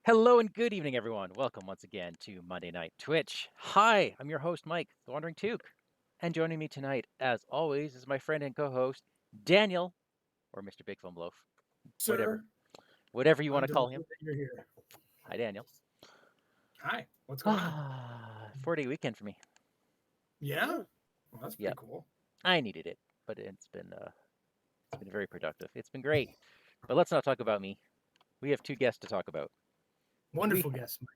Hello and good evening, everyone. Welcome once again to Monday Night Twitch. Hi, I'm your host, Mike, the WanderingTook. And joining me tonight, as always, is my friend and co-host, Daniel, or Mr. Bigfomlof. Whatever. Sir, Whatever you want I'm to call him. delighted that you're here. Hi, Daniel. Hi, what's going on? 4-day weekend for me. Yeah? Well, that's pretty Yep. cool. I needed it, but it's been very productive. It's been great. But let's not talk about me. We have two guests to talk about. Wonderful guest, Mike.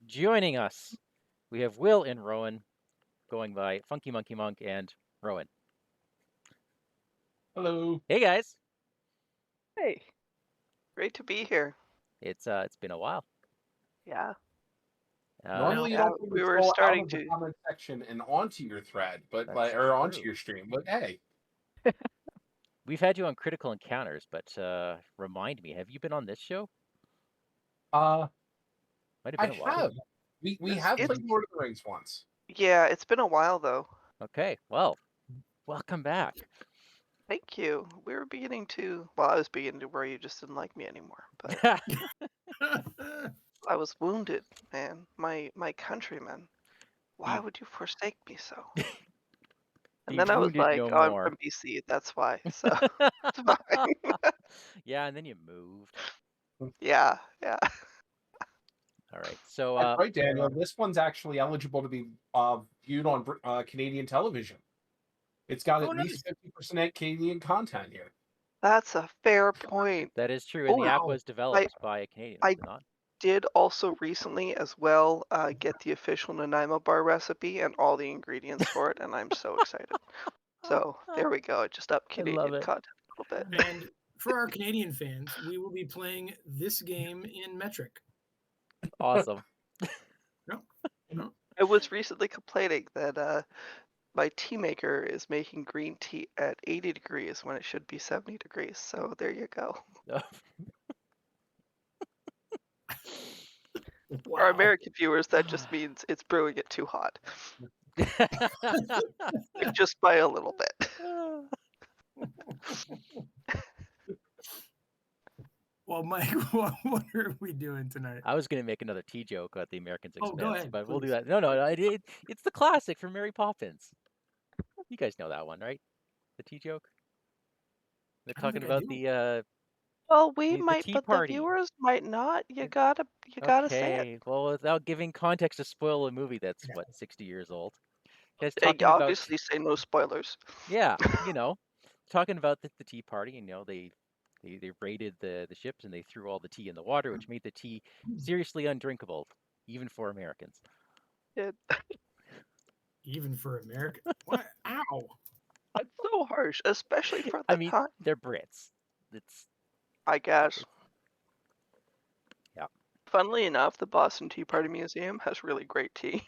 Joining us, we have Wil and Rowan, going by Funkymonkeymonk and Rowan. Hello. Hey guys. Hey, great to be here. It's been a while. Yeah. Normally you Yeah, don't we were scroll out starting of the to. comment section and onto your thread, but That's onto true. your stream. But hey, We've had you on Critical Encounters, but remind me, have you been on this show? uh, Might have I been a while. have. We have It's- played Lord of the Rings once. Yeah, it's been a while though. Okay, well, welcome back. Thank you. We were beginning to. Well, I was beginning to worry you just didn't like me anymore, but I was wounded, man. My countrymen. Why Be- would you forsake me so? Be And then I was wounded like, no oh, I'm more. from BC. That's why. So it's fine. Yeah, and then you moved. Yeah. All right, so That's right, Daniel. This one's actually eligible to be viewed on Canadian television. It's got Oh, at least nice. 50% Canadian content here. That's a fair point. that is true, and Oh, the app wow. was developed by a Canadian, I was it not? did also recently as well get the official Nanaimo bar recipe and all the ingredients for it, and I'm so excited. So there we go. Just up I love Canadian it. content a little bit. And for our Canadian fans, we will be playing this game in metric. Awesome. No? I was recently complaining that my tea maker is making green tea at 80 degrees when it should be 70 degrees. So there you go. For our Wow. American viewers, that just means it's brewing it too hot, just by a little bit. Well, Mike, what are we doing tonight? I was going to make another tea joke at the Americans' Oh, expense, go ahead, but we'll do please. that. No, it's the classic from Mary Poppins. You guys know that one, right? The tea joke. They're I don't talking think I about do. Well, we the might, tea but the party. viewers might not. You gotta say it. Okay, well, without giving context to spoil a movie that's Yeah. what 60 years old. Guys They talking about obviously say no spoilers. yeah, talking about the tea party. They raided the ships and they threw all the tea in the water, which made the tea seriously undrinkable, even for Americans. It, Even for America. What? Ow. That's so harsh, especially for the I mean, time, they're Brits. It's I guess. Yeah. Funnily enough, the Boston Tea Party Museum has really great tea.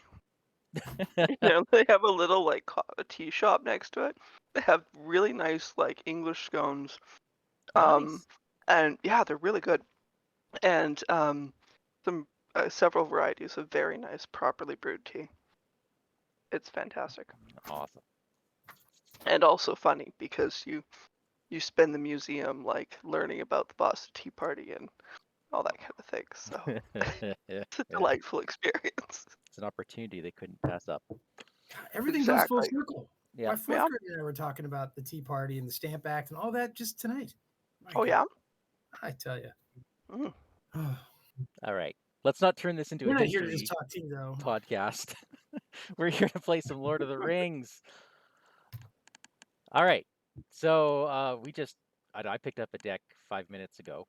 They have a little a tea shop next to it. They have really nice English scones. nice. And yeah, they're really good. And some several varieties of very nice, properly brewed tea. It's fantastic. Awesome. And also funny because you spend the museum learning about the Boston Tea Party and all that kind of thing. So it's a delightful experience. It's an opportunity they couldn't pass up. Everything goes full Exactly. circle. Yeah. My fourth grader and I were talking about the Tea Party and the Stamp Act and all that just tonight. My Oh God, yeah. I tell you. Mm. All right. Let's not turn this into We're a not here to history just talk tea, though. podcast. We're here to play some Lord of the Rings. All right. So I picked up a deck 5 minutes ago.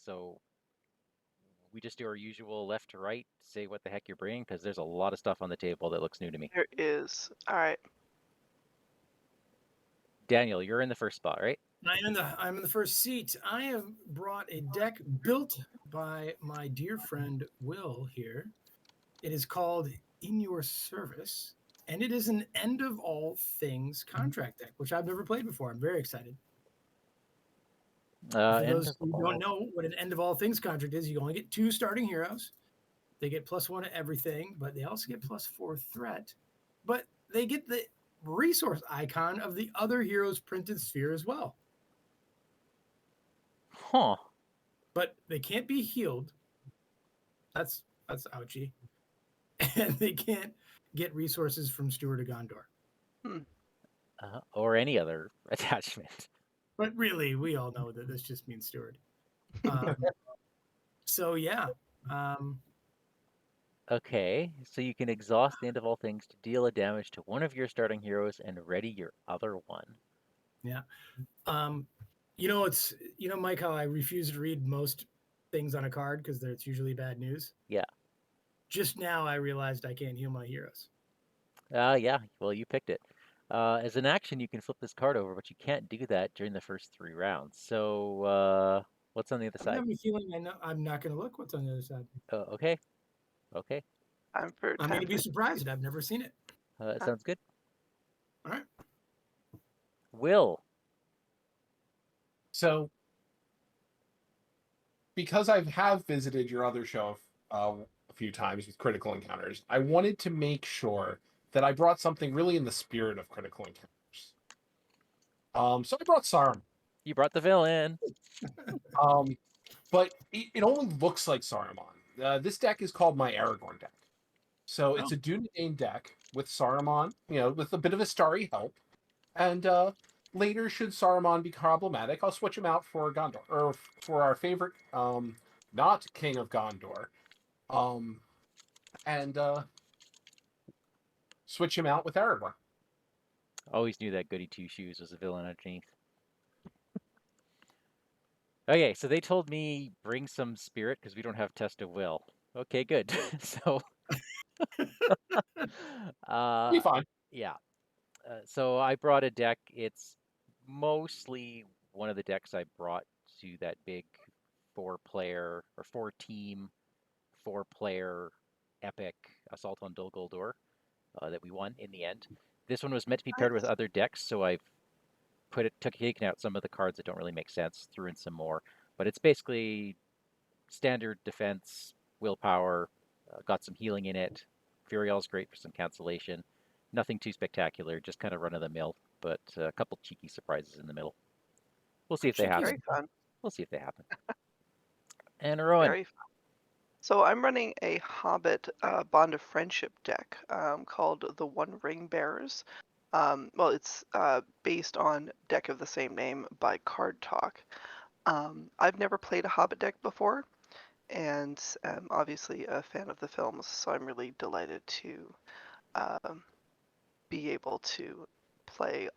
So we just do our usual left to right, say what the heck you're bringing, because there's a lot of stuff on the table that looks new to me. There is. All right. Daniel, you're in the first spot, right? I'm in the first seat. I have brought a deck built by my dear friend Will here. It is called In Your Service, and it is an End of All Things contract deck, which I've never played before. I'm very excited. For those who don't know what an End of All Things contract is, you only get 2 starting heroes. They get +1 to everything, but they also get +4 threat. But they get the resource icon of the other hero's printed sphere as well. Huh. But they can't be healed. That's ouchy. And they can't get resources from Steward of Gondor. Or any other attachment. But really, we all know that this just means Steward. So yeah. Okay, so you can exhaust the end of all things to deal a damage to one of your starting heroes and ready your other one. Yeah. Mike, how I refuse to read most things on a card because it's usually bad news. Yeah. Just now I realized I can't heal my heroes. Yeah, well, you picked it. As an action, you can flip this card over, but you can't do that during the first 3 rounds. So, what's on the other I side? have a feeling I'm not going to look what's on the other side. Okay. Okay. I'm going to be surprised. I've never seen it. That sounds good. All right. Will. So, because I have visited your other show a few times with Critical Encounters, I wanted to make sure that I brought something really in the spirit of Critical Encounters. So I brought Saruman. You brought the villain. But it only looks like Saruman. This deck is called my Aragorn deck. So it's a Dunedain deck with Saruman, with a bit of a starry help. And later, should Saruman be problematic, I'll switch him out for Gondor, or for our favorite, not King of Gondor, and switch him out with Ered-Mithrin. Always knew that Goody Two Shoes was a villain underneath. Okay, so they told me bring some spirit because we don't have Test of Will. Okay, good. So, Be fine. Yeah. So I brought a deck. It's mostly one of the decks I brought to that big 4-player or 4-team, 4-player epic Assault on Dol Guldur that we won in the end. This one was meant to be paired with other decks, so I've taken out some of the cards that don't really make sense, threw in some more. But it's basically standard defense, willpower, got some healing in it. Furiel's great for some cancellation. Nothing too spectacular, just kind of run-of-the-mill, but a couple cheeky surprises in the middle. We'll see if they happen. Very fun. We'll see if they happen. And Rowan. Very fun. So I'm running a Hobbit Bond of Friendship deck called the One Ring Bearers. Well, it's based on Deck of the Same Name by Card Talk. I've never played a Hobbit deck before, and I'm obviously a fan of the films, so I'm really delighted to be able to play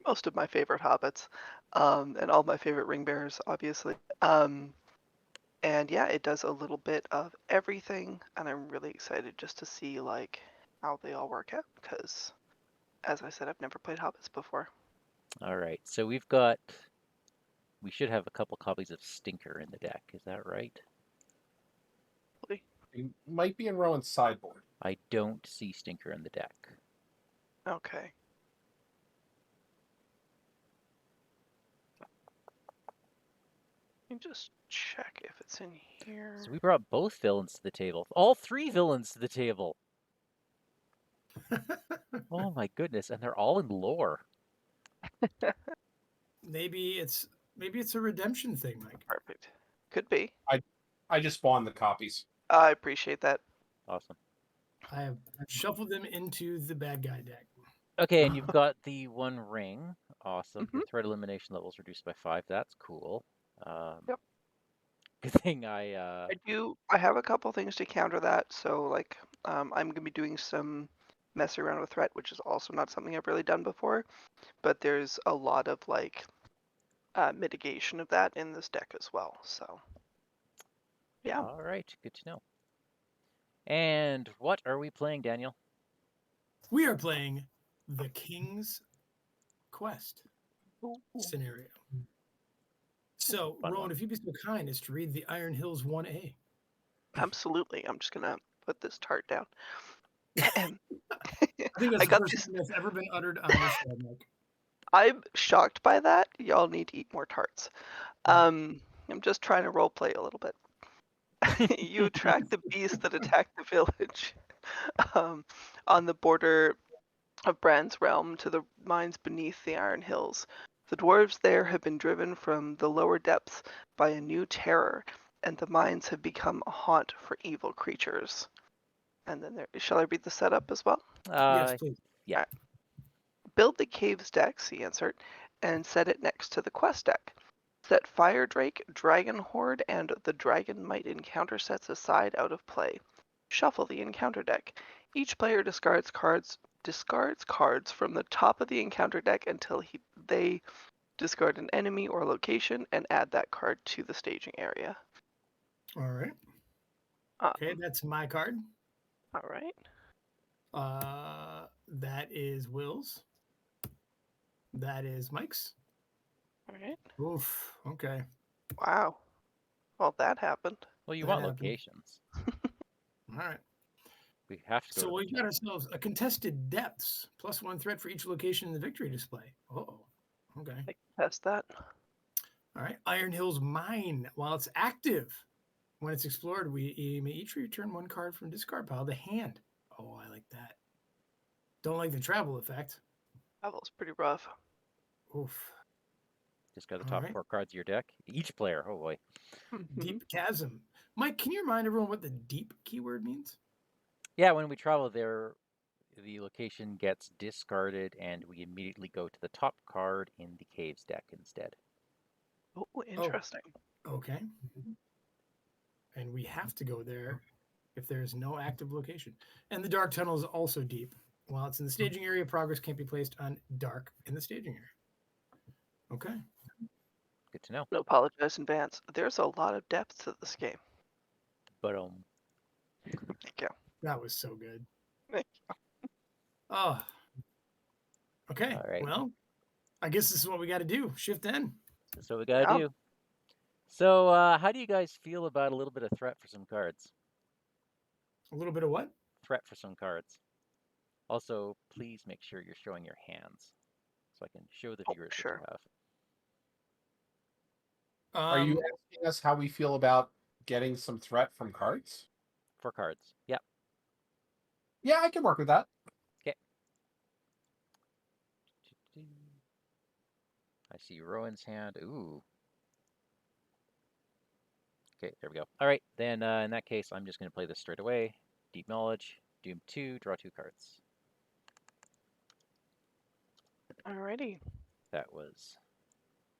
most of my favorite Hobbits, and all my favorite Ring Bearers, obviously. And yeah, it does a little bit of everything, and I'm really excited just to see how they all work out, because as I said, I've never played Hobbits before. All right, so we should have a couple copies of Stinker in the deck. Is that right? It might be in Rowan's sideboard. I don't see Stinker in the deck. Okay. Let me just check if it's in here. So we brought both villains to the table. All 3 villains to the table. Oh my goodness, and they're all in lore. Maybe it's a redemption thing, Mike. Perfect. Could be. I just spawned the copies. I appreciate that. Awesome. I have shuffled them into the bad guy deck. Okay, and you've got the One Ring. Awesome. Your threat elimination level is reduced by 5. That's cool. Yep. Good thing I have a couple things to counter that. So I'm gonna be doing some messing around with threat, which is also not something I've really done before. But there's a lot of mitigation of that in this deck as well. So yeah. All right, good to know. And what are we playing, Daniel? We are playing the King's Quest scenario. So, Rowan, if you'd be so kind as to read the Iron Hills 1A. Absolutely. I'm just gonna put this tart down. I think that's the first thing that's ever been uttered on this show, Mike. I'm shocked by that. Y'all need to eat more tarts. I'm just trying to role play a little bit. You attract the beasts that attack the village on the border of Bran's realm to the mines beneath the Iron Hills. The dwarves there have been driven from the lower depths by a new terror, and the mines have become a haunt for evil creatures. And then shall I read the setup as well? Yes, please. Yeah. Alright. Build the caves deck, see insert, and set it next to the quest deck. Set Fire Drake, Dragon Horde, and the Dragon Might encounter sets aside out of play. Shuffle the encounter deck. Each player discards cards from the top of the encounter deck until they discard an enemy or location and add that card to the staging area. All right. Okay, that's my card. All right. That is Will's. That is Mike's. All right. Oof. Okay. Wow. Well, that happened. Well, you That want happened. locations. All right. We have to go. So to we the got ourselves a contested depths, +1 threat for each location in the victory display. Oh, okay. I can test that. All right. Iron Hills Mine. While it's active, when it's explored, we may each return 1 card from discard pile to hand. Oh, I like that. Don't like the travel effect. Travel's pretty rough. Oof. Discard the All top right. 4 cards of your deck. Each player. Oh boy. Deep Chasm. Mike, can you remind everyone what the deep keyword means? Yeah, when we travel there, the location gets discarded, and we immediately go to the top card in the caves deck instead. Oh, interesting. Okay. And we have to go there if there's no active location. And the dark tunnel is also deep. While it's in the staging area, progress can't be placed on dark in the staging area. Okay. Good to know. No, apologize in advance. There's a lot of depth to this game. But Thank you. That was so good. Thank Oh. Okay. All right. Well, I guess this is what we got to do. Shift in. That's what we gotta Yeah. do. So, how do you guys feel about a little bit of threat for some cards? A little bit of what? Threat for some cards. Also, please make sure you're showing your hands, so I can show the viewers what sure. you have. Are you asking us how we feel about getting some threat from cards? For cards. Yep. Yeah, I can work with that. Okay. I see Rowan's hand. Ooh. Okay, there we go. All right, then in that case, I'm just going to play this straight away. Deep Knowledge, Doom 2, draw 2 cards. Alrighty. That was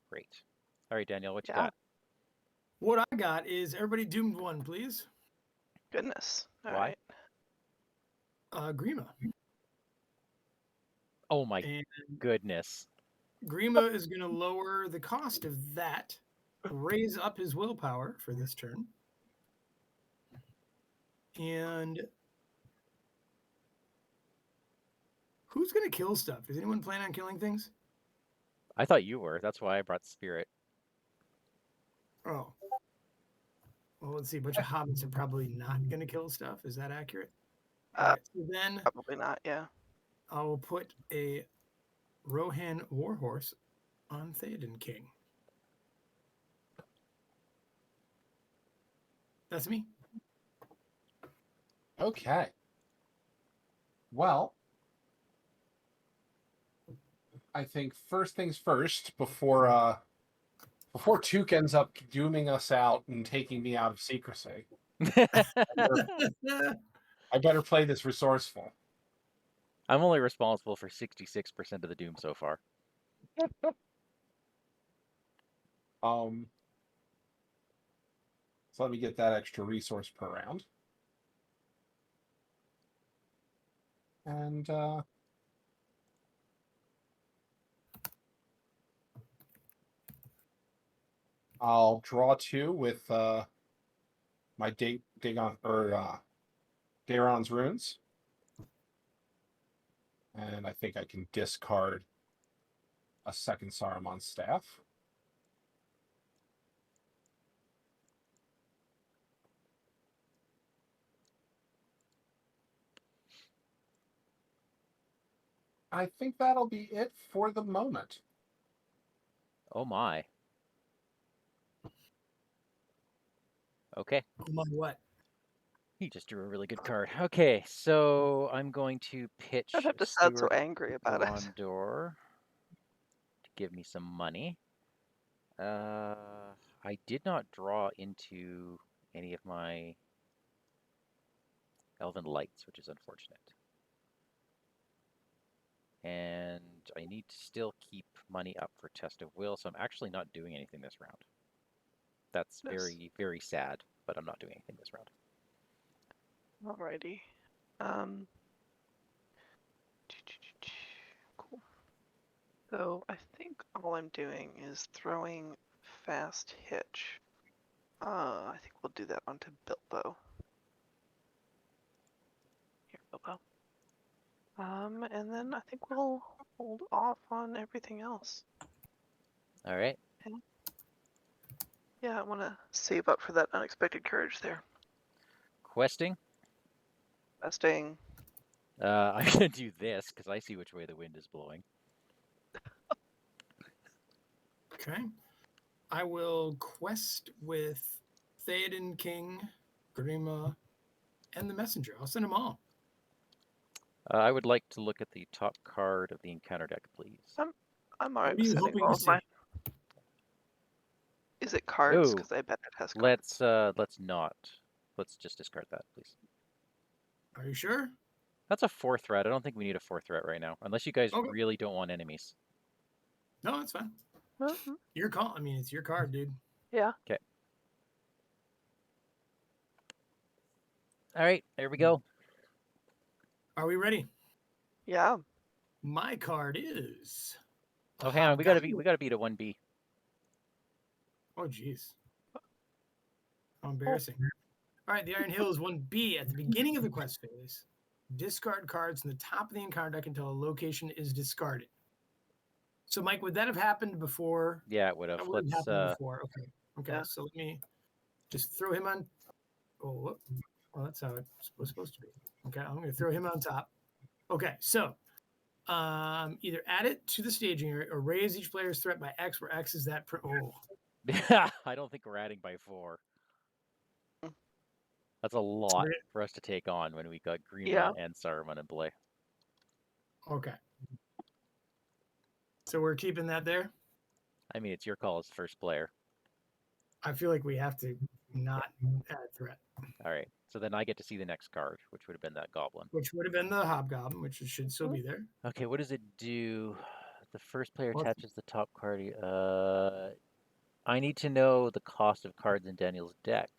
great. All right, Danielle, what you Yeah. got? What I got is everybody doomed 1, please. Goodness. All Why? right. Grima. Oh my And goodness. Grima is going to lower the cost of that, raise up his willpower for this turn. And who's going to kill stuff? Does anyone plan on killing things? I thought you were. That's why I brought Spirit. Oh. Well, let's see. A bunch of hobbits are probably not going to kill stuff. Is that accurate? All right. So then Probably not. Yeah. I will put a Rohan Warhorse on Theoden King. That's me. Okay. Well, I think first things first, before Took ends up dooming us out and taking me out of secrecy, I better play this resourceful. I'm only responsible for 66% of the doom so far. So let me get that extra resource per round. And I'll draw 2 with my Daeron's runes. And I think I can discard a second Saruman staff. I think that'll be it for the moment. Oh my. Okay. Oh my what? He just drew a really good card. Okay, so I'm going to pitch Don't have to sound so Steward angry about it. Gondor to give me some money. I did not draw into any of my Elven Lights, which is unfortunate. And I need to still keep money up for Test of Will, so I'm actually not doing anything this round. That's very, very sad, but I'm not doing anything this round. Alrighty. Cool. So I think all I'm doing is throwing Fast Hitch. I think we'll do that onto Bilbo. Here, Bilbo. And then I think we'll hold off on everything else. All right. Okay. Yeah, I want to save up for that unexpected courage there. Questing. Questing. I'm going to do this because I see which way the wind is blowing. Okay. I will quest with Theoden King, Grima, and the Messenger. I'll send them all. I would like to look at the top card of the encounter deck, please. I'm alright What are you with sending hoping all to of see? mine. Is it cards? Ooh. Because I bet it has cards. Let's not. Let's just discard that, please. Are you sure? That's a 4 threat. I don't think we need a 4 threat right now, unless you guys Okay. really don't want enemies. No, it's fine. Mm-hmm. Your call. I mean, it's your card, dude. Yeah. Okay. All right, there we go. Are we ready? Yeah. My card is. Oh, hang on. We gotta beat a 1B. Oh, jeez. How embarrassing. All right, the Iron Hill is 1B. At the beginning of the quest phase, discard cards in the top of the encounter deck until a location is discarded. So, Mike, would that have happened before? Yeah, it would have. That would have Let's. happened before. Okay. Okay. Yeah. So let me just throw him on. Oh, whoop. Well, that's how it was supposed to be. Okay, I'm going to throw him on top. Okay, so either add it to the staging area or raise each player's threat by X, where X is that. I don't think we're adding by 4. That's a lot for us to take on when we got Grima and Saruman in play. Okay. So we're keeping that there? I mean, it's your call as first player. I feel like we have to not add threat. All right. So then I get to see the next card, which would have been that goblin. Which would have been the Hobgoblin, which should still be there. Okay, what does it do? The first player Well, attaches the top card. I need to know the cost of cards in Daniel's deck.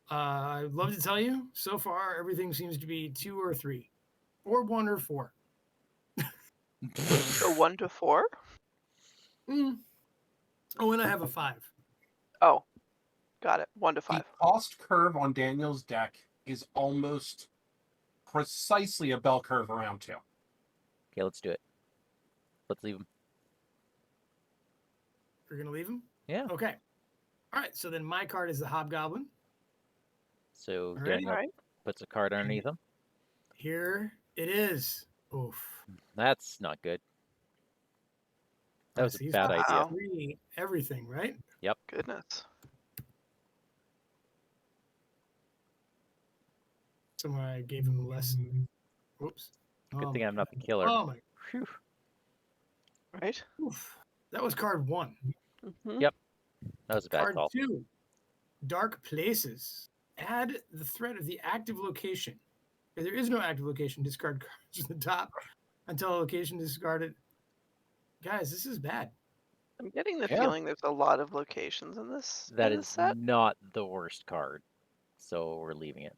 I'd love to tell you. So far, everything seems to be 2 or 3, or 1 or 4. So 1 to 4? Oh, and I have a 5. Oh, got it. 1 to 5. The cost curve on Daniel's deck is almost precisely a bell curve around 2. Okay, let's do it. Let's leave him. You're going to leave him? Yeah. Okay. All right. So then my card is the Hobgoblin. So All Daniel right. puts a card underneath him. Here it is. Oof. That's not good. That was a bad idea. Everything, right? Yep. Goodness. Somewhere I gave him a lesson. Whoops. Good thing I'm not the killer. Oh, my. Whew. Right? Oof. That was card 1. Mm-hmm. Yep. That was a bad Card call. 2. Dark Places. Add the threat of the active location. If there is no active location, discard cards at the top until a location is discarded. Guys, this is bad. I'm getting the feeling there's a lot of locations in this. That in this is set. not the worst card. So we're leaving it.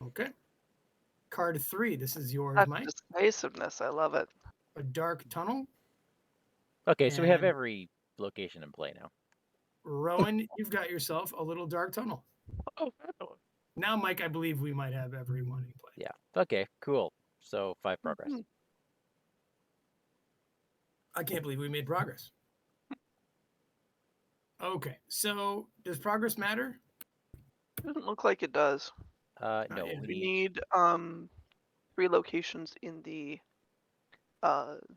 Okay. Card 3. This is yours, That's Mike. decisiveness. I love it. A dark tunnel. Okay, so we have And- every location in play now. Rowan, you've got yourself a little dark tunnel. Oh, Now, Mike, I believe we might have everyone in play. Yeah. Okay, cool. So 5 progress. Mhm. I can't believe we made progress. Okay, so does progress matter? Doesn't look like it does. No, yet. we We need... need 3 locations in the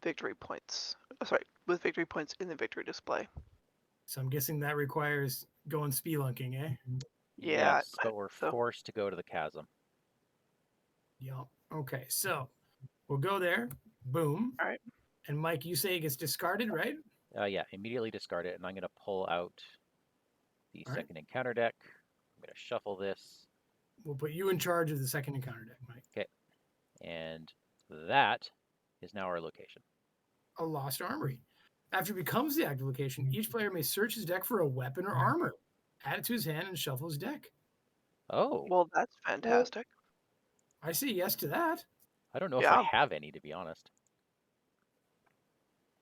victory points. Sorry, with victory points in the victory display. So I'm guessing that requires going spelunking, eh? Yeah. Yes, but we're forced to go to the chasm. Yeah. Okay, so we'll go there. Boom. All right. And Mike, you say it gets discarded, right? Yeah, immediately discard it, and I'm going to pull out the All right. second encounter deck. I'm going to shuffle this. We'll put you in charge of the second encounter deck, Mike. Okay. And that is now our location. A lost armory. After it becomes the active location, each player may search his deck for a weapon or armor, add it to his hand, and shuffle his deck. Oh, Well, that's fantastic. I say yes to that. I don't know if I Yeah. have any, to be honest.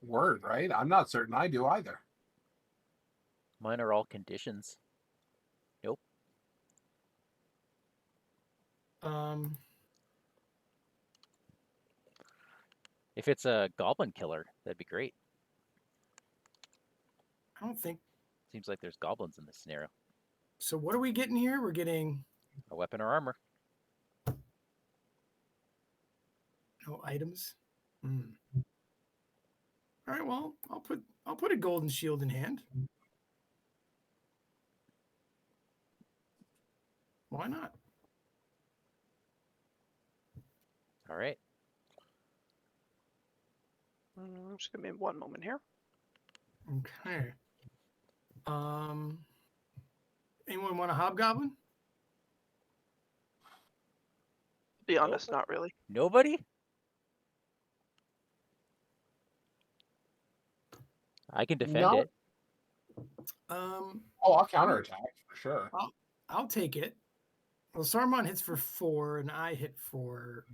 Word, right? I'm not certain I do either. Mine are all conditions. Nope. If it's a goblin killer, that'd be great. I don't think Seems like there's goblins in this scenario. so. What are we getting here? We're getting A weapon or armor. no items. All right. Well, I'll put a golden shield in hand. Why not? All right. Just give me one moment here. Okay. Anyone want a hobgoblin? To be honest, not really. Nobody? I can defend No. it. Oh, I'll counterattack for sure. I'll take it. Well, Saruman hits for 4, and I hit for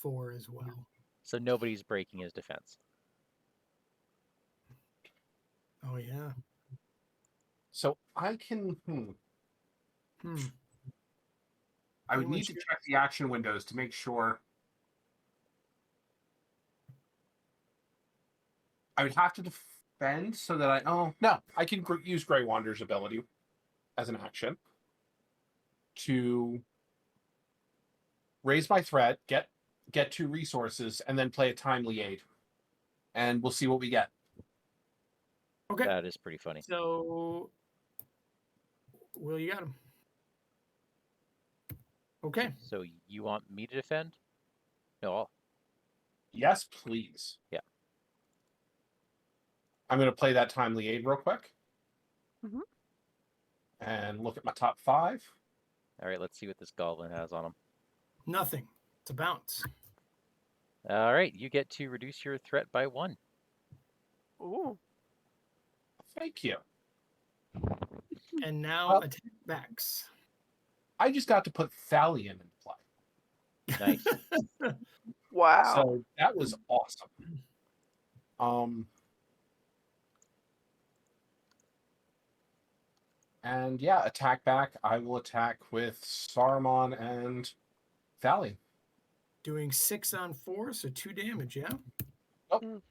4 as well. So nobody's breaking his defense. Oh yeah. So I can. I would need to check the action windows to make sure. I would have to defend so that I. Oh no, I can use Grey Wander's ability as an action to raise my threat, get 2 resources, and then play a timely aid, and we'll see what we get. Okay. That is pretty funny. So, Will, you got him. Okay. So you want me to defend? No. Yes, please. Yeah. I'm going to play that timely aid real quick. Mhm. And look at my top 5. All right, let's see what this goblin has on him. Nothing. It's a bounce. All right, you get to reduce your threat by 1. Ooh. Thank you. And now Well- attack backs. I just got to put Thalion in play. Nice. Wow. So that was awesome. And yeah, attack back. I will attack with Saruman and Thalion. Doing 6 on 4, so 2 damage, yeah? Mhm.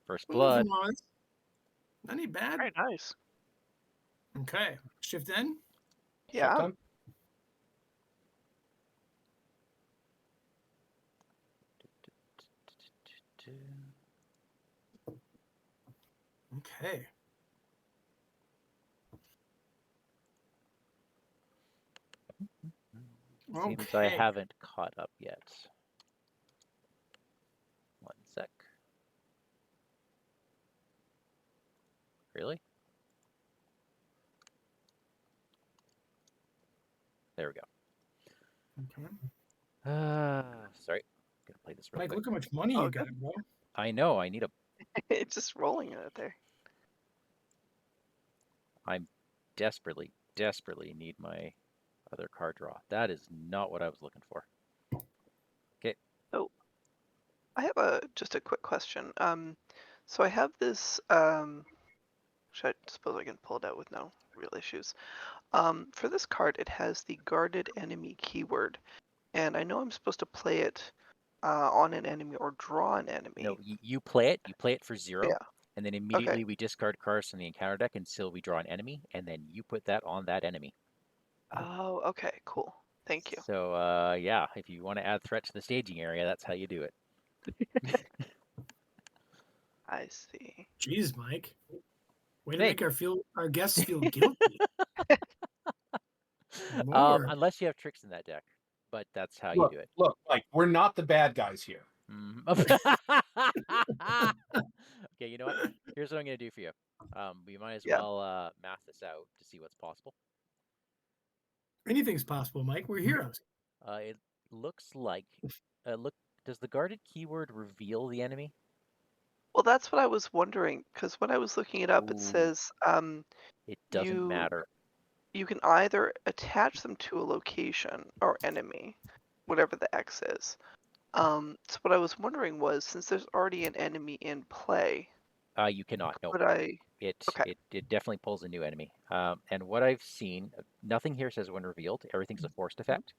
First Well, blood. nothing not any bad. Very nice. Okay. Shift in. Yeah. Done. Okay. Seems I haven't caught up yet. 1 sec. Really? There we go. Okay. Sorry. Gonna play this real Mike, quick. look how much money you got, bro. I know. I need a. It's just rolling it out there. I'm desperately need my other card draw. That is not what I was looking for. Okay. Oh, I have just a quick question. So I have this. Should I suppose I can pull it out with no real issues. For this card, it has the guarded enemy keyword, and I know I'm supposed to play it on an enemy or draw an enemy. No, you play it. You play it for 0. Yeah. And then immediately we discard cards from the encounter deck until we draw an enemy, and then you put that on that enemy. Oh, okay, cool. Thank you. So, yeah, if you want to add threat to the staging area, that's how you do it. I see. Jeez, Mike. Way to Hey. make our guests feel guilty. More. Unless you have tricks in that deck, but that's how Look, you do it. Look, like we're not the bad guys here. Okay, you know what? Here's what I'm going to do for you. We might as Yeah. well math this out to see what's possible. Anything's possible, Mike. We're heroes. It looks like. Does the guarded keyword reveal the enemy? Well, that's what I was wondering, because when I was looking it up, it Ooh. says It doesn't you matter. you can either attach them to a location or enemy, whatever the X is. So what I was wondering was, since there's already an enemy in play, You cannot. No. could I? It Okay. definitely pulls a new enemy. And what I've seen, nothing here says when revealed. Everything's a forced effect.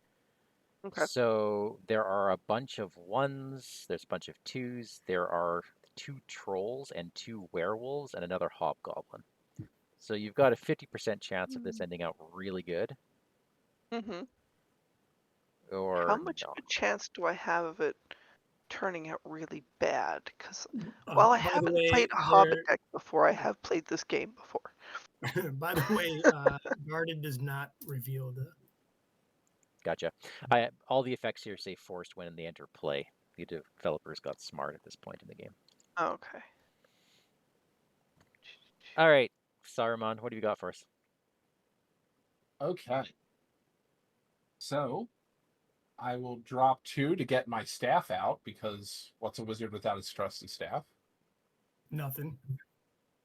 Okay. So there are a bunch of 1s. There's a bunch of 2s. There are 2 trolls and 2 werewolves and another hobgoblin. So you've got a 50% chance of this ending out really good, Mm-hmm. or How much not. of a chance do I have of it turning out really bad? Because By while I the haven't way, played a Hobbit deck before, I have played this game before. By the way, guarded does not reveal the. Gotcha. All the effects here say forced when they enter play. The developers got smart at this point in the game. Okay. All right, Saruman, what do you got for us? Okay. So I will drop 2 to get my staff out, because what's a wizard without his trusted staff? Nothing.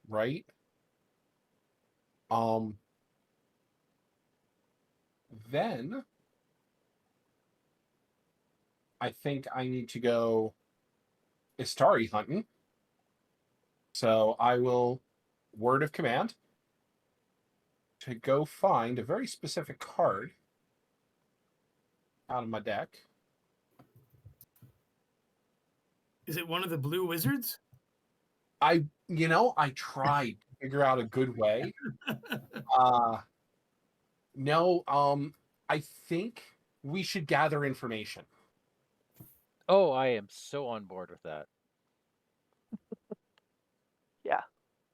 Right? Then I think I need to go Istari hunting. So I will word of command to go find a very specific card out of my deck. Is it one of the blue wizards? I tried to figure out a good way. No, I think we should gather information. Oh, I am so on board with that. Yeah.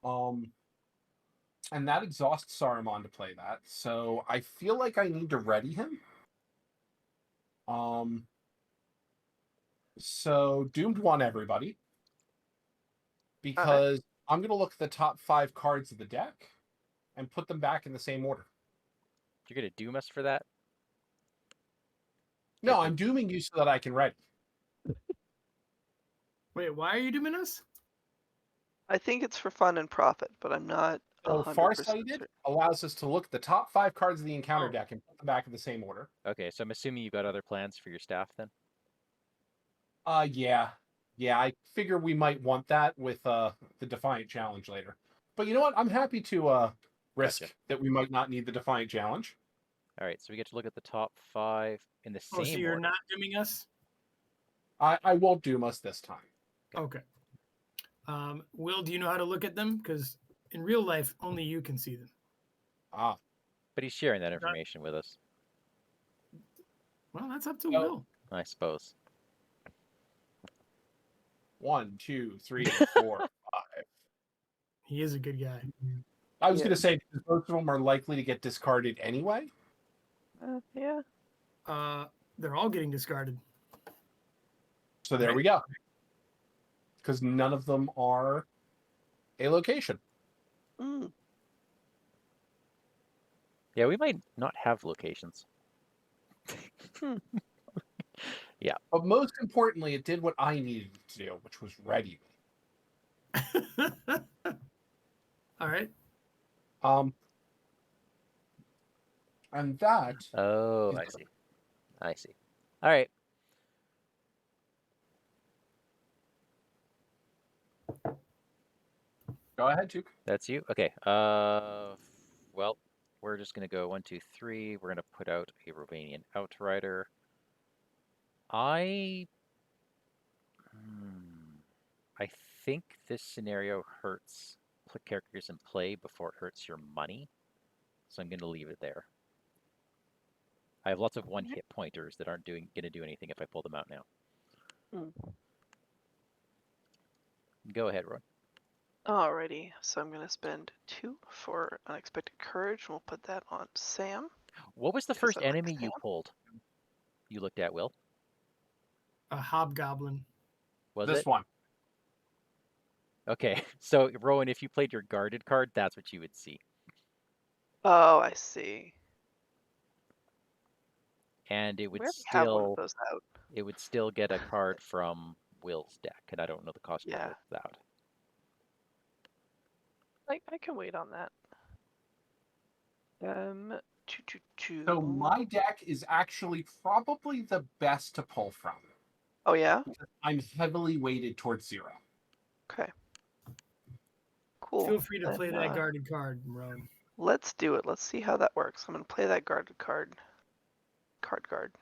And that exhausts Saruman to play that, so I feel like I need to ready him. So Doomed won everybody, because I'm going to look at the top 5 cards of the deck and put them back in the same order. You're gonna doom us for that? No, I'm dooming you so that I can ready. Wait, why are you doing us? I think it's for fun and profit, but I'm not So 100% Farsighted certain. allows us to look at the top 5 cards of the encounter deck and put them back in the same order. Okay, so I'm assuming you've got other plans for your staff then? Yeah. I figure we might want that with the Defiant Challenge later. But you know what? I'm happy to risk that we might not need the Defiant Challenge. All right, so we get to look at the top 5 in the same Oh, so you're order. not dooming us? I won't doom us this time. Okay. Will, do you know how to look at them? Because in real life, only you can see them. But he's sharing that information with us, Well, that's up to Will. I suppose. 1, 2, 3, 4, 5. He is a good guy. I was going to say, because both of them are likely to get discarded anyway. Yeah. They're all getting discarded. So there we go. Because none of them are a location. Mm. Yeah, we might not have locations. Yeah. But most importantly, it did what I needed it to do, which was ready. All right. And that. Oh, I see. All right. Go ahead, Duke. That's you? Okay. Well, we're just going to go 1, 2, 3. We're going to put out a Rovanian Outrider. I think this scenario hurts characters in play before it hurts your money. So I'm going to leave it there. I have lots of 1-hit pointers that aren't going to do anything if I pull them out now. Go ahead, Roy. Alrighty, so I'm going to spend 2 for Unexpected Courage, and we'll put that on Sam. What was the first enemy you pulled? You looked at, Will? A hobgoblin. Was this it? one? Okay, so Rowan, if you played your guarded card, that's what you would see. Oh, I see. And it We would already have one of still those out. it would still get a card from Will's deck, and I don't know the cost Yeah. of that. I can wait on that. So my deck is actually probably the best to pull from. Oh yeah? I'm heavily weighted towards 0. Okay. Cool. Feel free to Then, play that guarded card, Rowan. Let's do it. Let's see how that works. I'm gonna play that guarded card. Guard.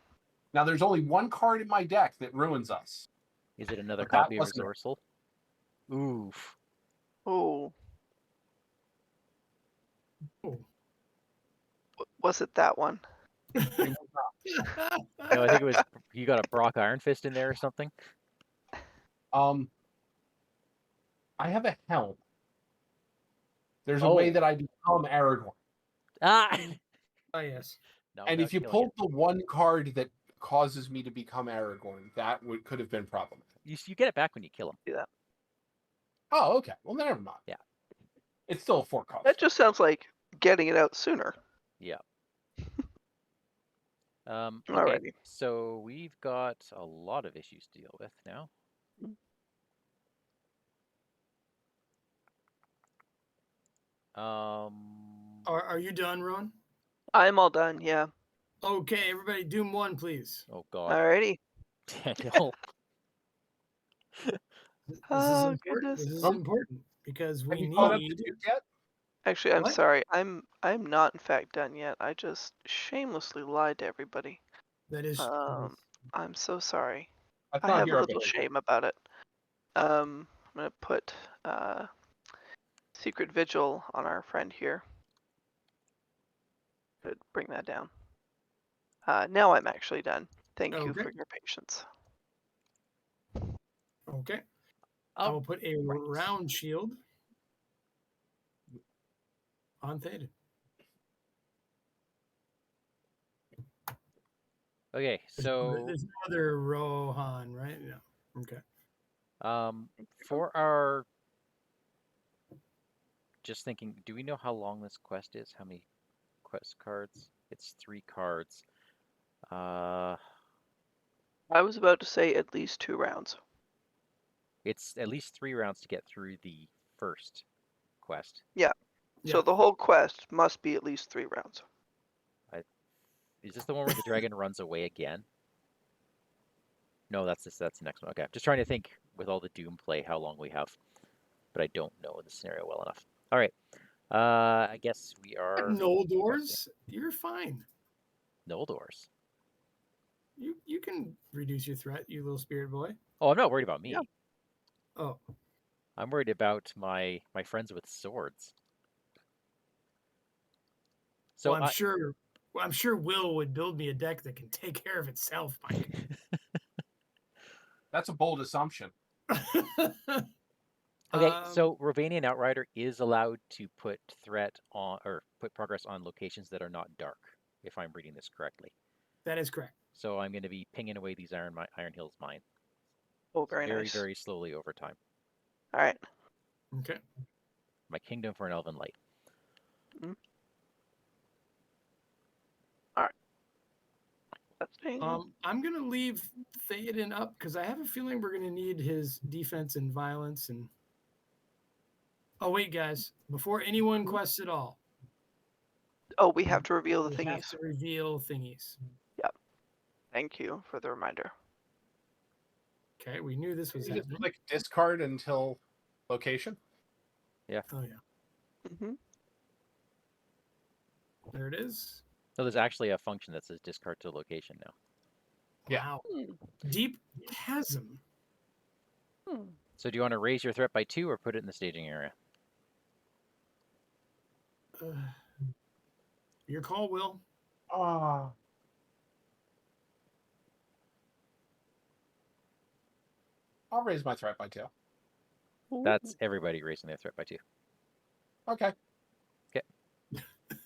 Now, there's only one card in my deck that ruins us. Is it another But that copy of wasn't it. Resourceful? Oof. Oh. Oh. Was it that one? It was not. No, I think it was you got a Brock Iron Fist in there or something. I have a helm. There's a way Oh. that I become Aragorn. Ah. Oh, yes. No, And without if you killing pulled it. the one card that causes me to become Aragorn, that could have been problematic. You get it back when you kill him. Do that. Oh, okay. Well, never mind. Yeah. It's still a 4 cost. That just sounds like getting it out sooner. Yeah. Okay, Alrighty. so we've got a lot of issues to deal with now. Are you done, Rowan? I'm all done, yeah. Okay, everybody, Doom 1, please. Oh God, Alrighty. Daniel. This is Oh, important. goodness. This is Oh. important because Have we you caught up need. to Duke yet? Actually, I'm What? sorry. I'm not in fact done yet. I just shamelessly lied to everybody. That is. I'm so sorry. That's I not have here. a little shame about it. I'm gonna put Secret Vigil on our friend here. Could bring that down. Now I'm actually done. Thank you Okay. for your patience. Okay. I will put a Right. round shield on Theta. Okay, so There's no other Rohan, right? No. Okay. for our just thinking, do we know how long this quest is? How many quest cards? It's 3 cards. I was about to say at least 2 rounds. It's at least 3 rounds to get through the first quest. Yeah. So Yeah. the whole quest must be at least 3 rounds. Is this the one where the dragon runs away again? No, that's the next one. Okay, I'm just trying to think with all the Doom play how long we have, but I don't know the scenario well enough. All right, I guess we are Noldors, you're fine. Noldors. You can reduce your threat, you little spirit boy. Oh, I'm not worried about me. Yeah. Oh. I'm worried about my friends with swords. So Well, I'm sure Will would build me a deck that can take care of itself, Mike. That's a bold assumption. Okay, so Rovanian Outrider is allowed to put threat on or put progress on locations that are not dark, if I'm reading this correctly. That is correct. So I'm going to be pinging away these Iron Hills mines. Oh, very nice. Very slowly over time. All right. Okay. My kingdom for an Elven Light. Mm-hmm. All right. I'm gonna leave Theoden up because I have a feeling we're gonna need his defense and violence and. Oh wait, guys! Before anyone quests at all. Oh, we have to reveal the we thingies. have to reveal thingies. Yep. Thank you for the reminder. Okay, we knew this was You just happening. click discard until location. Yeah. Oh yeah. Mm-hmm. There it is. So there's actually a function that says discard to location now. Yeah. Wow. Deep chasm. So do you want to raise your threat by 2 or put it in the staging area? Your call, Will. Ah. I'll raise my threat by 2. That's everybody raising their threat by 2. Okay.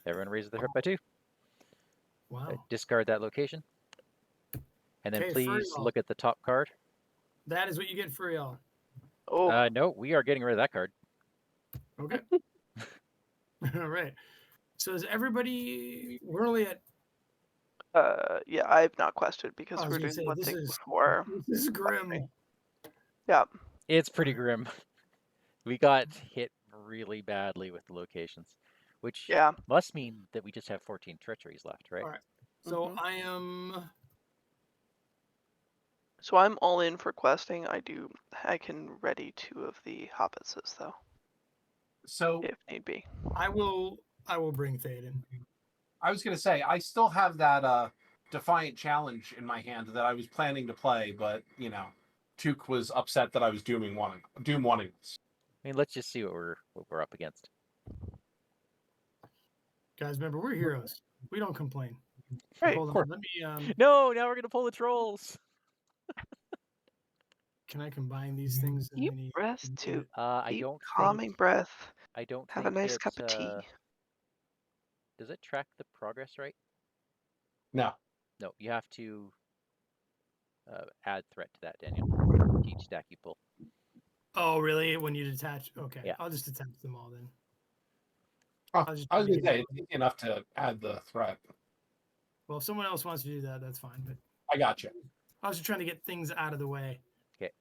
Everyone raises their threat by 2. Wow. Discard that location. And then Okay, please Furial. look at the top card. That is what you get for y'all. Oh, No, we are getting rid of that card. Okay. All right. So is everybody? We're only at. yeah, I have not quested I because was we're gonna doing say one this thing is before. this is grim. Yeah. It's pretty grim. We got hit really badly with the locations, which Yeah. must mean that we just have 14 treacheries left, right? All right. So Mhm. I am. So I'm all in for questing. I can ready 2 of the hobbitses though, So if need be. I will bring Théoden. I was going to say, I still have that Defiant Challenge in my hand that I was planning to play, but, Took was upset that I was Doom wanting this. I mean, let's just see what we're up against. Guys, remember we're heroes. We don't complain. Right. Hold Of on. course. Let me. No, now we're gonna pull the trolls. Can I combine these things in Deep any? breath too. I Deep don't calming breath. I don't Have think a nice it, cup of tea. does it track the progress right? No. No, you have to add threat to that, Daniel. To each stack you pull. Oh, really? When you detach? Okay. Yeah. I'll just attach them all then. Oh, I was just I was trying going to to say, get it's easy enough to add the threat. Well, if someone else wants to do that, that's fine. But I got you. I was just trying to get things out of the way. Okay.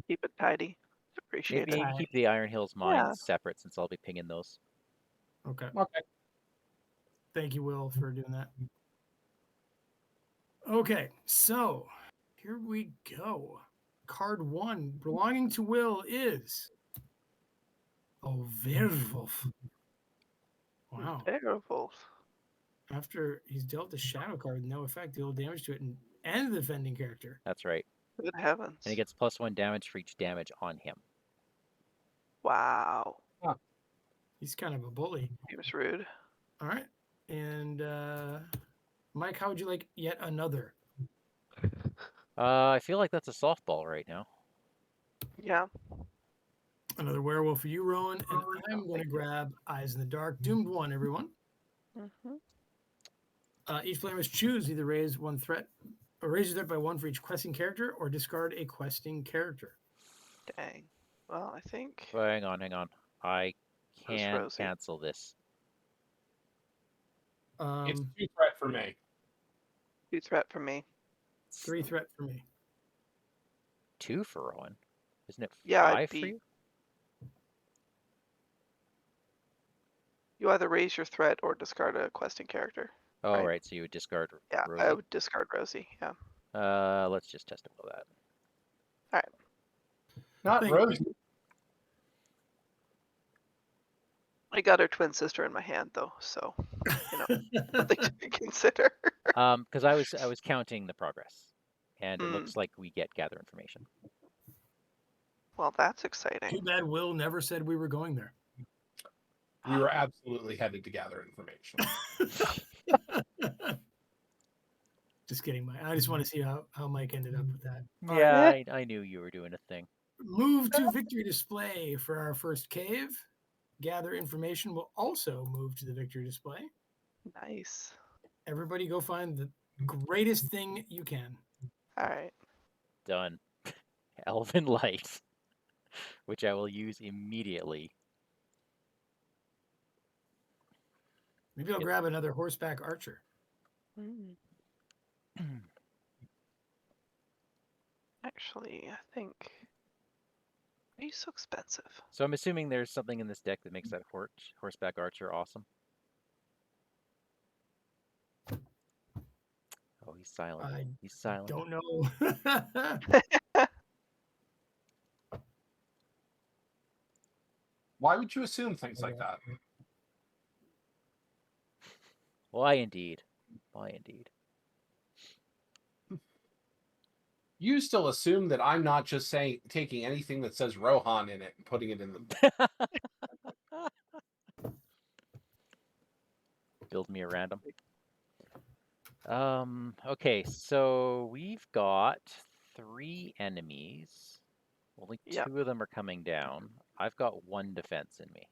Keep it tidy. Appreciate Maybe it. keep the Iron Hills mines Yeah. separate since I'll be pinging those. Okay. Okay. Thank you, Will, for doing that. Okay, so here we go. Card 1 belonging to Will is Werewolf. Wow. Terrible. After he's dealt the shadow card with no effect, deal damage to it and the defending character. That's right. Good heavens. And he gets +1 damage for each damage on him. Wow. He's kind of a bully. Seems rude. All right. And Mike, how would you like yet another? I feel like that's a softball right now. Yeah. Another werewolf for you, Rowan. And I'm going to grab Eyes in the Dark. Doomed 1, everyone. Mm-hmm. Each player must choose either raise one threat or raise your threat by 1 for each questing character or discard a questing character. Dang. Well, I think. Well, hang on. I can Rosie? cancel this. It's 2 threat for me. 2 threat for me. 3 threat for me. 2 for Rowan. Isn't it 5 Yeah, for you? You either raise your threat or discard a questing character. Oh, right. right. So you would discard Yeah, Rosie. I would discard Rosie. Yeah. Let's just test it with that. All right. Not Thank Rosie. I got her twin sister in my hand though, so something to consider. Because I was counting the progress, and it Mm. looks like we get gather information. Well, that's Too exciting. bad Will never said we were going there. We were absolutely headed to gather information. Just kidding, Mike. I just want to see how Mike ended up with that. All Yeah, right. I knew you were doing a thing. Move to victory display for our first cave. Gather information will also move to the victory display. Nice. Everybody go find the greatest thing you can. All right. Done. Elven Light, which I will use immediately. Maybe I'll grab another horseback archer. Mm. Actually, I think. Why are you so expensive? So I'm assuming there's something in this deck that makes that horseback archer awesome. Oh, he's silent. He's silent. Don't know. Why would you assume things like that? Why indeed? Why indeed? You still assume that I'm not just taking anything that says Rohan in it and putting it in the. Build me a random. Okay, so we've got 3 enemies. Only 2 of them are coming down. I've got 1 defense in me.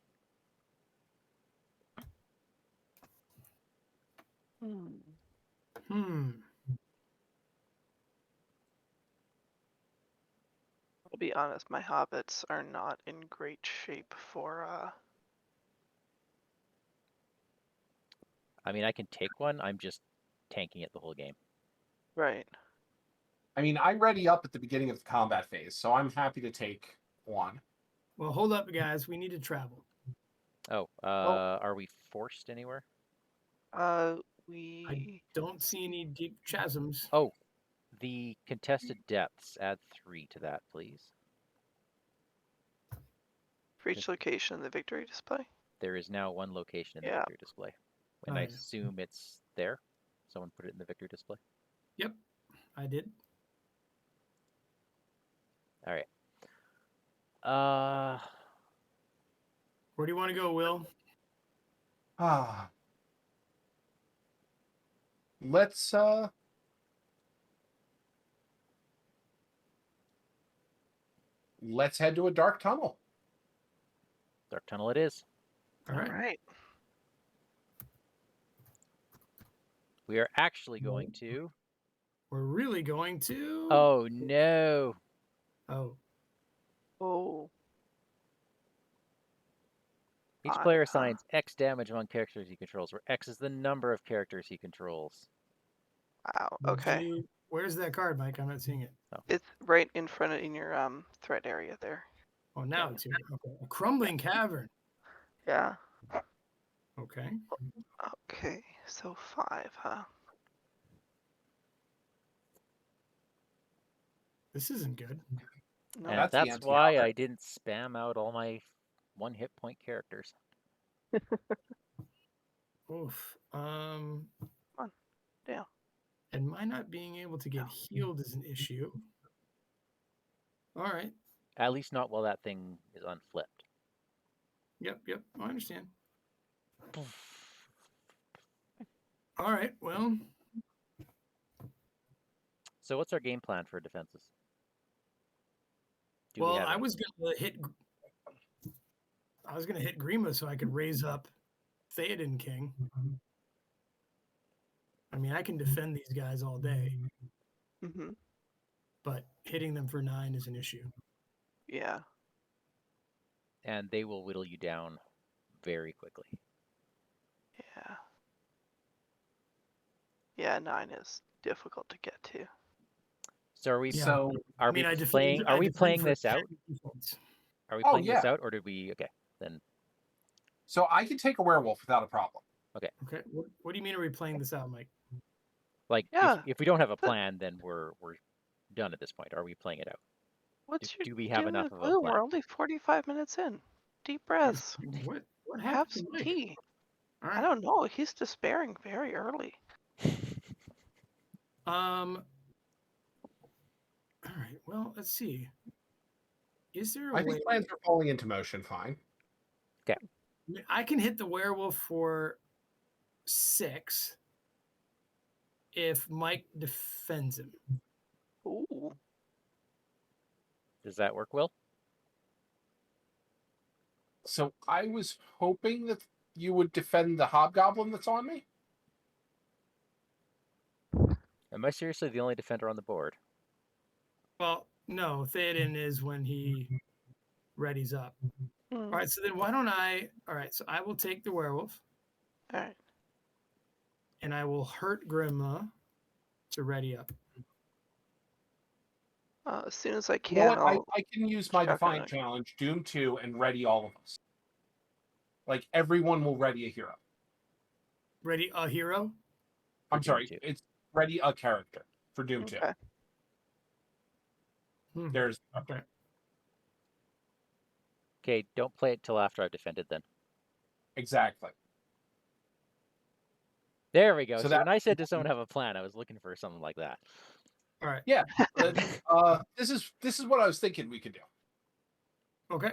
It'll be be honest, my hobbits are not in great shape for I mean, I can take one. I'm just tanking it the whole game. right. I mean, I ready up at the beginning of the combat phase, so I'm happy to take one. Well, hold up, guys. We need to travel. Oh, are we forced anywhere? I We don't see any deep chasms. Oh, the contested depths. Add 3 to that, please. for each location in the victory display. There is now 1 location in the Yeah. victory display. And Oh, I yeah. assume it's there. Someone put it in the victory display. Yep, I did. All right. Where do you want to go, Will? Let's head to a dark tunnel. Dark tunnel it is. All right. All right. We are actually going to. We're really going to. Oh no! Oh. Oh. Each Odd, player huh? assigns X damage among characters he controls, where X is the number of characters he controls. Wow. Would Okay. you- Where's that card, Mike? I'm not seeing it. It's right in front of in your threat area there. Oh, now it's here. Okay. A crumbling cavern. Yeah. Okay. Okay. So 5, huh? This isn't good. No. And that's the that's why anti-alpha. I didn't spam out all my 1 hit point characters. Oof. Down. And my not being able to get healed is an issue. All right. At least not while that thing is unflipped. Yep. I understand. All right. Well, So what's our game plan for defenses? well, I was gonna hit Grima so I could raise up Theoden King. I mean, I can defend these guys all day, Mm-hmm. but hitting them for 9 is an issue. Yeah. And they will whittle you down very quickly. Yeah. Yeah, 9 is difficult to get to. So are we? Yeah. So Are we playing? Are we playing this out? Are we Oh, playing this yeah. out, or did we? Okay, then. So I can take a werewolf without a problem. Okay. What do you mean? Are we playing this out, Mike? Like, Yeah, if we don't have a plan, then we're done at this point. Are we playing it out? What's your Do we have deal enough with of a Bloom? plan? We're only 45 minutes in. Deep breaths. What Have happened some to Mike? tea. All I right. don't know. He's despairing very early. All right. Well, let's see. Is there a I way think plans are falling into motion fine. I can hit the werewolf for 6 if Mike defends him? Ooh. Does that work, Will? So I was hoping that you would defend the hobgoblin that's on me. Am I seriously the only defender on the board? Well, no. Theoden is when he readies up. Mm. All right. So then why don't I? All right. So I will take the werewolf. All right. And I will hurt Grima to ready up. As soon as I can, You know what? I'll I can use my check on Defiant it. Challenge, Doom 2, and ready all of us. Like, everyone will ready a hero. Ready a hero? I'm Doom sorry, 2. it's ready a character for Doom 2. Okay. There's Okay. Okay, don't play it till after I've defended then. exactly. There we go. So So that- when I said to someone have a plan, I was looking for something like that. All right. Yeah. This is what I was thinking we could do. Okay.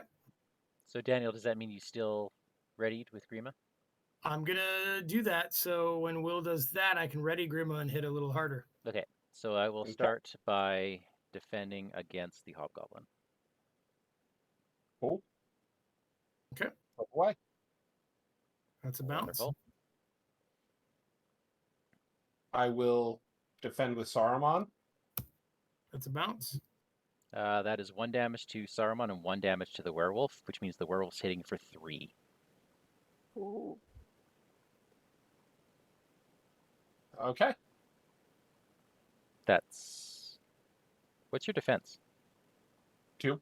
So Daniel, does that mean you still readied with Grima? I'm gonna do that. So when Will does that, I can ready Grima and hit a little harder. Okay, so I will Okay. start by defending against the hobgoblin. Cool. Okay. Why? That's a bounce. Wonderful. I will defend with Saruman. That's a bounce. That is 1 damage to Saruman and 1 damage to the werewolf, which means the werewolf's hitting for 3. Ooh. Okay. That's... What's your defense? 2.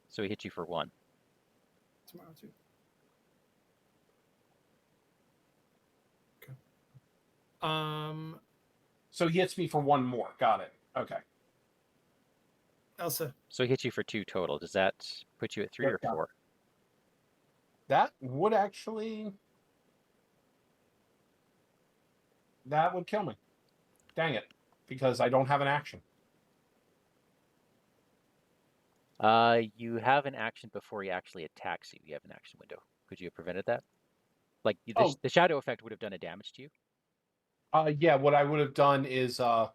So he hit you for 1. Tomorrow too. Okay. So he hits me for 1 more. Got it. Okay. Elsa. So he hit you for 2 total. Does that put you at 3 or 4? That would actually... That would kill me. Dang it. Because I don't have an action. You have an action before he actually attacks you. You have an action window. Could you have prevented that? Like, the shadow effect would have done a damage to you? Yeah, what I would have done is, the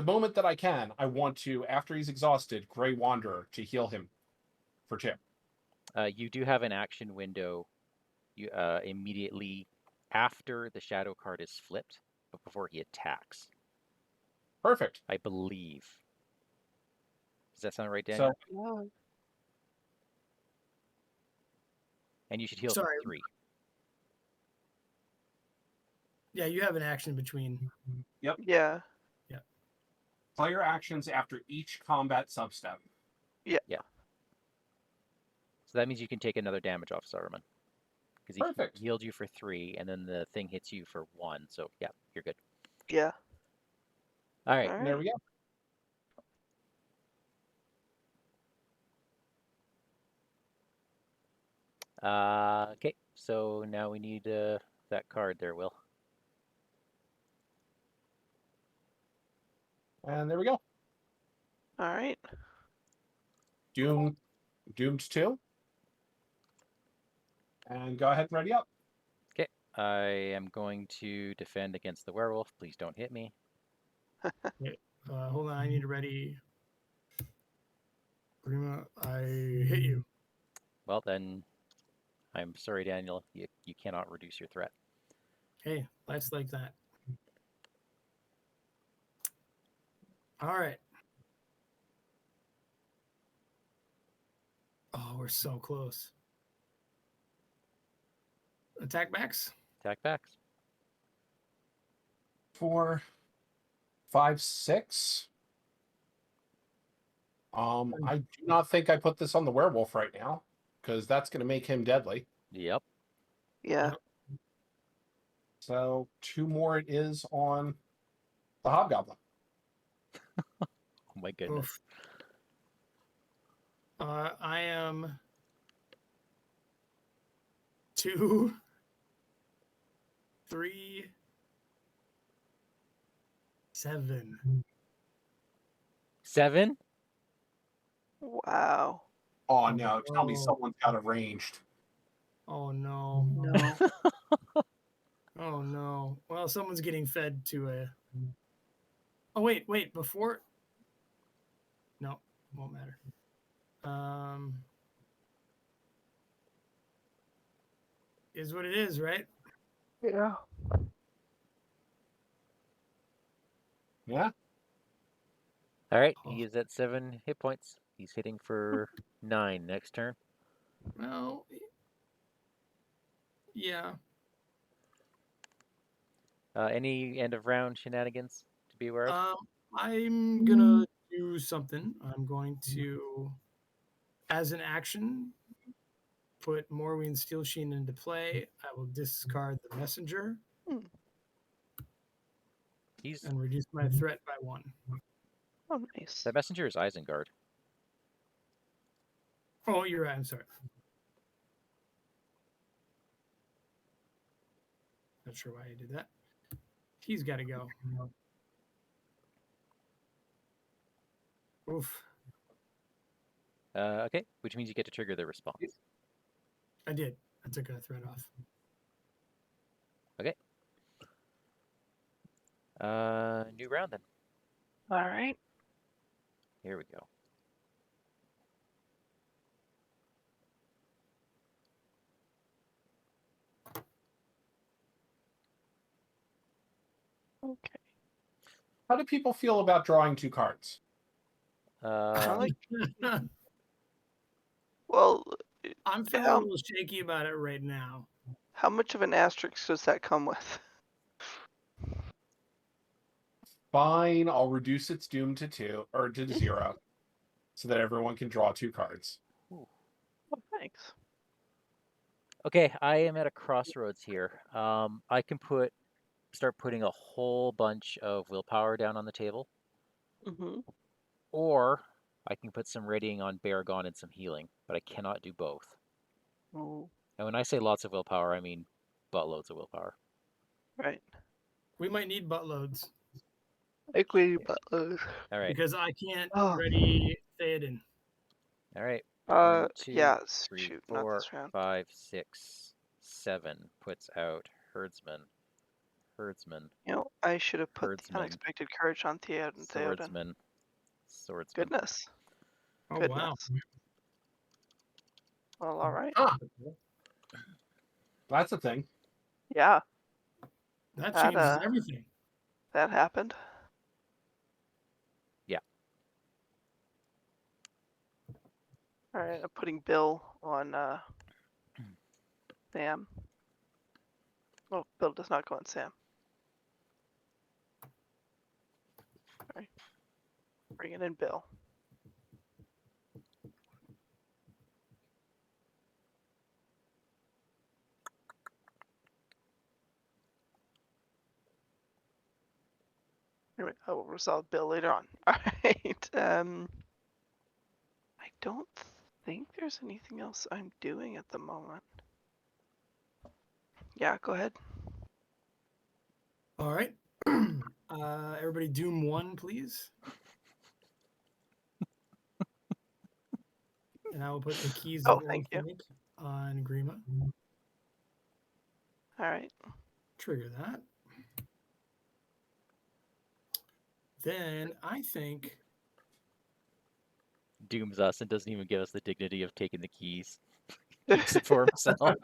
moment that I can, I want to, after he's exhausted, Grey Wanderer to heal him for 2. You do have an action window immediately after the shadow card is flipped, but before he attacks. Perfect. I believe. Does that sound right, Daniel? So, and you should heal for 3. Yeah, you have an action between. Yep. Yeah. Player actions after each combat substep. Yeah. So that means you can take another damage off Saruman. Because Perfect. he healed you for 3, and then the thing hits you for 1. So, yeah, you're good. Yeah. All right. There we go. Okay, so now we need that card there, Will. And there we go. All right. Doomed 2. And go ahead and ready up. Okay, I am going to defend against the werewolf. Please don't hit me. Hold on, I need to ready. Grima, I hit you. Well, then, I'm sorry, Daniel. You cannot reduce your threat. Hey, life's like that. All right. Oh, we're so close. Attack backs. Attack backs. 4, 5, 6. I do not think I put this on the werewolf right now, because that's going to make him deadly. Yep. Yeah. So 2 more it is on the hobgoblin. Oh my goodness. Oof. I am 2, 3, 7. 7? Wow. Oh no! Tell me someone's got it ranged. Oh no. No. Oh no. Well, someone's getting fed to a. Oh wait. Before. No, won't matter. Is what it is, right? Yeah. Yeah. All right, he is at 7 hit points. He's hitting for 9 next turn. Well, yeah. Any end of round shenanigans to be aware of? I'm gonna do something. I'm going to, as an action, put Morween's Steel Sheen into play. I will discard the messenger and reduce my threat by 1. Oh, nice. That messenger is Isengard. Oh, you're right. I'm sorry. Not sure why I did that. He's got to go. Oof. Okay, which means you get to trigger the response. I did. I took a threat off. Okay. New round then. All right. Here we go. Okay. How do people feel about drawing 2 cards? like- Well, I'm feeling a little shaky about it right now. how much of an asterisk does that come with? Fine, I'll reduce its doom to 2 or to 0, so that everyone can draw 2 cards. Oh, thanks. Okay, I am at a crossroads here. I can start putting a whole bunch of willpower down on the table, Mm-hmm. or I can put some readying on Baragon and some healing, but I cannot do both. Oh, And when I say lots of willpower, I mean buttloads of willpower. right. We might need buttloads Equity Yeah. buttload. All right, because I can't Oh. ready Theoden. all right. Uh, 1, 2, yeah. 3, Shoot, not 4, this round. 5, 6, 7 puts out Herdsman. You know, I should have put Herdsman. the unexpected courage on Theoden. Swordsman. Goodness. Oh Goodness. wow! Well, all right. Ah, that's a thing. Yeah, That That, changes everything. that happened. Yeah. All right, I'm putting Bill on Sam. Oh, Bill does not go on Sam. All right. Bringing in Bill. Anyway, I will resolve Bill later on. All right. I don't think there's anything else I'm doing at the moment. Yeah, go ahead. All right. Everybody, Doom 1, please. And I will put the keys Oh, of thank you. Orphanate on Grima. All right. Trigger that. Then I think Dooms us and doesn't even give us the dignity of taking the keys. Keeps it for himself.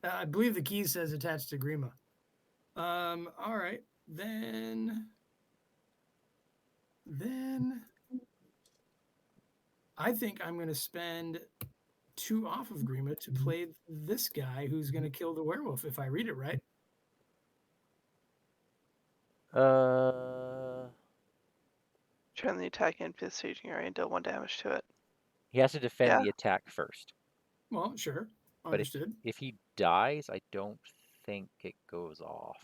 I believe the key says attached to Grima. All right. Then I think I'm going to spend 2 off of Grima to play this guy who's going to kill the werewolf, if I read it right. Turn the attack into the staging area and deal 1 damage to it. He has to defend Yeah. the attack first. Well, sure. But Understood. if he dies, I don't think it goes off.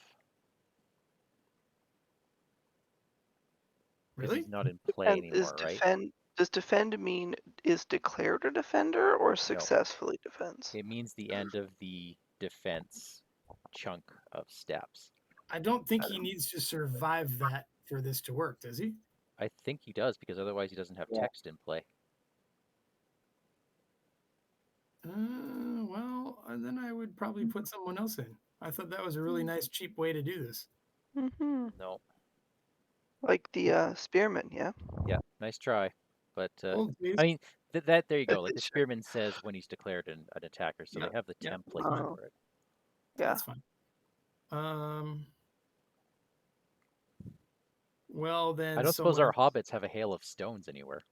Because Really? he's not in play And is anymore, right? does defend mean is declared a defender or successfully defends? It means the end of the defense chunk of steps. I don't think he needs to survive that for this to work, does he? I think he does, because otherwise he doesn't have text in play. Well, then I would probably put someone else in. I thought that was a really nice, cheap way to do this. Mm-hmm. No. Like the spearman, yeah. Yeah, nice try. But, Hold, please. I mean, there you go. Like, the spearman says when he's declared an attacker, so Yeah, they have the yeah, template fine. for it. Yeah. That's fine. Well, then I don't suppose someone our else. hobbits have a hail of stones anywhere.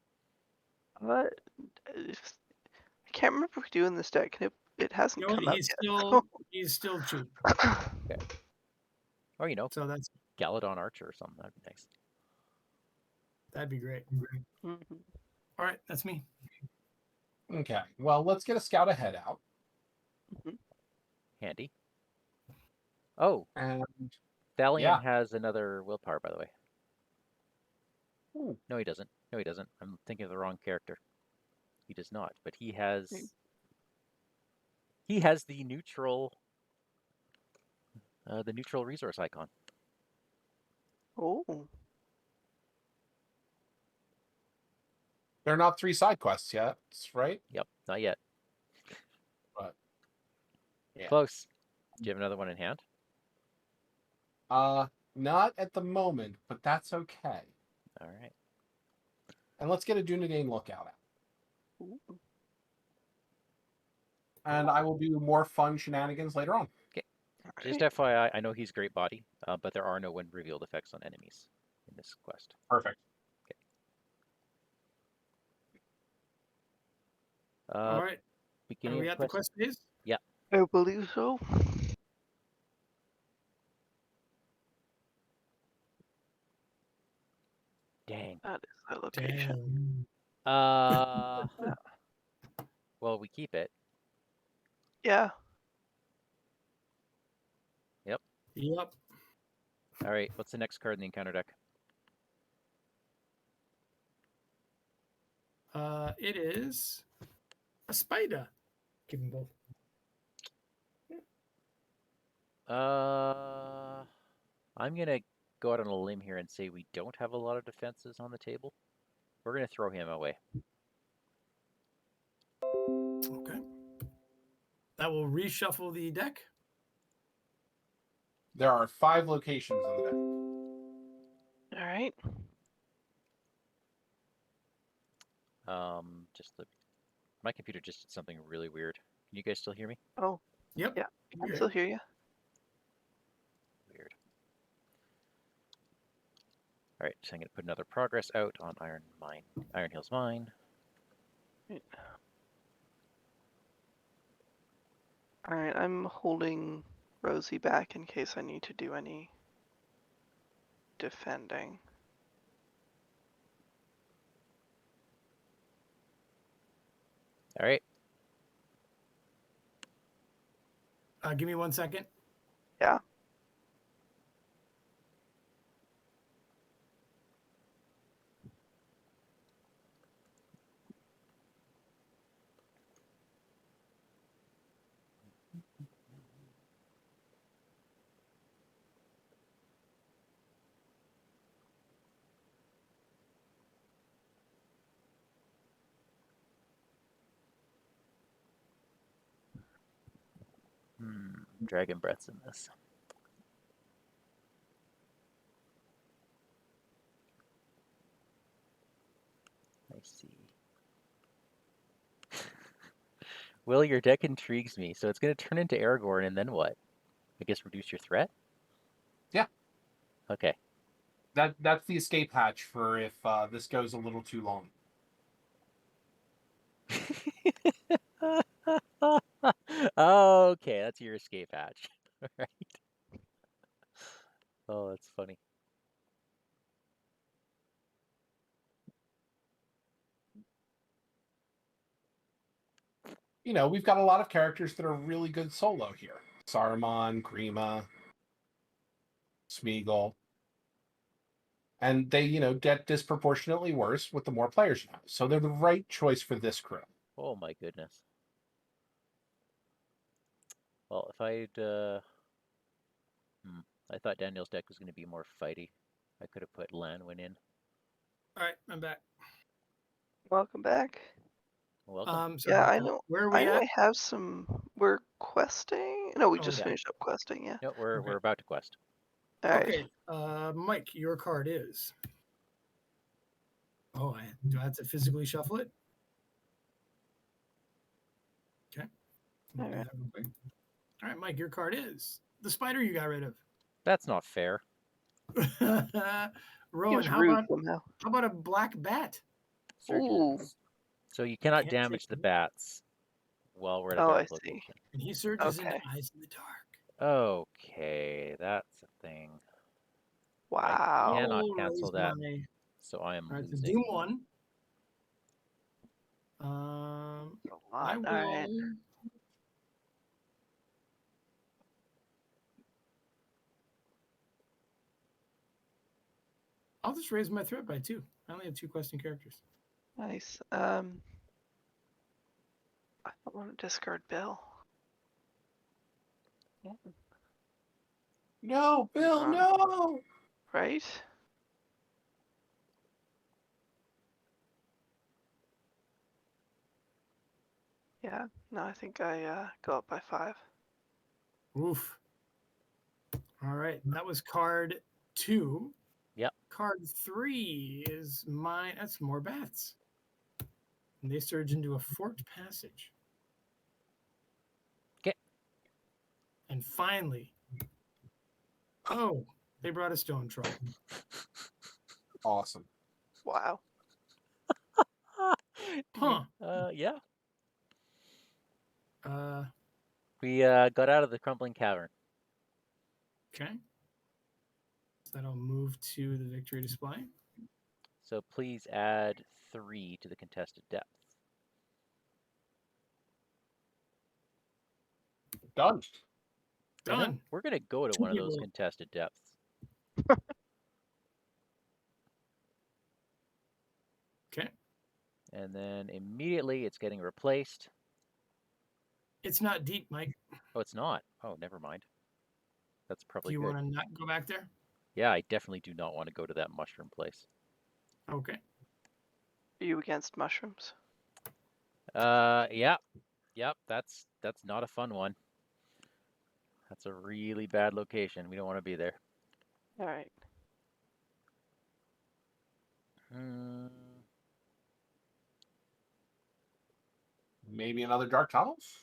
But I can't remember if we do in this deck. It hasn't You know what? come out He's yet. he's still cheap. Or, you know, So that's Galadon Archer or something. That'd be nice. that'd be great. Mhm. All right, that's me. Okay, well, let's get a scout ahead out. Handy. Oh, And Thalion yeah. has another willpower, by the way. Ooh. No, he doesn't. No, he doesn't. I'm thinking of the wrong character. He does not, but he has the neutral resource icon. Oh. They're not 3 side quests yet, right? Yep, not yet. But yeah. Close. Do you have another one in hand? Not at the moment, but that's okay. All right. And let's get a Dunedain lookout out. Ooh. And I will do more fun shenanigans later on. Okay. Just Right. FYI, I know he's great body, but there are no wind revealed effects on enemies in this quest. Perfect. All right. Are Beginning we of at the quest. quest phase? Yeah. I believe so. Dang. That is the location. Damn. Well, we keep it. Yeah. Yep. All right. What's the next card in the encounter deck? It is a spider. Give them both. I'm gonna go out on a limb here and say we don't have a lot of defenses on the table. We're gonna throw him away. Okay. That will reshuffle the deck. There are 5 locations in the deck. All right. My computer just did something really weird. Can you guys still hear me? Oh. Yep. Yeah. I can Okay. still hear you. Weird. All right, so I'm gonna put another progress out on Iron Hill's Mine. Right. All right. I'm holding Rosie back in case I need to do any defending. All right. Give me 1 second. Yeah. Dragon Breath's in this. I see. Will, your deck intrigues me. So it's going to turn into Aragorn, and then what? I guess reduce your threat? Yeah. Okay. That's the escape hatch for if this goes a little too long. Okay, that's your escape hatch. Right. Oh, that's funny. You know, we've got a lot of characters that are really good solo here. Saruman, Grima, Smeagol. And they, get disproportionately worse with the more players you have. So they're the right choice for this crew. Oh my goodness. Well, if I thought Daniel's deck was going to be more fighty. I could have put Lanwin in. All right, I'm back. Welcome back. Welcome. Sorry Yeah, about I that. know. Where are I we know at? I have some. We're questing. No, we Oh, just yeah. finished up questing. Yeah. No, we're Okay. about to quest. All right. Okay. Mike, your card is. Oh, do I have to physically shuffle it? Okay. All Do right. that real quick. All right, Mike, your card is the spider you got rid of. That's not fair. Rowan, Seems how rude about somehow. a black bat? Ooh. Surges. So you cannot Can't damage take the it. bats while we're at a Oh, I battle see. location. And he surges into Okay. eyes in the dark. Okay, that's a thing. Wow. I cannot I'll cancel raise that, my. so I am All right, so losing. Doom 1. A I lot. will. All right. I'll just raise my threat by 2. I only have 2 questing characters. Nice. I don't want to discard Bill. Yeah. No, Bill, no! Right? Yeah. No, I think I go up by 5. Oof. All right, that was card 2. Yep. Card 3 is mine. That's more bats. And they surge into a forked passage. Okay. And finally, Oh, they brought a stone troll. Awesome. Wow. Huh. Yeah. Uh, We got out of the crumbling cavern. okay. So that'll move to the victory display. So please add 3 to the contested depth. Done. You know, Done. we're gonna go to 2 one of those people. contested depths. Okay. And then immediately it's getting replaced. It's not deep, Mike. Oh, it's not. Oh, never mind. That's Do probably you good. want to not go back there? Yeah, I definitely do not want to go to that mushroom place. Okay. Are you against mushrooms? Yeah. Yep, that's not a fun one. That's a really bad location. We don't want to be there. All right. Maybe another dark tunnels.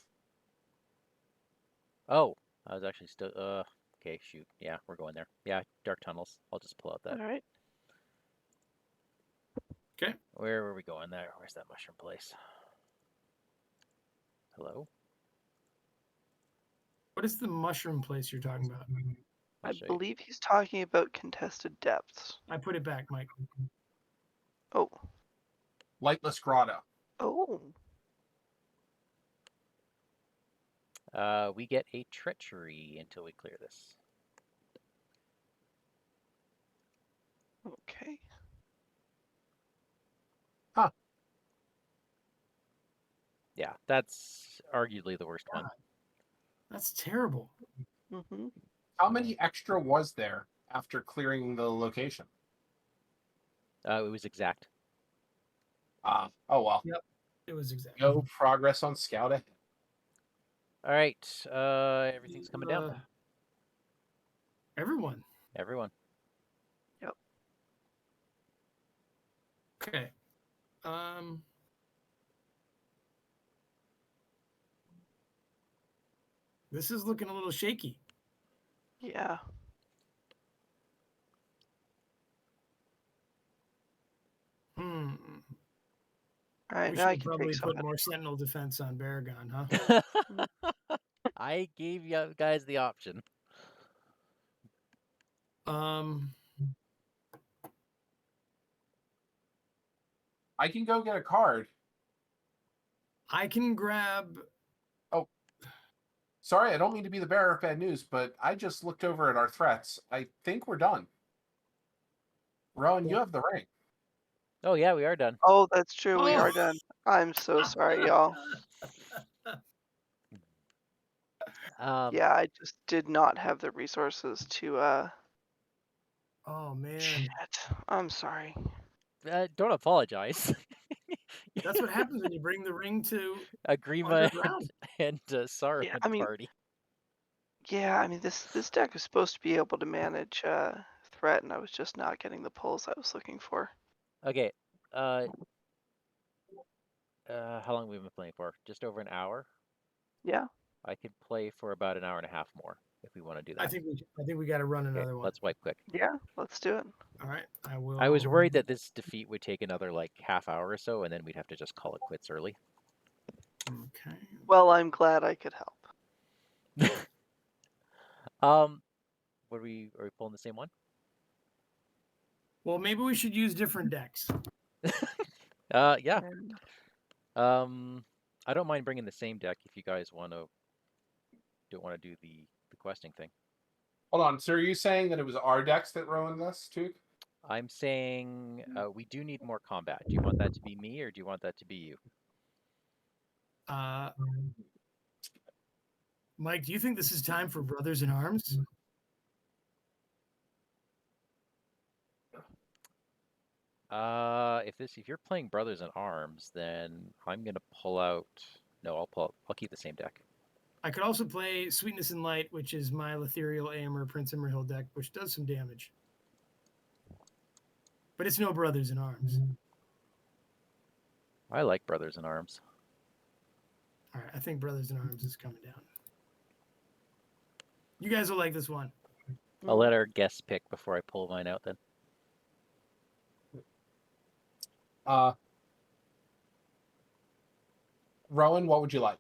Oh, I was actually still. Okay, shoot. Yeah, we're going there. Yeah, dark tunnels. I'll just pull out that. All right. Okay. Where were we going there? Where's that mushroom place? Hello? What is the mushroom place you're talking about? I'll I show you. believe he's talking about contested depths. I put it back, Mike. Oh. Lightless grotto. Oh. We get a treachery until we clear this. Okay. Huh. Yeah, that's arguably the worst one. That's terrible. Mm-hmm. How many extra was there after clearing the location? It was exact. Oh well. Yep. It was exactly. No progress on scout ahead. All right. Everything's coming down. Everyone. Everyone. Yep. Okay. This is looking a little shaky. Yeah. Hmm. All right. We Now I should can probably take put something. more sentinel defense on Baragon, huh? I gave you guys the option. I can go get a card. I can grab. Oh, sorry, I don't mean to be the bearer of bad news, but I just looked over at our threats. I think we're done. Rowan, you have the ring. Oh yeah, we are done. Oh, that's true. We Oh. are done. I'm so sorry, y'all. Yeah, I just did not have the resources to. Oh man. Shit. I'm sorry. Don't apologize. That's what happens when you bring the ring to Agrima underground. and Saruman Yeah, I mean- party. Yeah, I mean this deck is supposed to be able to manage threat, and I was just not getting the pulls I was looking for. Okay. How long have we been playing for? Just over an hour? Yeah. I could play for about an hour and a half more if we want to do that. I think we got to run Okay, another one. let's wipe quick. Yeah. Let's do it. All right. I will. I was worried that this defeat would take another like half hour or so, and then we'd have to just call it quits early. Okay. Well, I'm glad I could help. Are we pulling the same one? Well, maybe we should use different decks. Yeah. And I don't mind bringing the same deck if you guys don't want to do the questing thing. Hold on. So are you saying that it was our decks that ruined this, too? I'm saying we do need more combat. Do you want that to be me or do you want that to be you? Mike, do you think this is time for Brothers in Arms? If you're playing Brothers in Arms, then I'm gonna pull out. No, I'll keep the same deck. I could also play Sweetness and Light, which is my Ethereal Amber Prince Immerhill deck, which does some damage. But it's no Brothers in Arms. I like Brothers in Arms. All right, I think Brothers in Arms is coming down. You guys will like this one. I'll let our guests pick before I pull mine out then. Rowan, what would you like?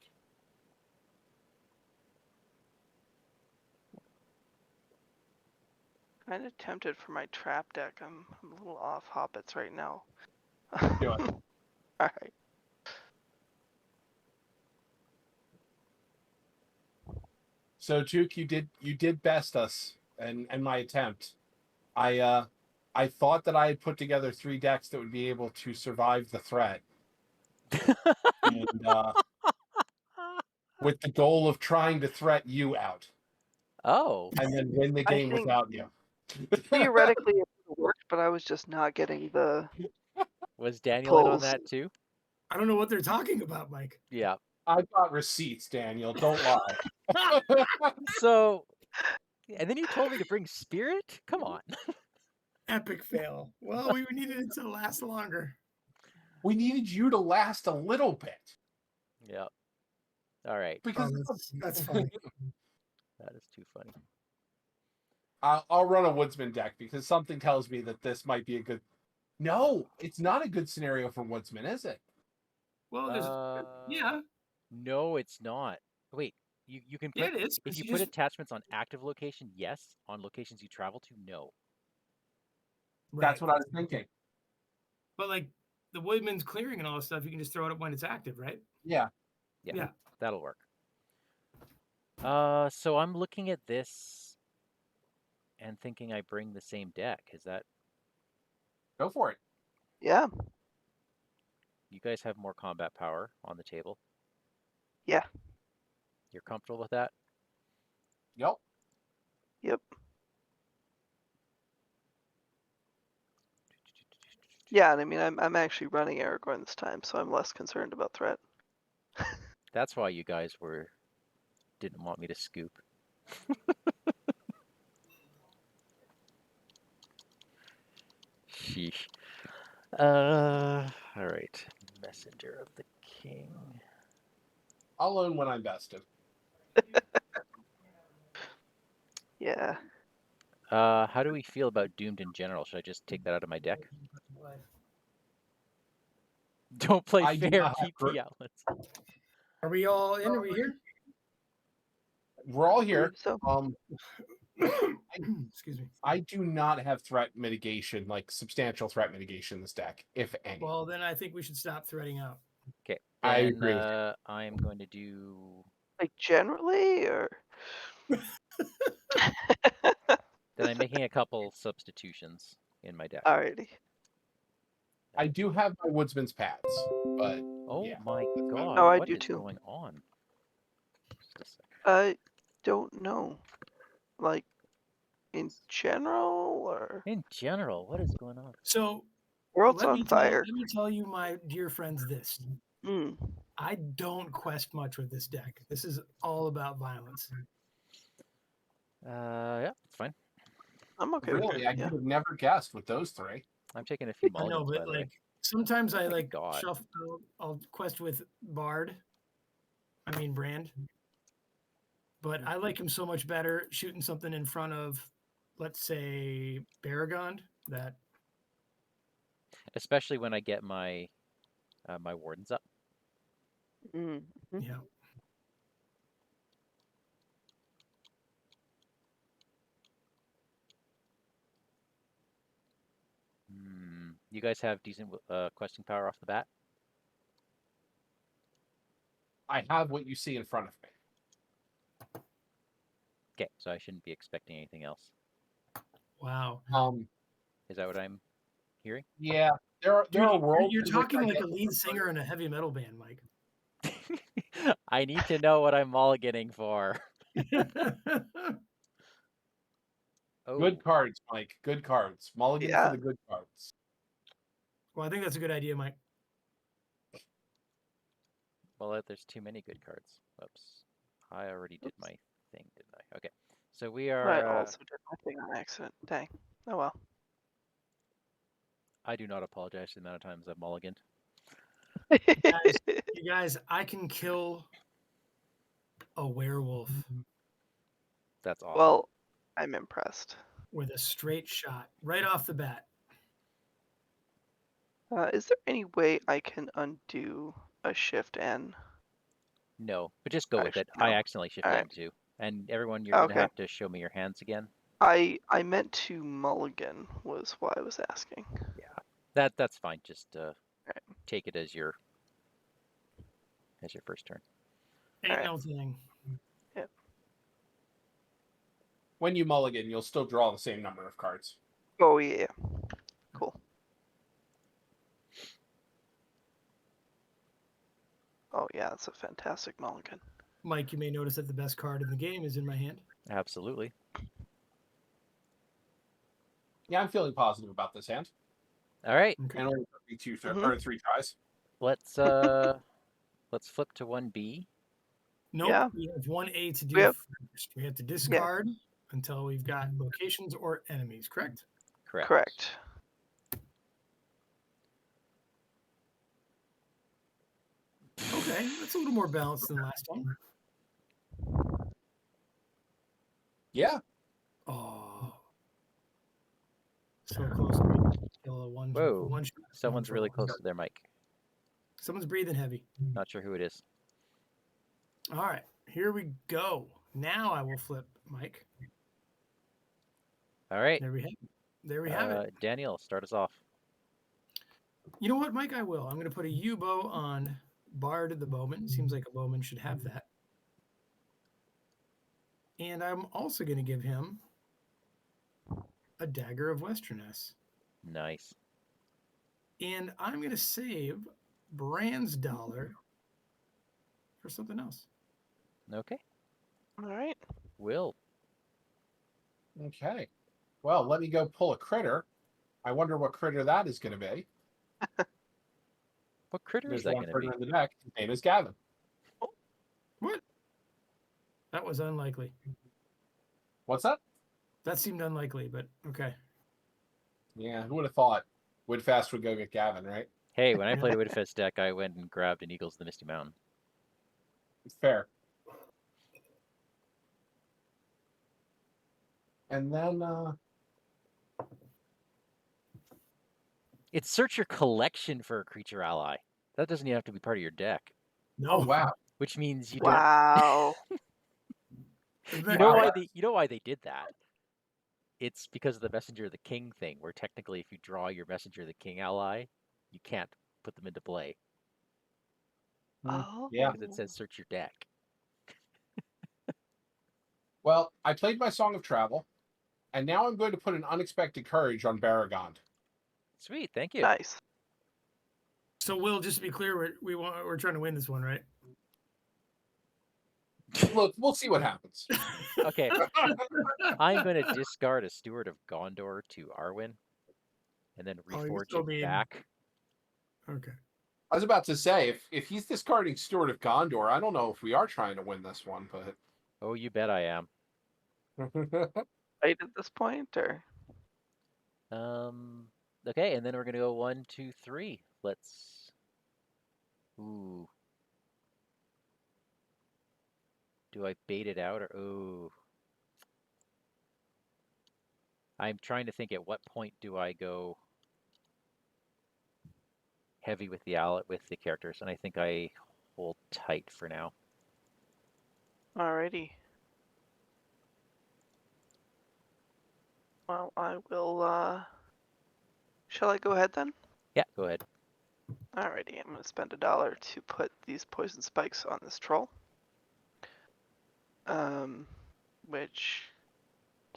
Kind of tempted for my trap deck. I'm a little off hobbits right now. Do it. All right. So, Juke, you did best us and my attempt. I thought that I had put together 3 decks that would be able to survive the threat, and with the goal of trying to threat you out Oh, and then win the I game think without you. theoretically it would have worked, but I was just not getting the was Daniel in on pulls. that too? I don't know what they're talking about, Mike. Yeah. I've got receipts, Daniel. Don't lie. So, and then you told me to bring Spirit? Come on. Epic fail. Well, we needed it to last longer. We needed you to last a little bit. Yeah. All right. Because that's funny. That is too funny. I'll run a Woodsman deck because something tells me that this might be a good. No, it's not a good scenario for Woodsman, is it? Well, there's yeah. No, it's not. Wait, you can put Yeah, it is. if you You put just- attachments on active location, yes. On locations you travel to, no. That's Right. what I was thinking. But like the Woodman's clearing and all this stuff, you can just throw it up when it's active, right? Yeah. Yeah. That'll work. So I'm looking at this and thinking I bring the same deck. Is that Go for it. Yeah. you guys have more combat power on the table? Yeah. You're comfortable with that? Yep. Yep. Yeah, and I mean, I'm actually running Aragorn this time, so I'm less concerned about threat. That's why you guys didn't want me to scoop. Sheesh. All right. Messenger of the King. I'll own when I'm vested. Yeah. How do we feel about Doomed in general? Should I just take that out of my deck? Don't play I do fair, not have keep the outlets. Are we all in? Are we here? We're all here. So Excuse me. I do not have threat mitigation, like substantial threat mitigation in this deck, if any. Well, then I think we should stop threading out. Okay. I Then, agree with you. I am going to do. like generally, or Then I'm making a couple substitutions in my deck. alrighty. I do have my Woodsman's pads, but Oh yeah. my god! Oh, I what do is too. going on? Just a sec. I don't know. Like in general, or In general, what is going on? So world's let on me fire. Let me tell you, my dear friends, this. Mm. I don't quest much with this deck. This is all about violence. Yeah, it's fine. I'm okay with Really, it. I Yeah. could have never guessed with those 3. I'm taking a few I know, mulligans, by but the way. like sometimes I my like God. shuffle. I'll quest with Bard. I mean Brand. But I like him so much better shooting something in front of, let's say, Baragond. That Especially when I get my my wardens up. Mm. yeah. You guys have decent questing power off the bat? I have what you see in front of me. Okay, so I shouldn't be expecting anything else. Wow. Is that what I'm hearing? Yeah, there are Dude, worlds. you're in which talking I like get a lead singer in a heavy metal band, Mike. I need to know what I'm mulliganing for. Oh, Good cards, Mike. Good cards. Mulligan Yeah. for the good cards. Well, I think that's a good idea, Mike. well, there's too many good cards. Whoops. I already did my thing, didn't I? Okay. So we are. I also did my thing on accident. Dang. Oh well. I do not apologize for the amount of times I've mulliganed. You guys, I can kill a werewolf. That's awesome. Well, I'm impressed. with a straight shot right off the bat. Is there any way I can undo a shift N? No, but just go with it. Actually, I no. accidentally shift Alright. N too. And everyone, you're gonna Okay. have to show me your hands again. I meant to mulligan was why I was asking. Yeah, that's fine. Just take it as your first turn. Ain't Alright. no thing. Yep. When you mulligan, you'll still draw the same number of cards. Oh yeah. Cool. Oh yeah, it's a fantastic mulligan. Mike, you may notice that the best card in the game is in my hand. Absolutely. Yeah, I'm feeling positive about this hand. All right, Okay. And only took me Mhm. or 3 tries. let's flip to 1B. Nope. Yeah. We have 1A to do We have- first. We have to discard until we've got locations or enemies, correct? Correct. Okay, that's a little more balanced than last time. Yeah. Oh. So close to kill a one. Whoa, one shot, someone's one really for close one. to their mic. Someone's breathing heavy. Not sure who it is. All right, here we go. Now I will flip Mike. All right, There we have it. There we have it. Daniel, start us off. You know what, Mike? I will. I'm going to put a U-bow on Bard the Bowman. Seems like a bowman should have that. And I'm also going to give him a Dagger of Westerness. Nice. And I'm going to save Brand's dollar for something else. Okay. All right. Will. Okay. Well, let me go pull a critter. I wonder what critter that is going to be. What critter There's is that one going to be? critter in the deck. His name is Gavin. What? That was unlikely. What's that? That seemed unlikely, but okay. Yeah, who would have thought Woodfast would go get Gavin, right? Hey, when I played a Woodfest deck, I went and grabbed an Eagles of the Misty Mountain. It's fair. And then, It's search your collection for a creature ally. That doesn't even have to be part of your deck. No. oh, wow. Which means you don't. Wow. Isn't You that know great? why they did that? It's because of the Messenger of the King thing, where technically if you draw your Messenger of the King ally, you can't put them into play. Oh. Yeah. Because it says search your deck. Well, I played my Song of Travel, and now I'm going to put an Unexpected Courage on Baragond. Sweet, thank you. Nice. So, Will, just to be clear, we're trying to win this one, right? Look, we'll see what happens. Okay. I'm going to discard a Steward of Gondor to Arwen, and then Oh, you're reforge so it mean. back. Okay. I was about to say, if he's discarding Steward of Gondor, I don't know if we are trying to win this one, but... Oh, you bet I am. Right at this point, or Okay, and then we're gonna go 1, 2, 3. Let's. Ooh. Do I bait it out or ooh? I'm trying to think at what point do I go heavy with the characters, and I think I hold tight for now. alrighty. Well, I will. Shall I go ahead then? Yeah, go ahead. Alrighty, I'm gonna spend $1 to put these poison spikes on this troll. Which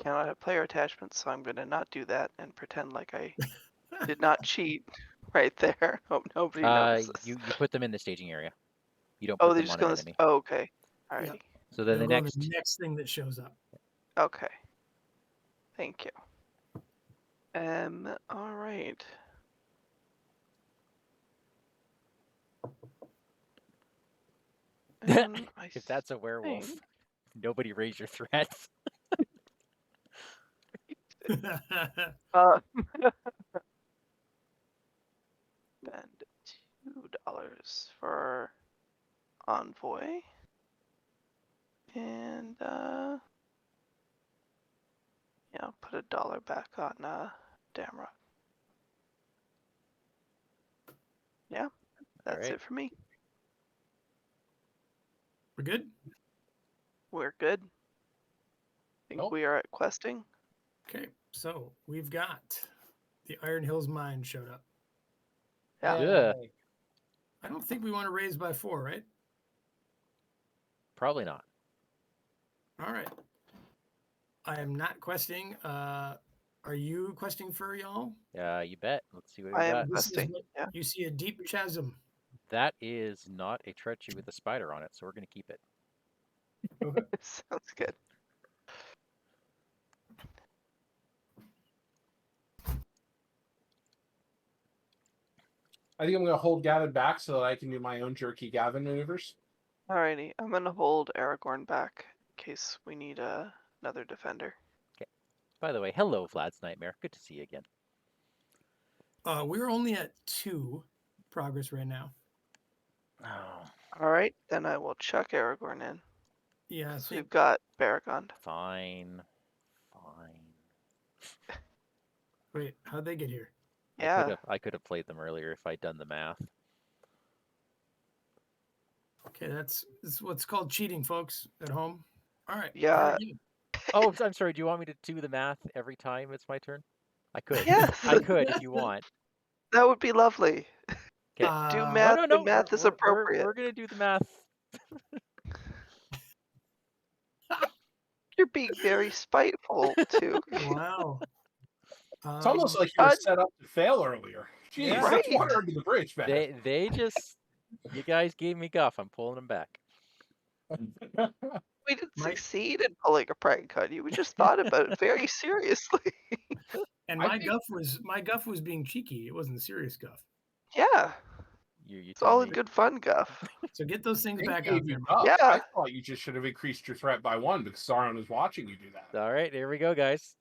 cannot have player attachments, so I'm gonna not do that and pretend like I did not cheat right there. Hope nobody notices. You put them in the staging area. You don't Oh, put they them just on go an this. enemy. Oh, okay. Alrighty. So then They'll the go on next. the next thing that shows up. Okay. Thank you. All right. If that's a werewolf, think- nobody raise your threats. Uh, spend $2 for Envoy. And a $1 back on Damrock. Yeah, that's right. it for me. We're good? We're good. Think Nope. we are at questing. Okay, so we've got the Iron Hills Mine showed up. Yeah. Yeah. I don't think we want to raise by 4, right? Probably not. All right. I am not questing. Are you questing for y'all? You bet. Let's see what we I am got. This is questing. what- Yeah. You see a deep chasm. That is not a treachery with a spider on it, so we're going to keep it. Sounds good. I think I'm going to hold Gavin back so that I can do my own jerky Gavin maneuvers. Alrighty, I'm gonna hold Aragorn back in case we need another defender. By the way, hello, Vlad's Nightmare. Good to see you again. We're only at 2 progress right now. Oh, Alright, then I will chuck Aragorn in. Yeah, I So think we've got Baragond. fine. Fine. Wait, how'd they get here? Yeah. I could have played them earlier if I'd done the math. Okay, this is what's called cheating, folks, at home. All right. Yeah. very good. Oh, I'm sorry. Do you want me to do the math every time it's my turn? I could. Yes. I could if you want. That would be lovely. Okay. Do Uh, math no. when math is appropriate. We're gonna do the math. You're being very spiteful too. Wow. It's almost like you were set up to fail earlier. Jeez, Yeah. that's Right. water under the bridge, man. They just you guys gave me guff. I'm pulling them back. We didn't Mike- succeed in pulling a prank on you. We just thought about it very seriously. And I my think- guff was being cheeky. It wasn't serious guff. Yeah. You It's tell all me. in good fun, Guff. So get those things They back gave out you there. up. Yeah. I thought you just should have increased your threat by 1 because Sauron was watching you do that. All right, here we go, guys.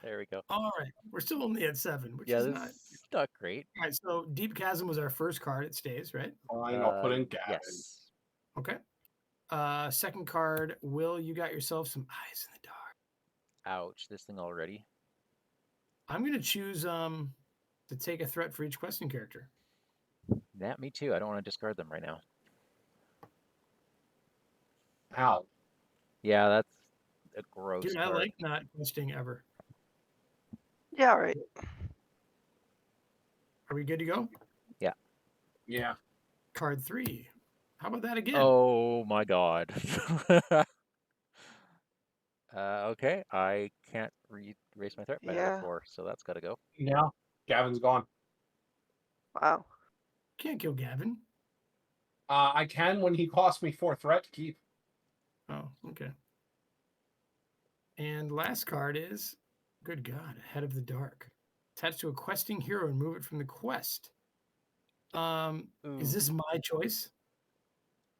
There we go. All right. We're still only at 7, which Yeah, is this not. is not great. All right. So Deep Chasm was our first card. It stays, right? Fine, I'll put in Gavin. Yes. Okay. Second card, Will, you got yourself some eyes in the dark. Ouch, this thing already. I'm gonna choose to take a threat for each questing character. That me too. I don't want to discard them right now. Ow. Yeah, that's a gross Dude, I card. like not questing ever. Yeah, right. Are we good to go? Yeah. Card 3. How about that again? Oh my god. Okay, I can't raise my threat by another Yeah. 4, so that's got to go. Yeah. Gavin's gone. Wow. Can't kill Gavin. I can when he costs me 4 threat to keep. Oh, okay. And last card is, good God, Head of the Dark. Attach to a questing hero and move it from the quest. Is this Ooh, my choice?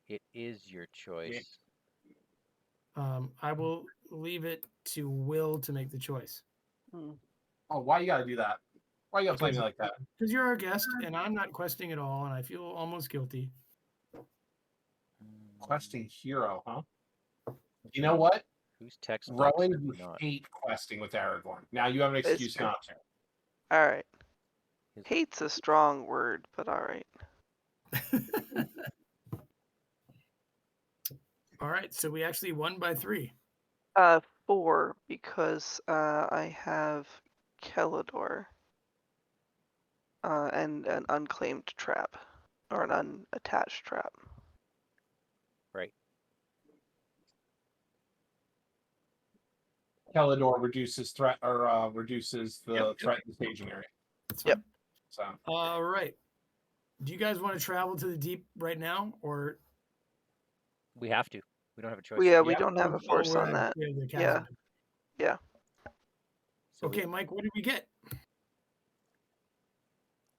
it is your choice. I will leave it to Will to make the choice. Hmm. Oh, why you gotta do that? Why you gotta play me like that? Because you're our guest and I'm not questing at all, and I feel almost guilty. Questing hero, huh? You know what? Who's text Rowan, box you or not? hate questing with Aragorn. Now you have an excuse true. not to. All right. His- Hate's a strong word, but all right. All right, so we actually won by 3. 4 because I have Kelador and an unclaimed trap or an unattached trap. Right. Kelador reduces threat or reduces the Yep. threat in the staging area. That's Yep. fine. So All right. Do you guys want to travel to the deep right now, or We have to. We don't have a choice. We Yeah. don't have a force we're on at- that. we have the Yeah. chasm? So Okay, Mike, what did we get? A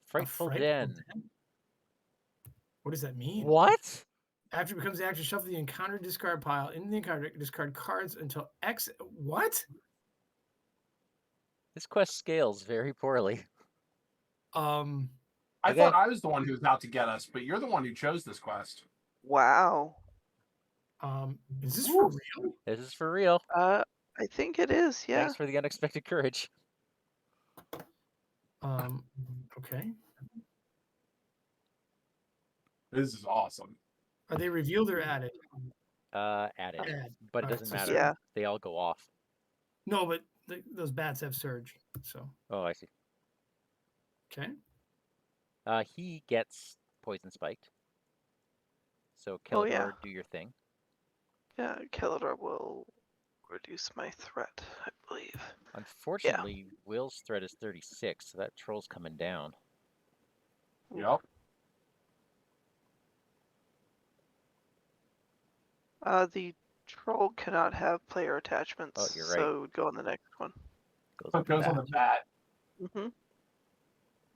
Frightful Frightful Den. Den? What does that mean? What? After it becomes the action, shuffle the encounter discard pile. In the encounter, discard cards until X. What? This quest scales very poorly. I Okay. thought I was the one who was out to get us, but you're the one who chose this quest. Wow. Is this for real? This is for real. I think it is. Yeah. Thanks for the unexpected courage. Okay. This is awesome. Are they revealed or added? Added. Add. But it Alright, doesn't so matter. Yeah. They all go off. No, but those bats have surge. So Oh, I see. okay. He gets poison spiked. So Oh, Kelador, yeah. do your thing. Yeah, Kelador will reduce my threat, I believe. Unfortunately, Will's threat is 36, so that troll's coming down. Yep. The troll cannot have player attachments, Oh, you're right. so it would go on the next one. Goes So on it goes on the bat. hmm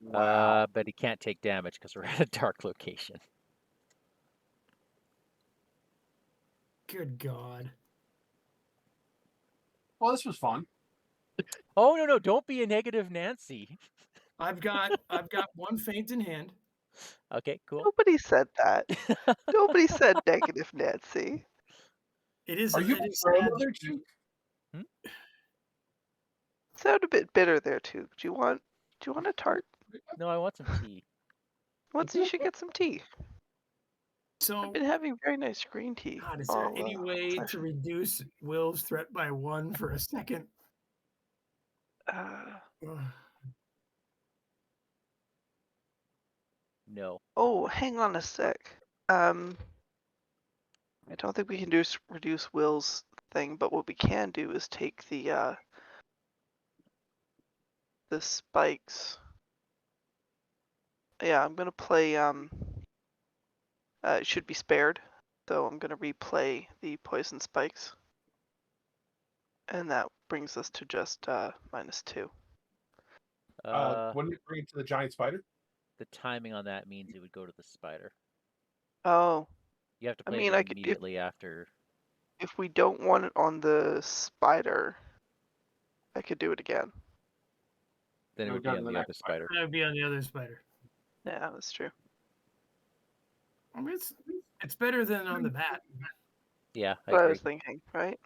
Wow. But he can't take damage because we're at a dark location. Good God. Well, this was fun. Oh, no, don't be a negative Nancy. I've got one feint in hand. Okay, cool. Nobody said that. Nobody said negative, Nancy. It is. Are you it is a sad. grandmother too? Sound a bit bitter there too. Do you want a tart? No, I want some tea. Once you should get some tea. So, I've been having very nice green tea. God, is there all, any way to session. reduce Will's threat by 1 for a second? Ugh. No. Oh, hang on a sec. I don't think we can reduce Will's thing, but what we can do is take the spikes. Yeah, I'm gonna play it should be spared, so I'm gonna replay the poison spikes. And that brings us to just -2. Wouldn't it bring it to the giant spider? The timing on that means it would go to the spider. Oh, You have to I play mean, it I could, immediately after. if we don't want it on the spider, I could do it again. Then it would be on the other spider. That would be on the other spider. Yeah, that's true. I mean, it's better than on the bat. Yeah, I What I agree. was thinking, right?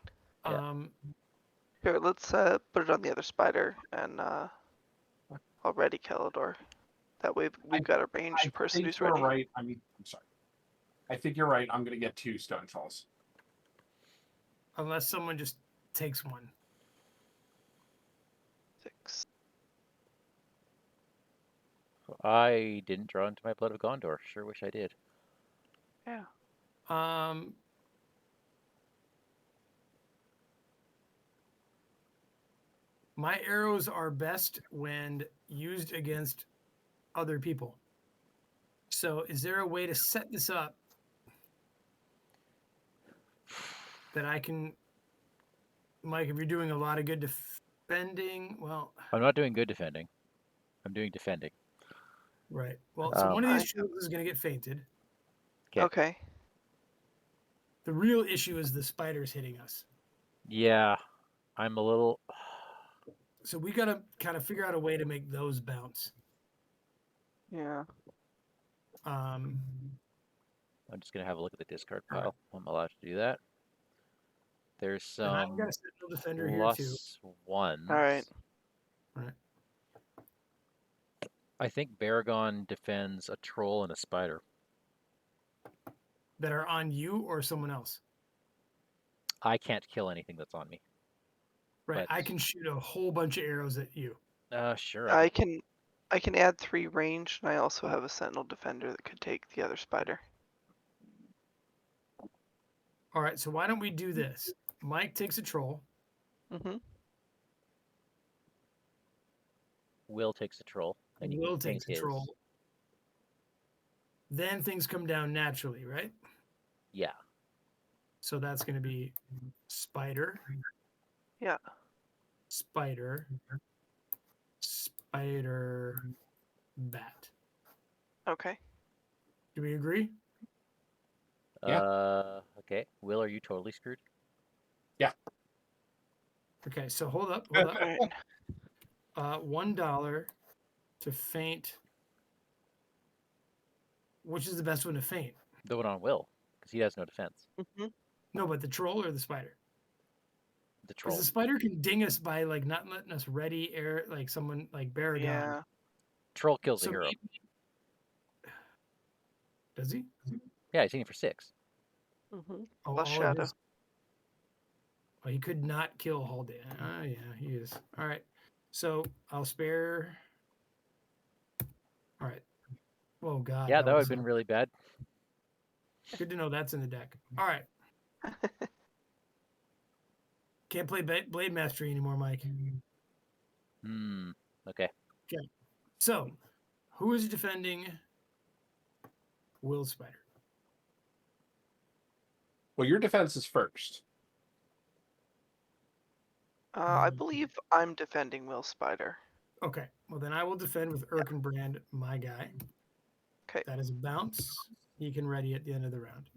Yeah. Here, let's put it on the other spider and already Kelador. That way we've got a ranged person who's ready. Right. I mean, I'm sorry. I think you're right. I'm gonna get 2 stone trolls. Unless someone just takes one. 6. I didn't draw into my Blood of Gondor. Sure wish I did. Yeah. My arrows are best when used against other people. So is there a way to set this up that I can, Mike, if you're doing a lot of good defending, well... I'm not doing good defending. I'm doing defending. Right. Well, so one of these trolls is going to get fainted. Okay. The real issue is the spiders hitting us. Yeah, I'm a little... So we got to kind of figure out a way to make those bounce. Yeah. I'm just going to have a look at the discard pile. I'm allowed to do that. There's some and I've got a Sentinel Defender here too. +1s. All right. I think Baragon defends a troll and a spider. That are on you or someone else? I can't kill anything that's on me. Right. But... I can shoot a whole bunch of arrows at you. Sure. I can add 3 range, and I also have a Sentinel Defender that could take the other spider. All right, so why don't we do this? Mike takes a troll. Mm-hmm. Will takes a troll. And Will takes a troll. Then things come down naturally, right? Yeah. So that's going to be spider. Yeah. Spider. Spider. Bat. Okay. Do we agree? Yeah. Okay. Will, are you totally screwed? Yeah. Okay, so hold up. $1 to faint. Which is the best one to faint? The one on Will, because he has no defense. Mm-hmm. No, but the troll or the spider? The troll. Because the spider can ding us by like not letting us ready air, like someone like Baragon. Yeah. Troll kills the So hero. Does he? Yeah, he's hitting for 6. Mm-hmm. Oh, Plus all shadow. of his... Oh, he could not kill Haldane. Oh, yeah, he is. All right. So I'll spare. All right. Oh, God. Yeah, that would was have been really bad. good to know that's in the deck. All right. Can't play Blade Mastery anymore, Mike. Okay. Okay. So, who is defending Will Spider? Well, your defense is first. I believe I'm defending Will Spider. Okay. Well, then I will defend with Erkenbrand, my guy. Okay. That is a bounce. He can ready at the end of the round.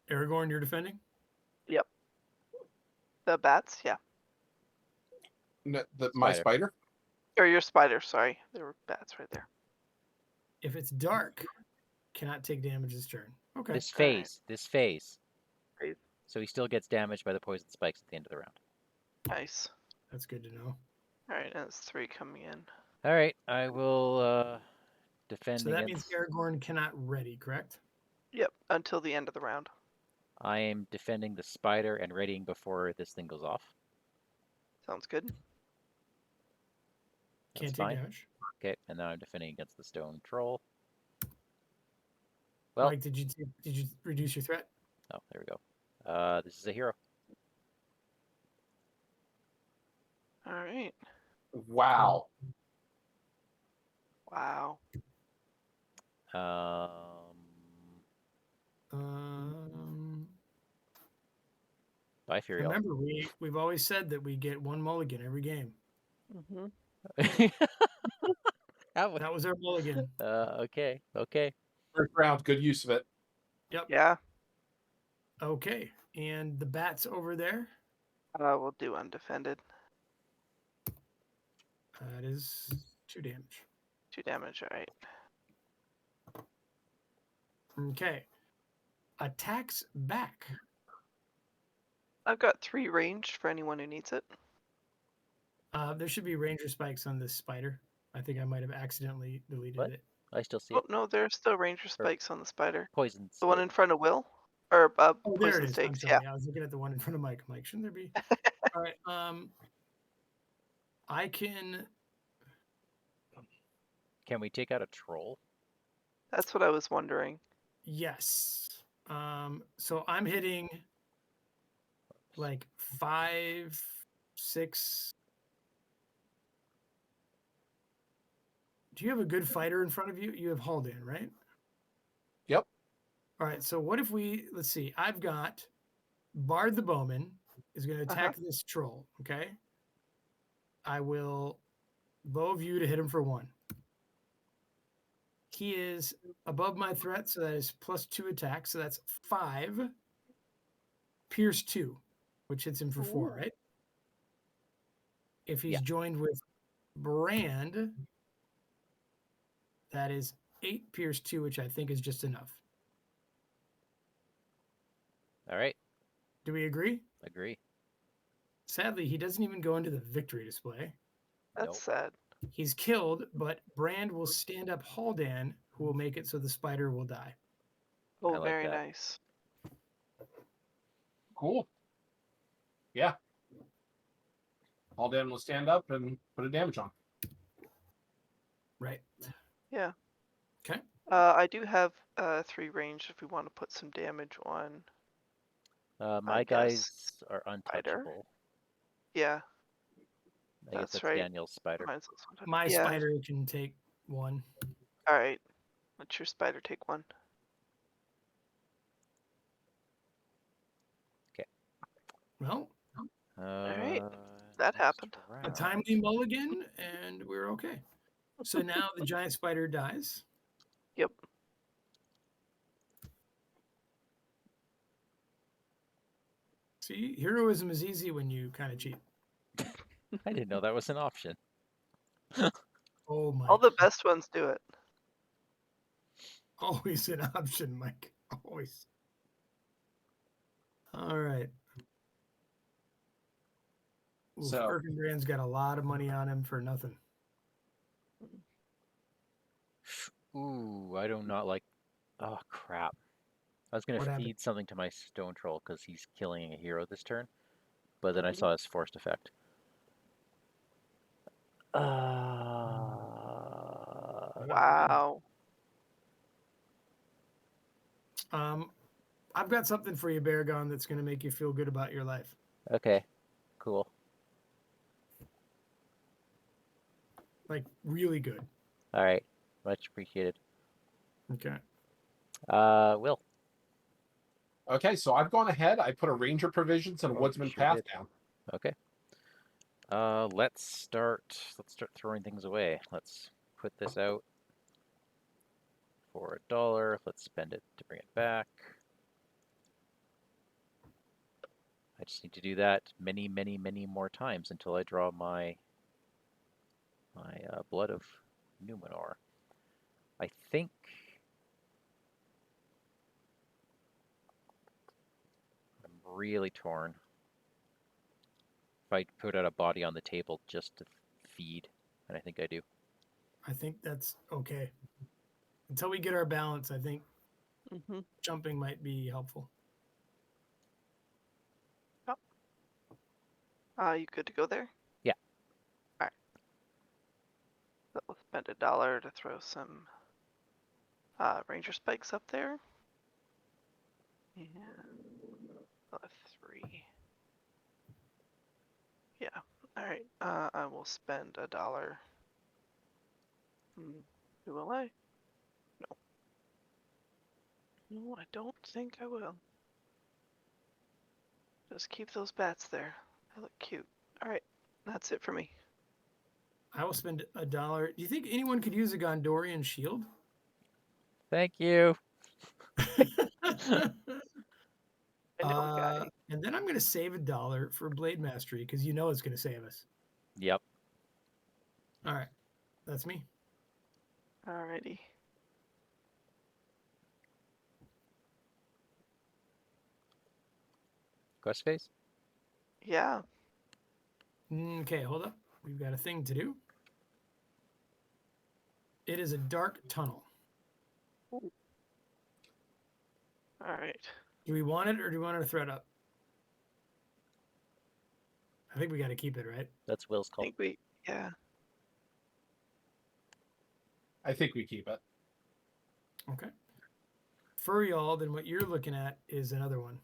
Aragorn, you're defending? Yep. The bats, yeah. My spider? Or your spider, sorry. There were bats right there. If it's dark, cannot take damage this turn. Okay. This phase. Phase. So he still gets damaged by the poison spikes at the end of the round. Nice. That's good to know. Alright, and it's 3 coming in. All right, I will defend So that means against... Aragorn cannot ready, correct? Yep, until the end of the round. I am defending the spider and readying before this thing goes off. Sounds good. Can't That's take fine. damage. Okay, and now I'm defending against the stone troll. Well, Mike, did you reduce your threat? oh, there we go. This is a hero. Alright. Wow. Wow. Bye, Furiel. Remember, we've always said that we get one mulligan every game. Mm-hmm. That was our mulligan. Okay. First round, good use of it. Yep. Yeah. Okay. And the bats over there? We'll do undefended. That is 2 damage. 2 damage, alright. Okay. Attacks back. I've got 3 range for anyone who needs it. There should be ranger spikes on this spider. I think I might have accidentally deleted What? it. I still see Oh, it. no, there's still ranger spikes on the spider. Poison The one spike. in front of Will? Or Oh, there poison it is. stakes, I'm sorry. I was looking at the one in front of Mike. I'm like, shouldn't there be? All right. I can. Can we take out a troll? That's what I was wondering. Yes. So I'm hitting like 5, 6. Do you have a good fighter in front of you? You have Haldane, right? Yep. All right. So what if let's see. I've got Bard the Bowman is going to attack this troll. Okay. I will bow of you to hit him for 1. He is above my threat, so that is +2 attack. So that's 5. Pierce 2, which hits him for 4, right? If he's joined with Brand, that is 8 Pierce 2, which I think is just enough. All right. Do we agree? Agree. Sadly, he doesn't even go into the victory display. That's sad. He's killed, but Brand will stand up Haldane, who will make it so the spider will die. Oh, like very that. nice. Cool. Yeah. Haldane will stand up and put a damage on. Right. Yeah. Okay. I do have 3 range if we want to put some damage on. My guys are untouchable. Yeah. I guess that's right. Daniel's spider. My spider can take 1. Alright. Let your spider take 1. Okay. Well. Alright. That happened. A timely mulligan, and we're okay. So now the giant spider dies. Yep. See, heroism is easy when you kind of cheat. I didn't know that was an option. Oh my! All the best ones do it. Always an option, Mike. Always. All right. So- Erkenbrand's got a lot of money on him for nothing. Ooh, I do not like. Oh crap! I was gonna What happened? feed something to my stone troll because he's killing a hero this turn, but then I saw his forced effect. Wow. I've got something for you, Baragon, that's going to make you feel good about your life. Okay, cool. Like, really good. All right, much appreciated. Okay. Will. Okay, so I've gone ahead. I put a ranger provisions and a Oh, woodsman sure path did. down. Okay. Let's start throwing things away. Let's put this out for $1. Let's spend it to bring it back. I just need to do that many, many, many more times until I draw my Blood of Numenor. I think I'm really torn. If I put out a body on the table just to feed, and I think I do. I think that's okay. Until we get our balance, I think Mm-hmm. jumping might be helpful. You good to go there? Yeah. Alright. So we'll spend $1 to throw some ranger spikes up there. And a 3. Yeah. Alright. I will spend $1. Who will I? No. No, I don't think I will. Just keep those bats there. They look cute. Alright. That's it for me. I will spend $1. Do you think anyone could use a Gondorian shield? Thank you. I know a guy. And then I'm going to save $1 for Blade Mastery because you know it's going to save us. Yep. All right. That's me. Alrighty. Quest phase? Yeah. Okay, hold up. We've got a thing to do. It is a dark tunnel. Alright. Do we want it or do we want it to thread up? I think we got to keep it, right? That's Will's I call. think we, yeah. I think we keep it. Okay. For y'all, then what you're looking at is another one.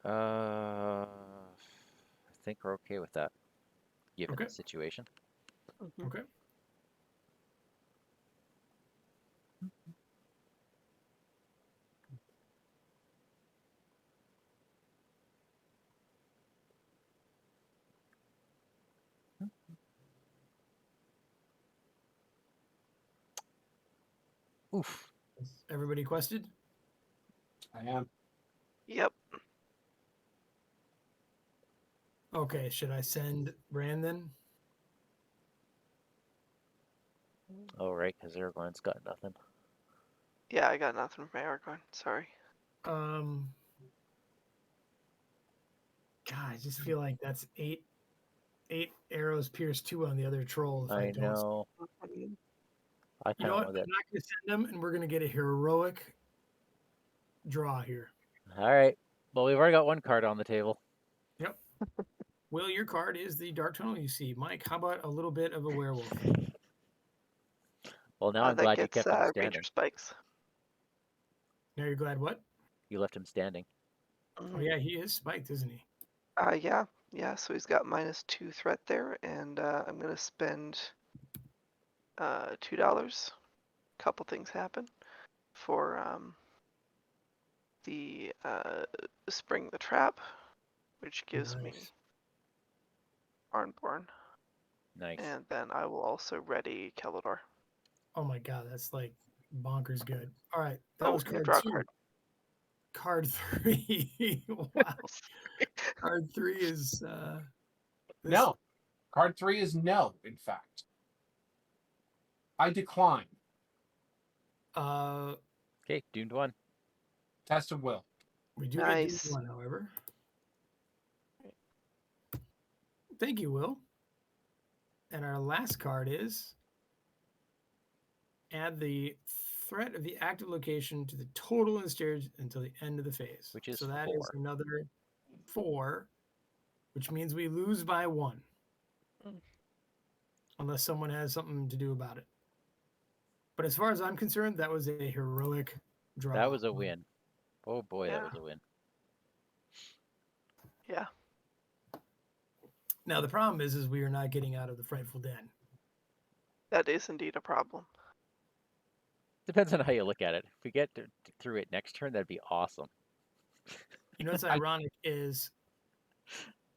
I think we're okay with that, given Okay. the situation. Mm-hmm. Okay. Oof. Everybody quested? I am. Yep. Okay, should I send Brandon? Oh, right, because Aragorn's got nothing. Yeah, I got nothing from Aragorn. Sorry. God, I just feel like that's eight arrows pierce 2 on the other troll. If I I don't. know. I You kind know of what? I'm want not that. going to send them, and we're going to get a heroic draw here. All right. Well, we've already got one card on the table. Yep. Will, your card is the dark tunnel you see. Mike, how about a little bit of a werewolf? Well, now I'm That glad you gets kept him ranger standing. spikes. Now you're glad what? You left him standing. Oh yeah, he is spiked, isn't he? Yeah. Yeah, so he's got -2 threat there, and I'm gonna spend $2. Couple things happen for the Spring the Trap, which gives me Nice. Arnborn, Nice. and then I will also ready Kelador. Oh my god, that's like bonkers good. All right, that was yeah, card draw a 2. card. Card 3. Wow. Card 3 is this. No. Card 3 is no, in fact. I decline. Okay, doomed one. Test of will. We do Nice. get one, however. Thank you, Will. And our last card is add the threat of the active location to the total in the stage until the end of the phase. Which is so that 4. is another 4, which means we lose by 1. Mm. Unless someone has something to do about it. But as far as I'm concerned, that was a heroic draw. That was a win. Oh boy, Yeah. that was a win. Yeah. Now the problem is we are not getting out of the frightful den. That is indeed a problem. Depends on how you look at it. If we get through it next turn, that'd be awesome. You know what's ironic is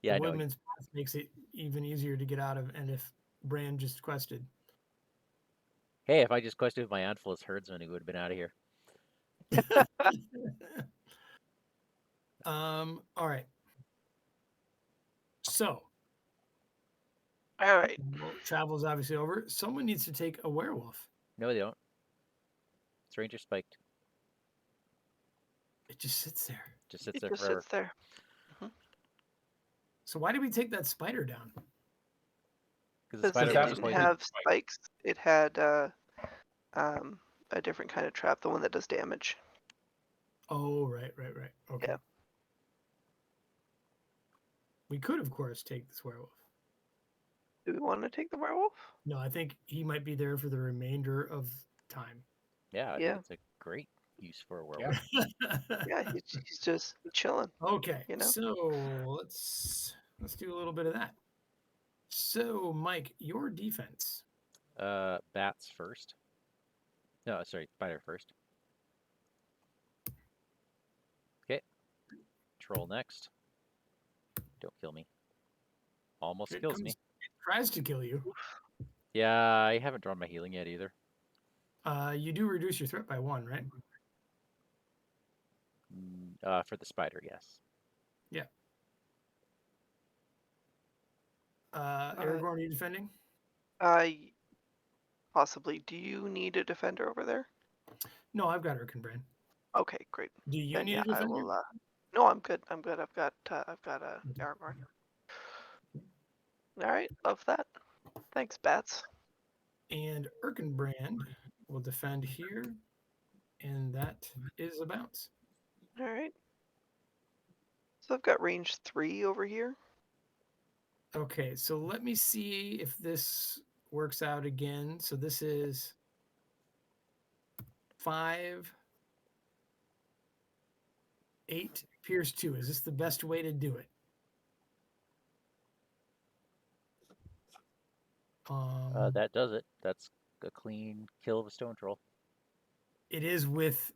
Yeah, the I know. Woodman's Path makes it even easier to get out of, and if Bran just quested. Hey, if I just quested with my Antlers herdsman, he would have been out of here. All right. So All right. travel's obviously over. Someone needs to take a werewolf. No, they don't. It's ranger spiked. It just sits there. Just sits It there just forever. sits there. So why did we take that spider down? Because the Because spider it that was was didn't poisoned. have spikes. It had a different kind of trap, the one that does damage. Oh, right. Okay. Yeah. We could, of course, take this werewolf. Do we want to take the werewolf? No, I think he might be there for the remainder of time. Yeah, I Yeah. think it's a great use for a werewolf. Yeah, he's just chilling. Okay, You know? so let's do a little bit of that. So, Mike, your defense. Bats first. No, sorry, spider first. Okay. Troll next. Don't kill me. Almost It kills me. It tries to kill you. Yeah, I haven't drawn my healing yet either. You do reduce your threat by 1, right? For the spider, yes. Yeah. Aragorn, are you defending? Possibly. Do you need a defender over there? No, I've got Erkenbrand. Okay, great. Do you Then need yeah, a defender? I will. No, I'm good. I've got a Aragorn. All right, love that. Thanks, bats. And Erkenbrand will defend here, and that is a bounce. All right. So I've got range 3 over here. Okay, so let me see if this works out again. So this is 5, 8, pierce 2. Is this the best way to do it? That does it. That's a clean kill of a stone troll. It is with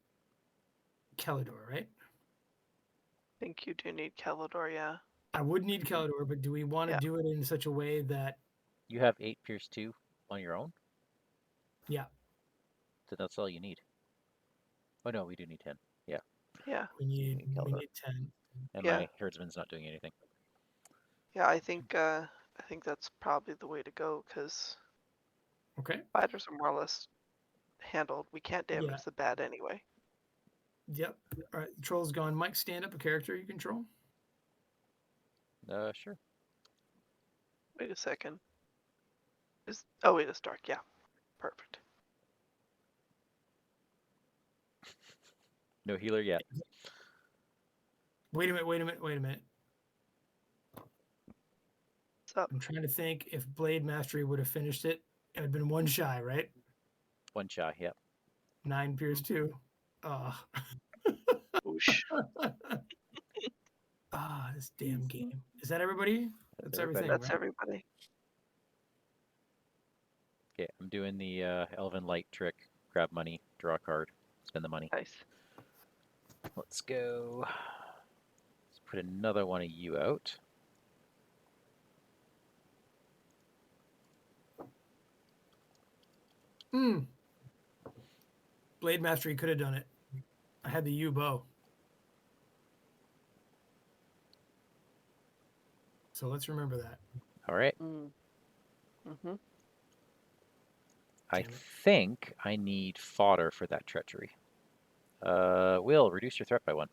Kellador, right? I think you do need Kellador, yeah. I would need Kellador, but do we want to do it in such a way that... You have 8 pierce 2 on your own? Yeah. So that's all you need. Oh no, we do need 10. Yeah. Yeah. We need 10. And my herdsman's not doing anything. Yeah, I think that's probably the way to go, because spiders are more or less handled. We can't damage the bat anyway. Yep. All right, the troll's gone. Mike, stand up a character you control. Sure. Wait a second. Oh wait, it's dark. Yeah, perfect. No healer yet. Wait a minute. What's up? I'm trying to think if Blade Mastery would have finished it. It would have been 1 shy, right? 1 shy, yep. 9 pierce 2. Whoosh. This damn game. Is that everybody? That's everything. That's right? everybody. Okay, I'm doing the Elven Light trick. Grab money, draw a card, spend the money. Nice. Let's go. Let's put another one of you out. Blade Mastery could have done it. I had the U bow. So let's remember that. All right. Mm-hmm. I think I need fodder for that treachery. Will, reduce your threat by 1.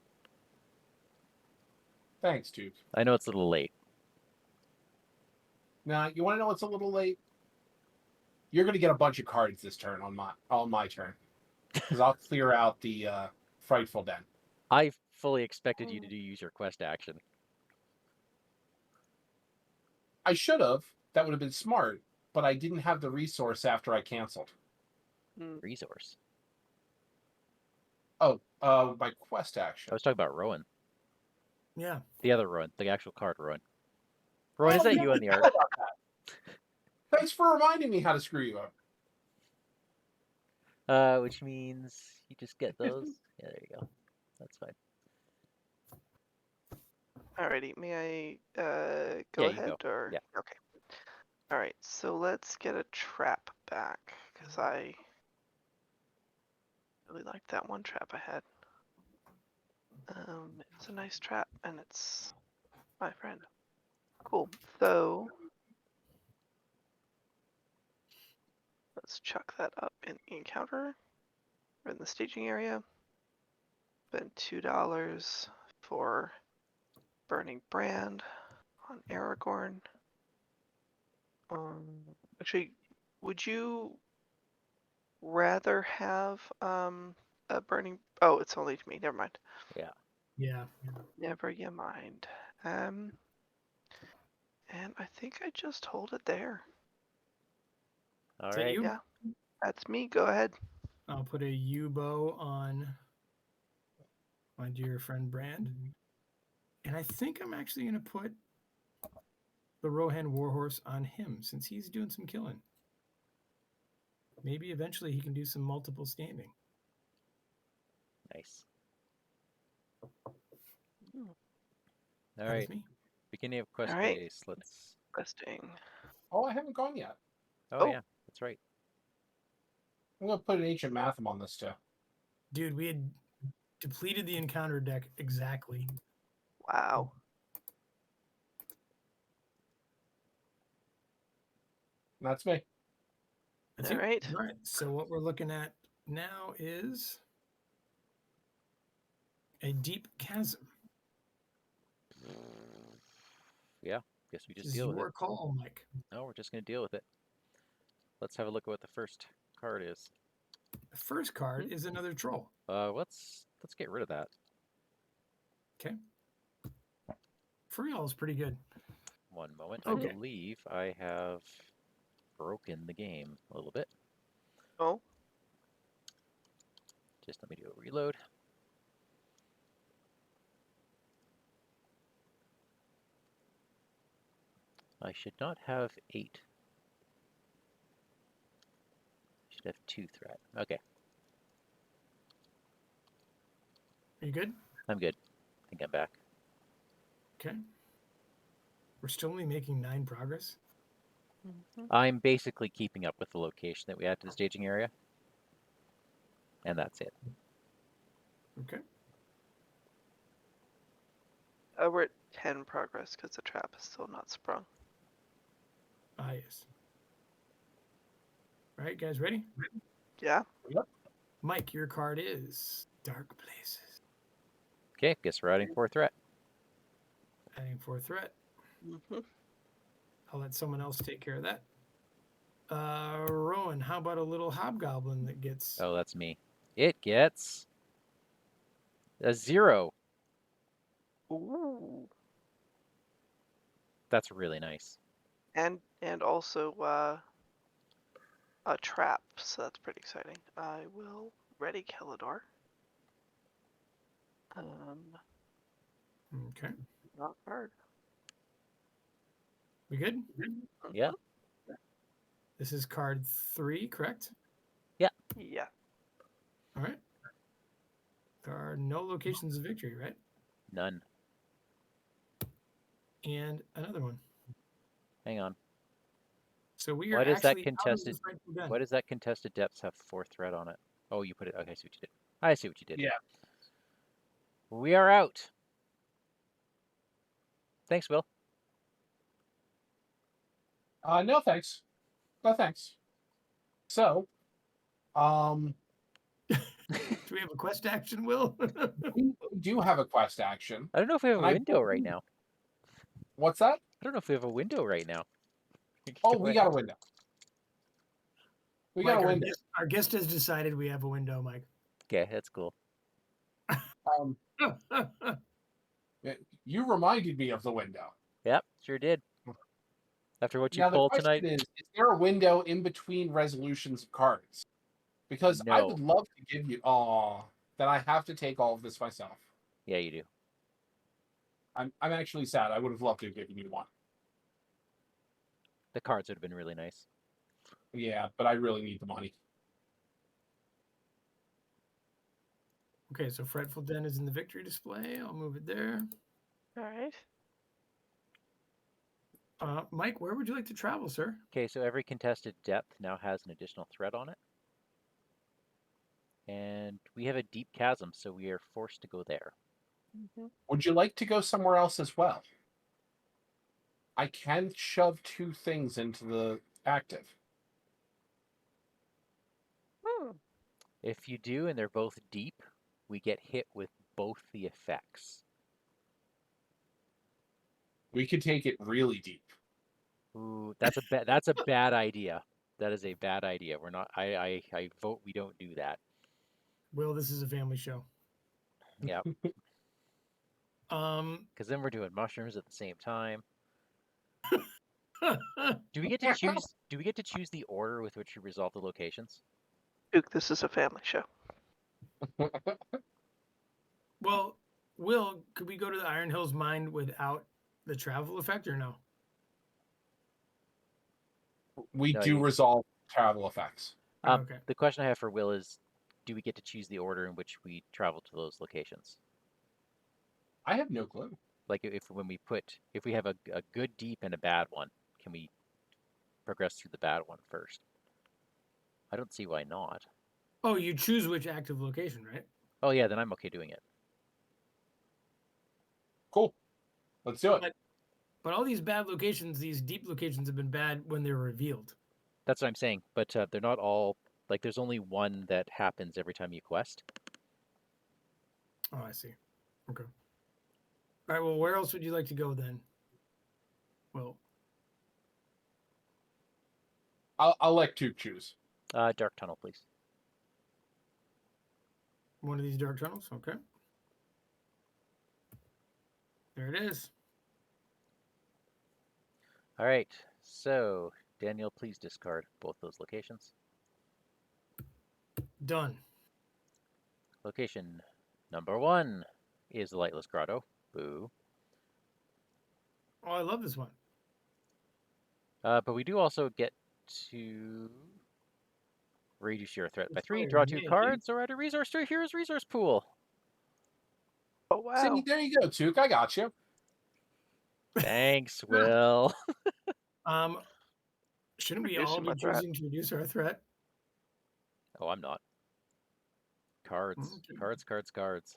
Thanks, dude. I know it's a little late. Now, you want to know what's a little late? You're going to get a bunch of cards this turn on my turn, because I'll clear out the Frightful Den. I fully expected you to use your quest action. I should have. That would have been smart, but I didn't have the resource after I canceled. Resource? Oh, my quest action. I was talking about Rowan. Yeah. The other Rowan, the actual card Rowan. Rowan, is that you on the art? Thanks for reminding me how to screw you up. Which means you just get those. Yeah, there you go. That's fine. Alrighty, may I go Yeah, you ahead go. or Yeah. okay. Alright, so let's get a trap back because I really like that one trap I had. It's a nice trap and it's my friend. Cool. So let's chuck that up in the encounter or in the staging area. Spend $2 for Burning Brand on Aragorn. Actually, would you rather have a burning? Oh, it's only to me. Never mind. Yeah. Yeah. Never you mind. And I think I just hold it there. All Is that right. you? Yeah, that's me. Go ahead. I'll put a U-bow on my dear friend Brand. And I think I'm actually going to put the Rohan Warhorse on him since he's doing some killing. Maybe eventually he can do some multiple standing. Nice. All That right. is me. Beginning of quest All right. base. Let's. Questing. Oh, I haven't gone yet. Oh, Oh. yeah, that's right. I'm going to put an Ancient Mathem on this, too. Dude, we had depleted the encounter deck exactly. Wow. That's me. That's All you? right. All right. So what we're looking at now is a deep chasm. Yeah, guess we This just is deal with your it. call, Mike. No, we're just going to deal with it. Let's have a look at what the first card is. The first card is another troll. Let's get rid of that. Okay. Freeall is pretty good. One moment. Okay. I believe I have broken the game a little bit. Oh. Just let me do a reload. I should not have 8. I should have 2 threat. Okay, Are you good? I'm good. I think I'm back. Okay. We're still only making 9 progress. I'm basically keeping up with the location that we add to the staging area. And that's it. Okay. We're at 10 progress because the trap is still not sprung. Ah, yes. All right, guys, ready? Yeah. Mike, your card is Dark Places. Okay, guess we're adding 4 threat. Adding 4 threat. Mm-hmm. I'll let someone else take care of that. Rowan, how about a little hobgoblin that gets... Oh, that's me. It gets a 0. Ooh. That's really nice. And also a trap, so that's pretty exciting. I will ready Kellador. Okay. Not hard. We good? Yeah. This is card 3, correct? Yeah. All right. There are no locations of victory, right? None. And another one. Hang on. So we are Why does that actually out of contested? the Frightful Den. Why does that contested depths have 4 threat on it? Oh, you put it. Okay, I see what you did. I see what you did. Yeah. We are out. Thanks, Will. No, thanks. No, thanks. So, Do we have a quest action, Will? We do have a quest action. I don't know if we have a And I window right believe- now. What's that? I don't know if we have a window right now. Oh, we got a window. We got Mike, a window. our guest has decided we have a window, Mike. Okay, that's cool. You reminded me of the window. Yep, sure did. After what you Now the pulled question tonight, is there a window in between resolutions of cards? Because I No. would love to give you. Oh, then I have to take all of this myself. yeah, you do. I'm actually sad. I would have loved to have given you one. The cards would have been really nice. Yeah, but I really need the money. Okay, so Fretful Den is in the victory display. I'll move it there. All right. Mike, where would you like to travel, sir? Okay, so every contested depth now has an additional threat on it. And we have a deep chasm, so we are forced to go there. Would you like to go somewhere else as well? I can shove 2 things into the active. If you do and they're both deep, we get hit with both the effects. We could take it really deep. Ooh, that's a bad idea. That is a bad idea. We're not. I vote we don't do that. Will, this is a family show. Yeah, Um, because then we're doing mushrooms at the same time. Do we get to choose? Do we get to choose the order with which we resolve the locations? Duke, this is a family show. well, Will, could we go to the Iron Hills mine without the travel effect or no? We No, do you- resolve travel effects. Okay. The question I have for Will is, do we get to choose the order in which we travel to those locations? I have no clue. Like if we have a good deep and a bad one, can we progress through the bad one first? I don't see why not. Oh, you choose which active location, right? Oh yeah, then I'm okay doing it. Cool. Let's do it. But all these bad locations, these deep locations have been bad when they're revealed. That's what I'm saying. But they're not all, like there's only one that happens every time you quest. Oh, I see. Okay. All right, well, where else would you like to go then? Well, I'll let Tuke choose. Dark tunnel, please. one of these dark tunnels. Okay. There it is. All right. So Daniel, please discard both those locations. Done. Location number 1 is the Lightless Grotto. Boo. Oh, I love this one. But we do also get to reduce your threat by 3, Inspired draw 2 me. cards, or add a resource to your hero's resource pool. Oh wow. See, there you go, Tuke. I got you. Thanks, Will. Shouldn't we all Reducing be my threat. choosing to reduce our threat? Oh, I'm not. Cards. Okay. Cards, cards, cards.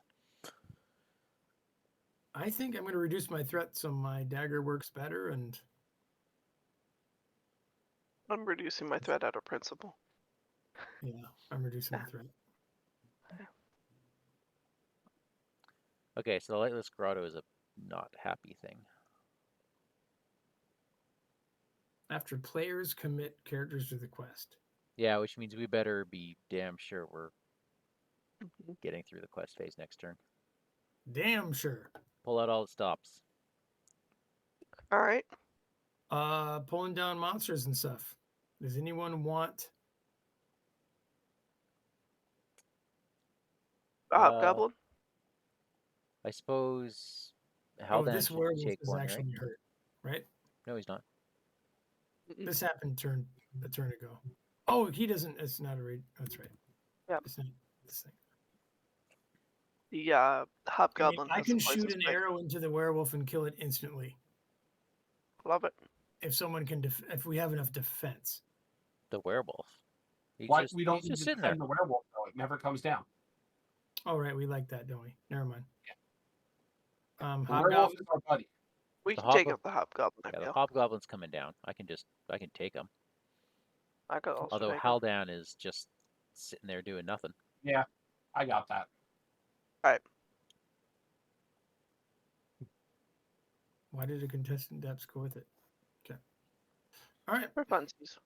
I think I'm going to reduce my threat so my dagger works better. And I'm reducing my threat out of principle. yeah, I'm reducing my threat. Okay, so the Lightless Grotto is a not happy thing. After players commit characters to the quest. Yeah, which means we better be damn sure we're getting through the quest phase next turn. Damn sure. Pull out all the stops. All right. Pulling down monsters and stuff. Does anyone want? The Hobgoblin. I suppose Oh, Haldan this should werewolf take is one, actually right? hurt, right? No, he's not. This happened a turn ago. Oh, he doesn't. It's not a raid. That's right. Yep. It's not this thing. The I Hobgoblin. I has can the poison shoot an spike. arrow into the werewolf and kill it instantly Love it. if someone can. If we have enough defense. The werewolf. He's Why just, we don't he's need just to sitting there. defend the werewolf though? It never comes down. Oh right, we like that, don't we? Never mind. The werewolf Hobgoblin. is our buddy. We The can take Hobgo- out the Hobgoblin. I Yeah, the feel. Hobgoblin's coming down. I can take him. I could also Although take him. Haldan is just sitting there doing nothing. Yeah. I got that. Why did a contestant depths go with it? Okay. All right, For funsies.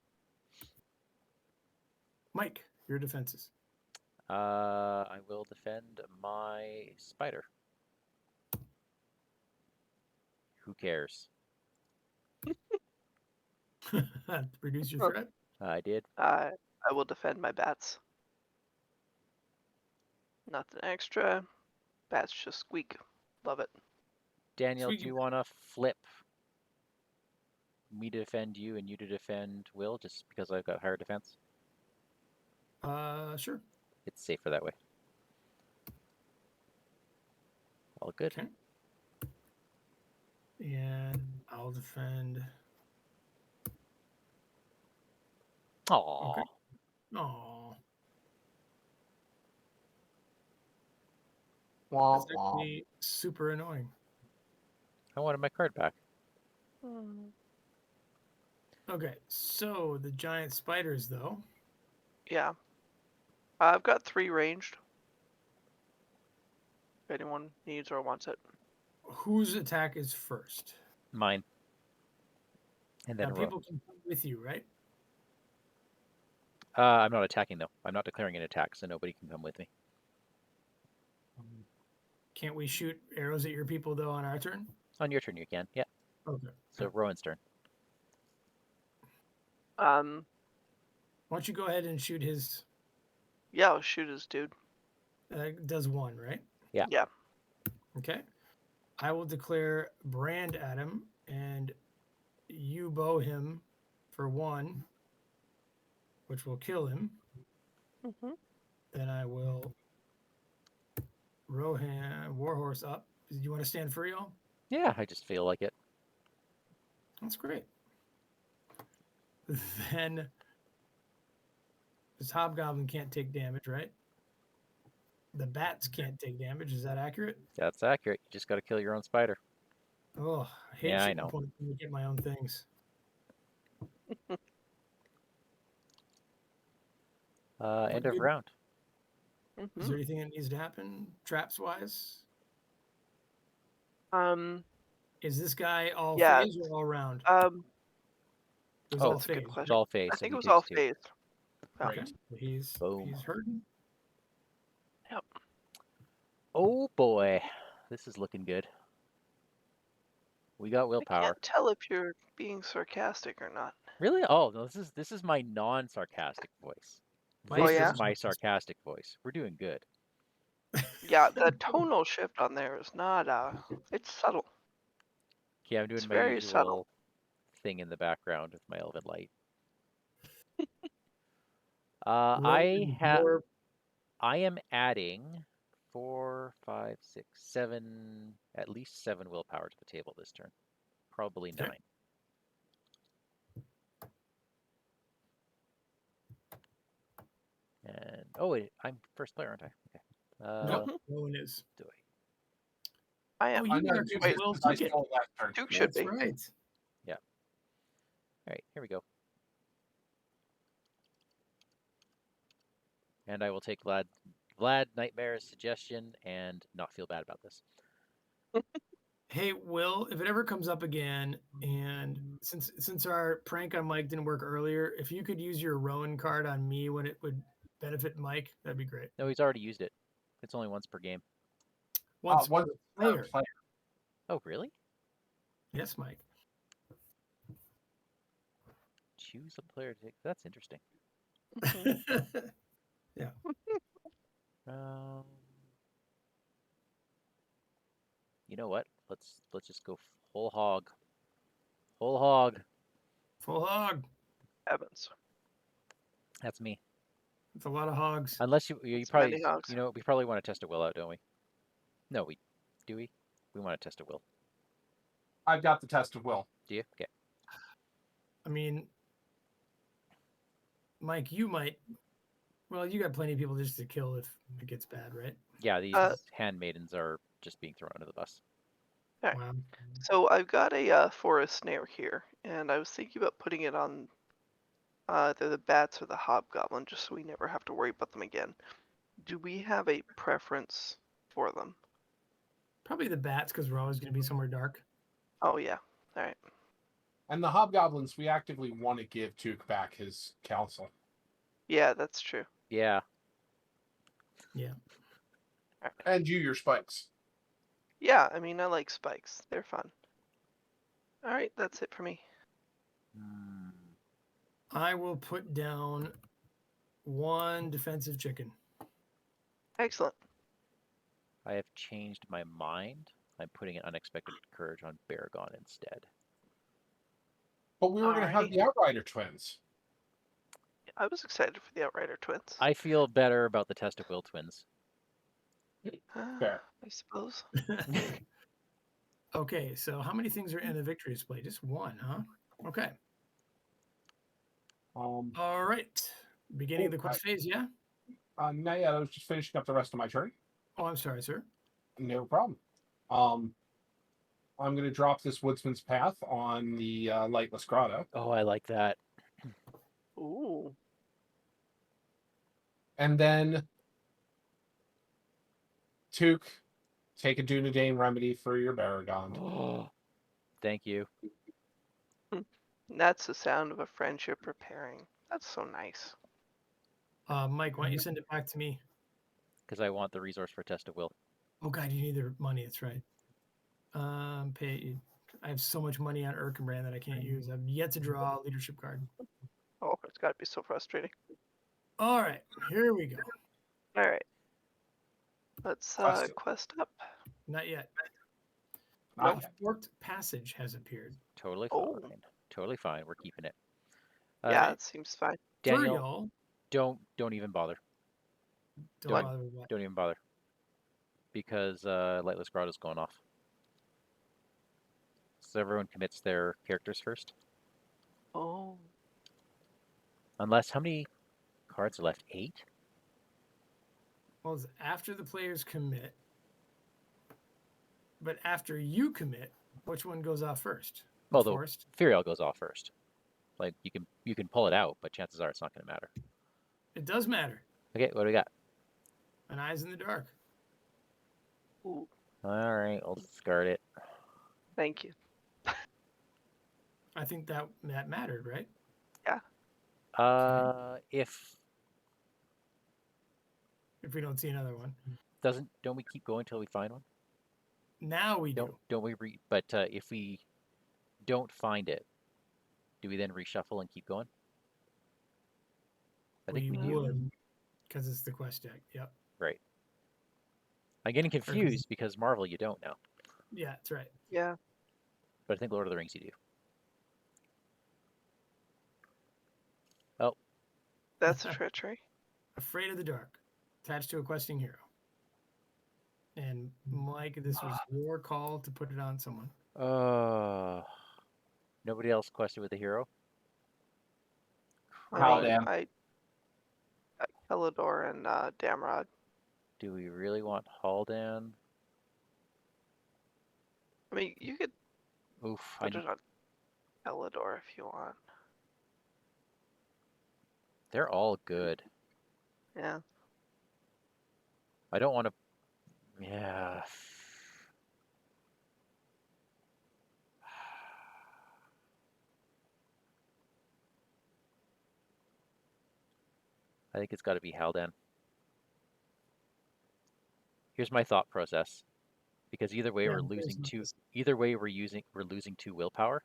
Mike, your defenses. I will defend my spider. Who cares? Reduce your Well, threat. I did. I will defend my bats. Nothing extra. Bats just squeak. Love it. Daniel, Sweet. do you want to flip me to defend you and you to defend Will just because I've got higher defense? Sure. It's safer that way. All good. Okay. And I'll defend. Aww. Okay. Aw. Wah, That's wah. actually super annoying. I wanted my card back. Okay, so the giant spiders, though. Yeah. I've got 3 ranged. If anyone needs or wants it. Whose attack is first? Mine. And then Now, Rowan. people can come with you, right? I'm not attacking though. I'm not declaring an attack, so nobody can come with me. Can't we shoot arrows at your people, though, on our turn? On your turn, you can. Yeah. Okay. So Rowan's turn. Why don't you go ahead and shoot his... Yeah, I'll shoot his dude. Does 1, right? Yeah. Yeah. Okay. I will declare brand at him, and you bow him for 1, which will kill him. Mm-hmm. Then I will Rohan Warhorse up. Do you want to stand free, all? Yeah, I just feel like it. That's great. Then this hobgoblin can't take damage, right? The bats can't take damage. Is that accurate? That's accurate. You just got to kill your own spider. Oh, I hate Yeah, I shooting know. points when you get my own things. End of good. round. Is there anything that needs to happen traps wise? Is this guy all Yeah. phase or all round? It was Oh, all That's a good phase. question. It's all phase. I so think he it was takes all 2. phase. Yeah. Okay. He's Boom. hurting. Yep. Oh boy, this is looking good. We got I willpower. can't tell if you're being sarcastic or not. Really? Oh no, this is my non-sarcastic voice. Mine This Oh, yeah? is my sarcastic voice. We're doing good. Yeah, the tonal shift on there is not, it's subtle. Okay, I'm doing It's my very usual subtle. thing in the background with my elven light. Rowan, your- I am adding 4, 5, 6, 7, at least 7 willpower to the table this turn. Probably 9. Okay. And oh wait, I'm first player, aren't I? Okay. No, Rowan is. Do I? I am. Oh, I you know are Duke because is Will because I took it. stole last turn. Duke should That's be. right. All right, here we go. And I will take Vlad Nightmare's suggestion and not feel bad about this. Hey, Will, if it ever comes up again, and since our prank on Mike didn't work earlier, if you could use your Rowan card on me when it would benefit Mike, that'd be great. No, he's already used it. It's only once per game. Once Once per player. Oh, really? Yes, Mike. Choose a player to take. That's interesting. Yeah. You know what? Let's just go whole hog. Whole hog. Full hog. Evans. That's me. It's a lot of hogs. Unless you It's probably many hogs. we probably want to test a will out, don't we? No, we want to test a will. I've got the test of will. Do you? Okay. I mean, Mike, you might. Well, you got plenty of people just to kill if it gets bad, right? Yeah, these handmaidens are just being thrown under the bus. All right. Wow. So I've got a forest snare here, and I was thinking about putting it on either the bats or the hobgoblin, just so we never have to worry about them again. Do we have a preference for them? Probably the bats, because we're always going to be somewhere dark. Oh yeah. All right. And the hobgoblins, we actively want to give Took back his council. Yeah, that's true. Yeah. Yeah. And you, your spikes. Yeah, I mean, I like spikes. They're fun. All right, that's it for me. Hmm. I will put down 1 defensive chicken. Excellent. I have changed my mind. I'm putting an unexpected courage on Baragon instead. But we were going to have Alrighty. the Outrider twins. I was excited for the Outrider twins. I feel better about the Test of Will twins. Fair. I suppose. Okay, so how many things are in a victory display? Just 1, huh? Okay. All right. Beginning of the quest phase, yeah? Not yet. I was just finishing up the rest of my turn. Oh, I'm sorry, sir. No problem. I'm going to drop this Woodsman's Path on the Lightless Grotto. Oh, I like that. Ooh. And then Took, take a Dunedain remedy for your Baragon. Oh, thank you. That's the sound of a friendship repairing. That's so nice. Mike, why don't you send it back to me? Because I want the resource for Test of Will. Oh, God, you need the money. That's right. Pay. I have so much money on Erkenbrand that I can't use. I've yet to draw a leadership card. Oh, it's got to be so frustrating. All right, here we go. All right. Let's Quest. quest up. Not yet. Not A yet. forked passage has appeared. Totally Oh. fine. Totally fine. We're keeping it. Yeah, it seems fine. For Daniel, y'all, don't even bother. don't What? bother with what. Don't even bother. Because Lightless Grotto is going off. So everyone commits their characters first. Oh. Unless, how many cards are left? 8? Well, it's after the players commit. But after you commit, which one goes off first? Well, the Forest? Furiel goes off first. Like, you can pull it out, but chances are it's not going to matter. It does matter. Okay, what do we got? An Eyes in the Dark. Ooh. All right, we'll discard it. Thank you. I think that mattered, right? If we don't see another one. don't we keep going till we find one? Now we do. Don't we but if we don't find it, do we then reshuffle and keep going? I think we do. would, because it's the quest deck. Yep. Right. I'm getting confused because Marvel you don't know. Yeah, that's right. Yeah. But I think Lord of the Rings you do. Oh. That's a treachery. Afraid of the Dark. Attached to a questing hero. And Mike, this was your call to put it on someone. Nobody else quested with the hero? Haldan. I Kelador and Damrod. Do we really want Haldan? I mean, you could Oof. put it on Kelador if you want. They're all good. Yeah. I don't want to... Yeah. I think it's got to be Haldan. Here's my thought process. Because either way we're losing 2. Either way we're losing 2 willpower.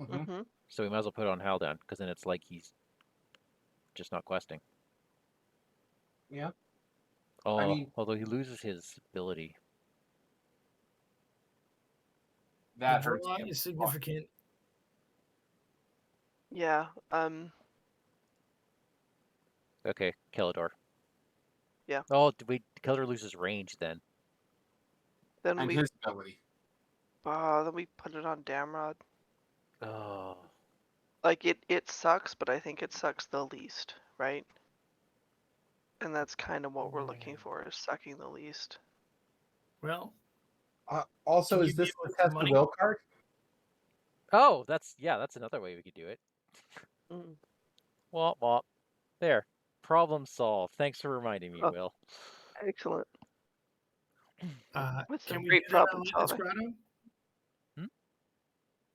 Mm-hmm. So we might as well put it on Haldan because then it's like he's just not questing. Yeah. Oh, I mean, although he loses his ability. That The hurts. draw is significant. Yeah. Okay, Kelador. Yeah. Oh, Kelador loses range then. Then And we his ability. then we put it on Damrod. Oh. Like it sucks, but I think it sucks the least, right? And that's kind of what we're looking for, is sucking the least. Well, Also, Can is you this deal the with test money? of will card? Oh, that's another way we could do it. Mm. Womp womp. There. Problem solved. Thanks for reminding me, Oh. Will. Excellent. With some Can we great do that problem on solving. Grotto? Hmm?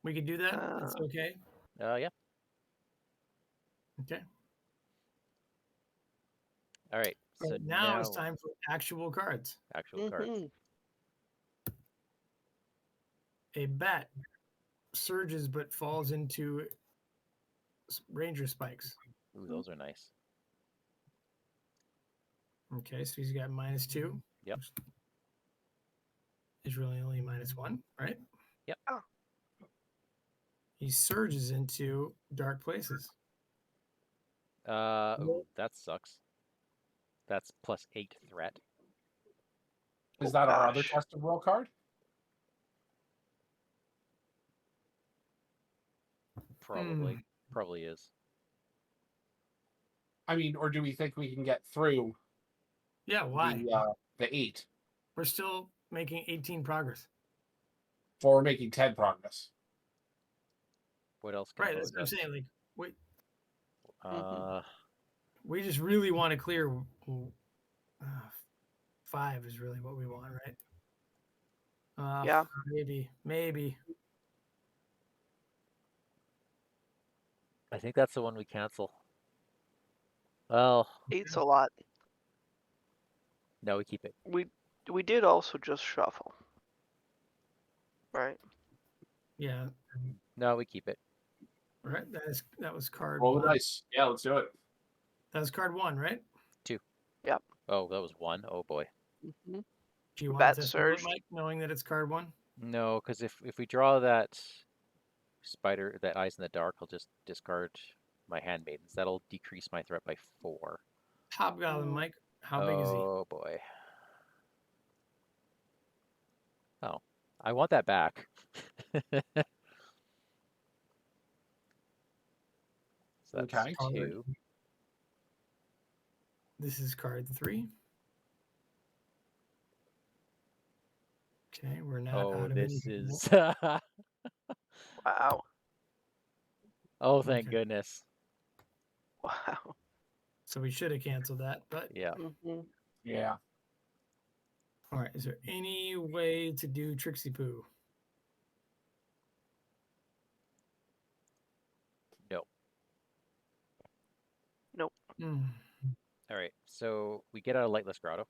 We can do that. That's okay. Yeah. Okay. All right. So Right, now it's time for actual cards. Actual cards. A bat surges but falls into ranger spikes. Ooh, those are nice. Okay, so he's got -2. Yep. Is really only -1, right? Yep. Oh. He surges into dark places. Ooh, that sucks. That's +8 threat. Is that our other gosh. test of will card? Probably. Probably is. I mean, or do we think we can get through Yeah, why? the 8? We're still making 18 progress. Or we're making 10 progress. What else can Right, that's oppose what I'm us? saying. Like, wait, we just really want to clear 5 is really what we want, right? Yeah. Maybe. I think that's the one we cancel. Well, 8's a lot. no, we keep it. We did also just shuffle. Right? Yeah. No, we keep it. Right. That was card Roll 1. the dice. Yeah, let's do it. That was card 1, right? 2. Yep. Oh, that was 1. Oh boy. Mm-hmm. Do you want Bat to surge. Mike, knowing that it's card 1? No, because if we draw that spider, that eyes in the dark, I'll just discard my handmaidens. That'll decrease my threat by 4. Hobgoblin, Mike. How big is he? Oh boy. Oh, I want that back. So that's Okay. 2. This is card 3. Okay, we're not out Oh, of this anything. is. Wow. Oh, thank Okay. goodness. Wow. So we should have canceled that, but Yeah. Yeah. all right. Is there any way to do Trixie Poo? No. Nope. All right. So we get out of Lightless Grotto.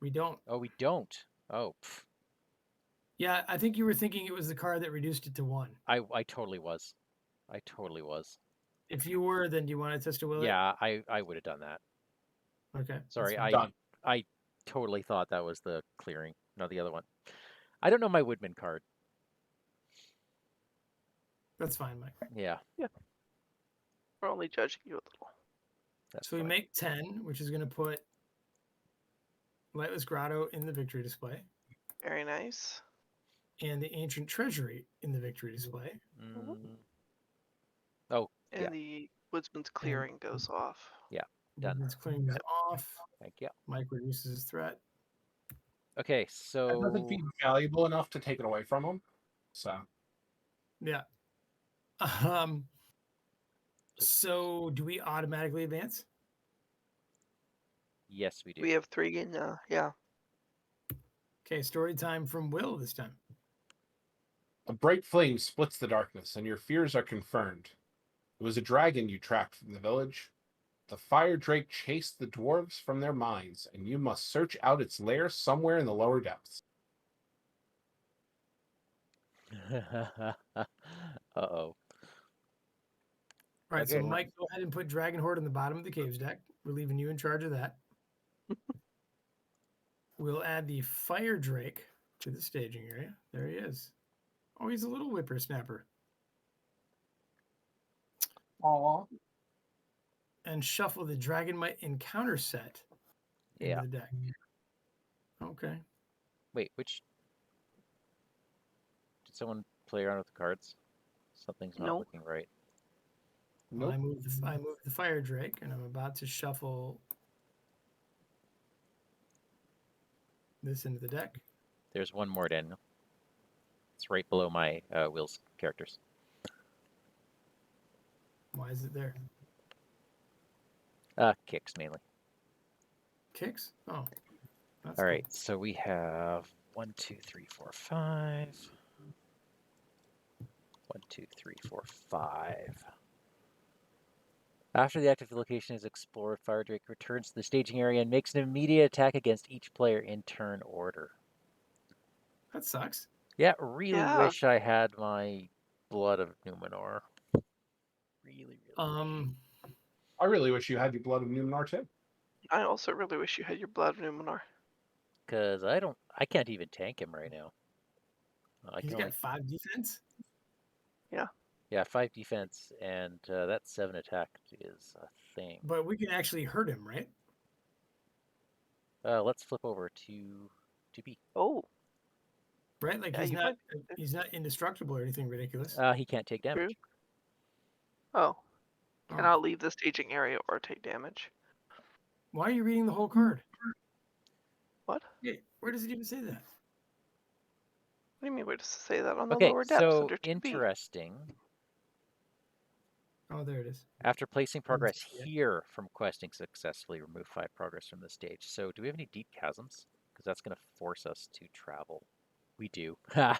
We don't. Oh, we don't. Oh. Yeah, I think you were thinking it was the card that reduced it to 1. I totally was. I totally was. If you were, then do you want to test a will? Yeah, I would have done that. Okay. Sorry, Done. I totally thought that was the clearing, not the other one. I don't know my Woodman card. That's fine, Mike. Yeah. Yeah. We're only judging you a little. That's So we fine. make 10, which is going to put Lightless Grotto in the victory display Very nice. and the Ancient Treasury in the victory display. Oh, And yeah. the Woodsman's Clearing goes off. Yeah. Done. It's clearing is off. Thank you. Mike reduces his threat. Okay, That so doesn't seem valuable enough to take it away from him. So Yeah. So do we automatically advance? yes, we do. We have 3 in yeah. Okay, story time from Will this time. a bright flame splits the darkness, and your fears are confirmed. It was a dragon you tracked from the village. The fire drake chased the dwarves from their mines, and you must search out its lair somewhere in the lower depths. Uh-oh. All right, so Okay. Mike, go ahead and put Dragon Horde on the bottom of the caves deck. We're leaving you in charge of that. We'll add the Fire Drake to the staging area. There he is. Oh, he's a little whippersnapper. Aww. And shuffle the Dragonmite encounter set into the deck. Okay. Wait, which... Did someone play around with the cards? Something's not Nope. looking right. Well, Nope. I moved the Fire Drake, and I'm about to shuffle this into the deck. There's one more, Daniel. It's right below my Will's characters. Why is it there? Kicks mainly. Kicks? Oh. That's All right, so we have 1, 2, 3, 4, 5. 1, 2, 3, 4, 5. After the active location is explored, Fire Drake returns to the staging area and makes an immediate attack against each player in turn order. That sucks. Yeah, really Yeah. wish I had my Blood of Numenor. Really. I really wish you had your Blood of Numenor too. I also really wish you had your Blood of Numenor. Because I can't even tank him right now. He's got 5 defense? Yeah, 5 defense, and that 7 attack is a thing. But we can actually hurt him, right? Let's flip over to B. Oh. Right? Like Yeah, he's not indestructible or anything ridiculous. He can't take damage. True. Oh. Cannot leave the staging area or take damage. Why are you reading the whole card? What? Yeah, where does it even say that? What do you mean? Where does it say that on the Okay, lower depths so under 2B? interesting. Oh, there it is. After placing progress Yeah. here from questing successfully, remove 5 progress from the stage. So do we have any deep chasms? Because that's going to force us to travel. We do. Ha!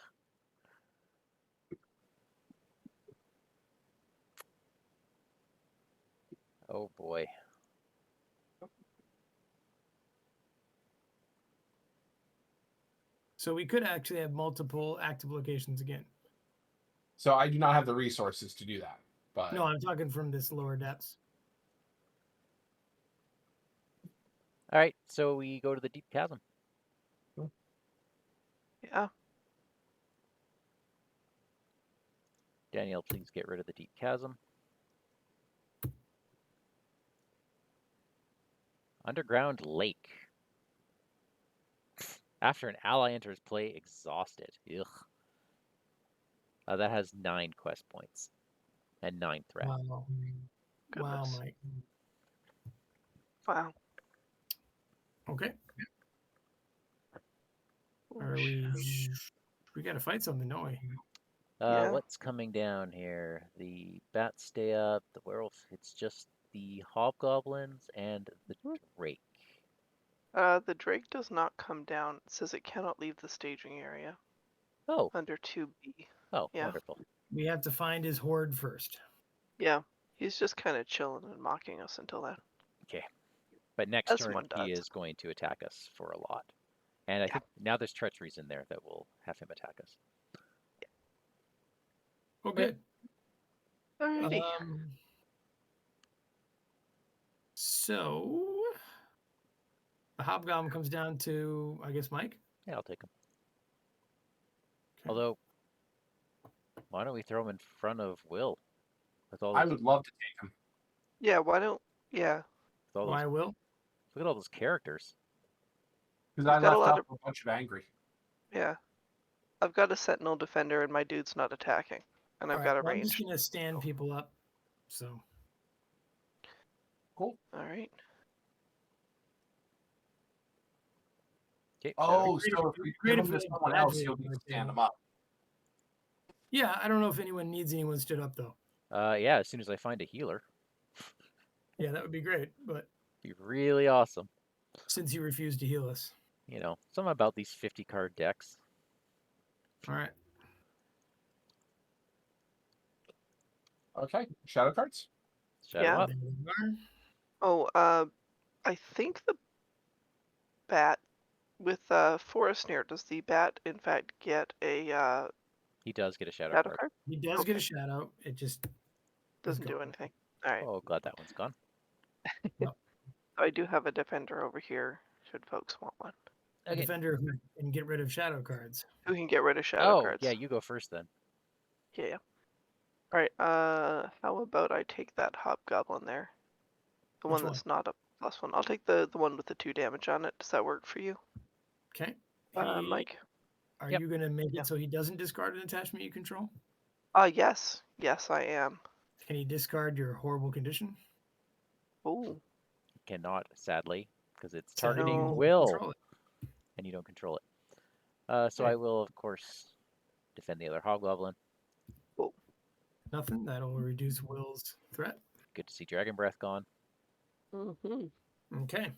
Oh boy. So we could actually have multiple active locations again. So I do not have the resources to do that. But No, I'm talking from this lower depths. All right, so we go to the deep chasm. Yeah. Daniel, please get rid of the deep chasm. Underground lake. After an ally enters play, exhausted. Ugh. That has 9 quest points and 9 threat. Wow. Wow, Goodness. Mike. Wow. Okay. Oh, Are we got to fight something, don't we? Yeah. What's coming down here? The bats stay up, the werewolf, it's just the hobgoblins and the drake. The Drake does not come down. It says it cannot leave the staging area. Oh. Under 2B. Oh, Yeah. wonderful. We have to find his horde first. Yeah. He's just kind of chilling and mocking us until then. Okay. But next As turn, one he does. is going to attack us for a lot. And I think now there's treacheries in there that will have him attack us. Oh, good. Alrighty. So the hobgoblin comes down to, I guess, Mike. Yeah, I'll take him. Okay. Although, why don't we throw him in front of Will? With all I those, would love to take him. Yeah, why don't... Yeah. with all those, Why Will? look at all those characters. Because You've I got a left lot out a bunch of angry. Yeah. I've got a sentinel defender and my dude's not attacking. And I've got a I'm just range. gonna stand people up. So Cool. Alright. Okay, Oh, Creative- so if we give creative him to will someone else, graduate he'll need right to stand there. him up. yeah, I don't know if anyone needs anyone stood up though. yeah, as soon as I find a healer. Yeah, that would be great. But Be really awesome. since you refused to heal us, You know, something about these 50 card decks. all right. Okay. Shadow cards? Shut Yeah. him up. There we are. Oh, I think the bat with Forest Snare, does the bat in fact get a He does get a shadow shadow card. card? He does get a Okay. shadow. It just Doesn't do gone. anything. Alright. Oh, glad that one's gone. I do have a defender over here, should folks want one. a defender who can get rid of shadow cards. Who can get rid of shadow Oh, cards? yeah, you go first then. Yeah. Alright, how about I take that hobgoblin there? The Which one that's not a +1. I'll take the one with the 2 damage on it. Does that work for you? Okay. Mike? Are Yep. you gonna make Yeah. it so he doesn't discard an attachment you control? Yes. Yes, I am. Can he discard your horrible condition? Oh. Cannot, sadly, because it's So targeting you don't Will, control it. and you don't control it. So Okay. I will, of course, defend the other hobgoblin. Nothing. That'll reduce Will's threat. Good to see Dragon Breath gone. Mm-hmm. Okay.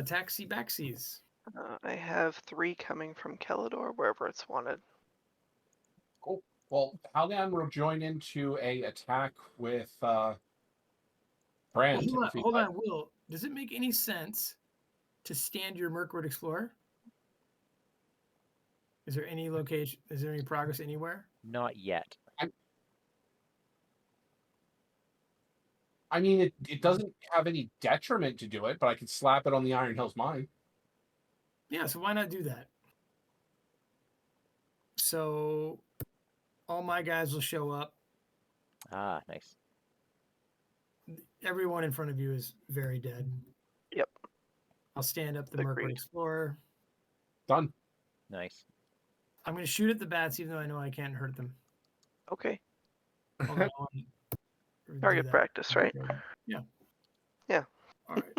Taxi backsies. I have 3 coming from Kelador, wherever it's wanted. Cool. Well, Halgan will join into a attack with Brand. Hold on, Will. Does it make any sense to stand your Mirkwood Explorer? Is there any location? Is there any progress anywhere? Not yet. I mean, it doesn't have any detriment to do it, but I could slap it on the Iron Hills mine. Yeah, so why not do that? So all my guys will show up. Ah, nice. Everyone in front of you is very dead. Yep. I'll stand up the Mirkwood Agreed. Explorer. Done. Nice. I'm going to shoot at the bats, even though I know I can't hurt them. Okay. Although I want to do Target that. practice, right? Yeah. Yeah. All right.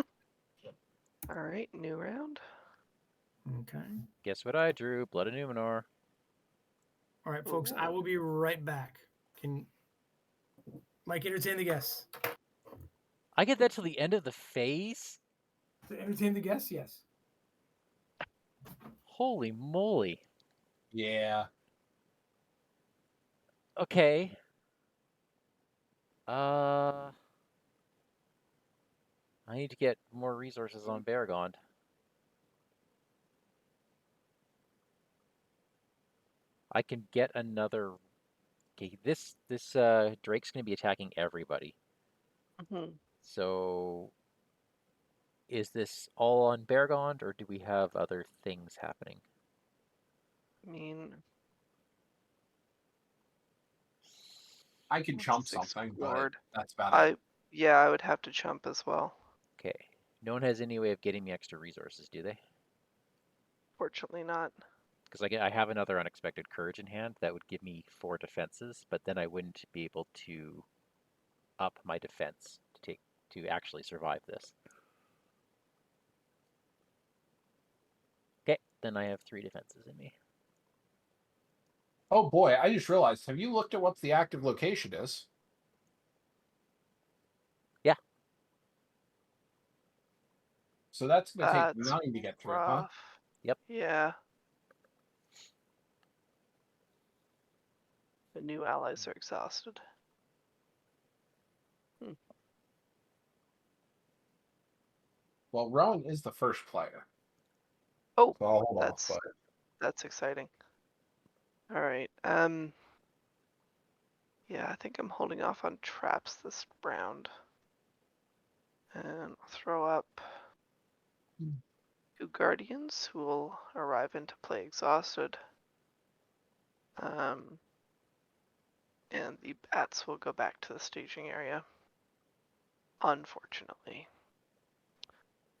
All right, new round. Okay. Guess what I drew? Blood of Numenor. All right, folks. I Ooh. will be right back. Can Mike entertain the guests? I get that till the end of the phase? To entertain the guests, yes. Holy moly. Yeah. Okay. I need to get more resources on Baragond. I can get another. Okay, this Drake's gonna be attacking everybody. Mm-hmm. So, is this all on Baragond, or do we have other things happening? I mean, I could let's chump something, explore. but that's about it. I would have to chump as well. Okay. No one has any way of getting me extra resources, do they? Fortunately not. Because I have another unexpected courage in hand that would give me 4 defenses, but then I wouldn't be able to up my defense to actually survive this. Okay, then I have 3 defenses in me. Oh boy, I just realized. Have you looked at what the active location is? Yeah. So that's going to take That's 9 to get through, huh? rough. Yep. Yeah. The new allies are exhausted. Well, Rowan is the first player. Oh, So I'll hold that's off, that's exciting. All right. Yeah, I think I'm holding off on traps this round. And I'll throw up 2 guardians who will arrive into play exhausted. And the bats will go back to the staging area. Unfortunately.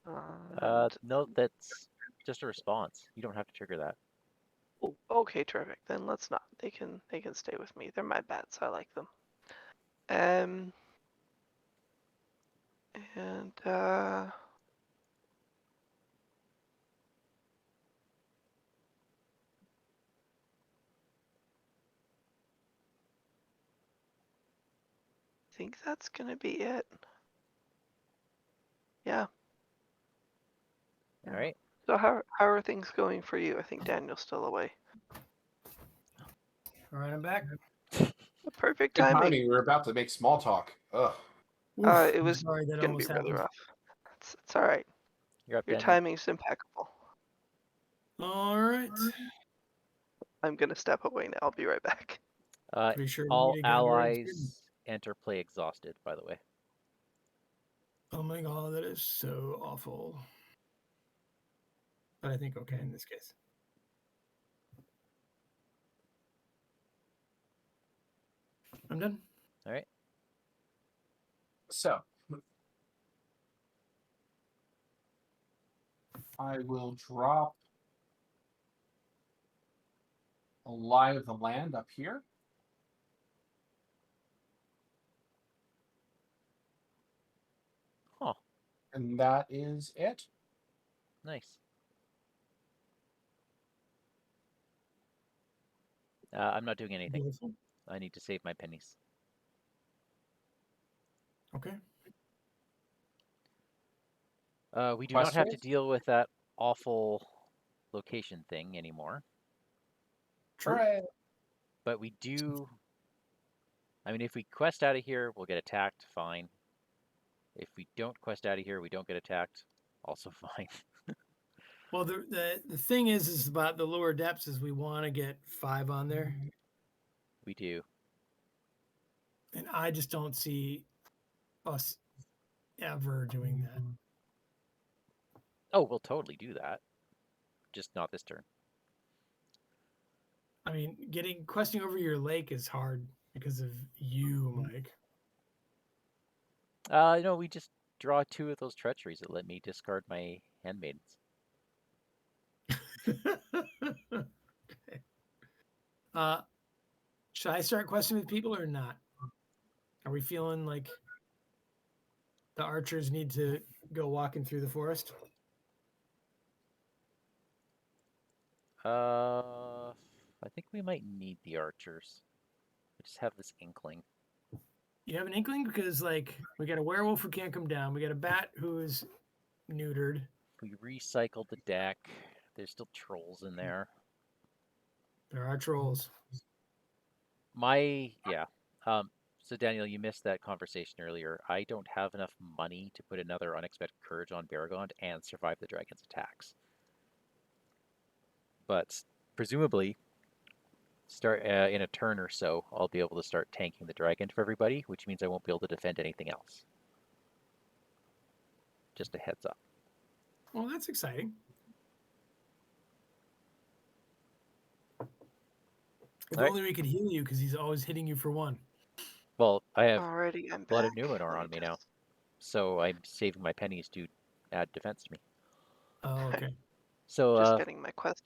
No, that's just a response. You don't have to trigger that. Oh, okay, terrific. Then let's not. They can stay with me. They're my bats. I like them. And I think that's gonna be it. Yeah. All right. So how are things going for you? I think Daniel's still away. All right, I'm back. Perfect Good timing. timing. We're about to make small talk. Ugh. It I'm was sorry that gonna be almost really happened. rough. It's all right. You're up, Your Daniel. timing's impeccable. All right. I'm gonna step away now. I'll be right back. Pretty sure All you need to get ready to- allies enter play exhausted, by the way. Oh my god, that is so awful. But I think okay in this case. I'm done. All right. So I will drop a lie of the land up here. Huh. And that is it. Nice. I'm not doing anything. Beautiful. I need to save my pennies. Okay. We do not have to Questions? deal with that awful location thing anymore, True. Hooray. but we do. I mean, if we quest out of here, we'll get attacked. Fine. If we don't quest out of here, we don't get attacked. Also fine. Well, the thing is about the lower depths is we want to get 5 on there, We do. and I just don't see us ever doing that. Oh, we'll totally do that. Just not this turn. I mean, questing over your lake is hard because of you, Mike. No, we just draw 2 of those treacheries that let me discard my handmaidens. Okay. Should I start questing with people or not? Are we feeling like the archers need to go walking through the forest? I think we might need the archers. I just have this inkling. You have an inkling because, like, we got a werewolf who can't come down. We got a bat who is neutered. We recycled the deck. There's still trolls in there. There are trolls. Yeah. So Daniel, you missed that conversation earlier. I don't have enough money to put another unexpected courage on Baragond and survive the dragon's attacks. But presumably, start in a turn or so, I'll be able to start tanking the dragon for everybody, which means I won't be able to defend anything else. Just a heads up. Well, that's exciting. If All right. only we could heal you because he's always hitting you for 1. Well, I have Alrighty, I'm Blood back. of Numenor Let on me now, just- so I'm saving my pennies to add defense to me. Oh, okay. So Just getting my quest.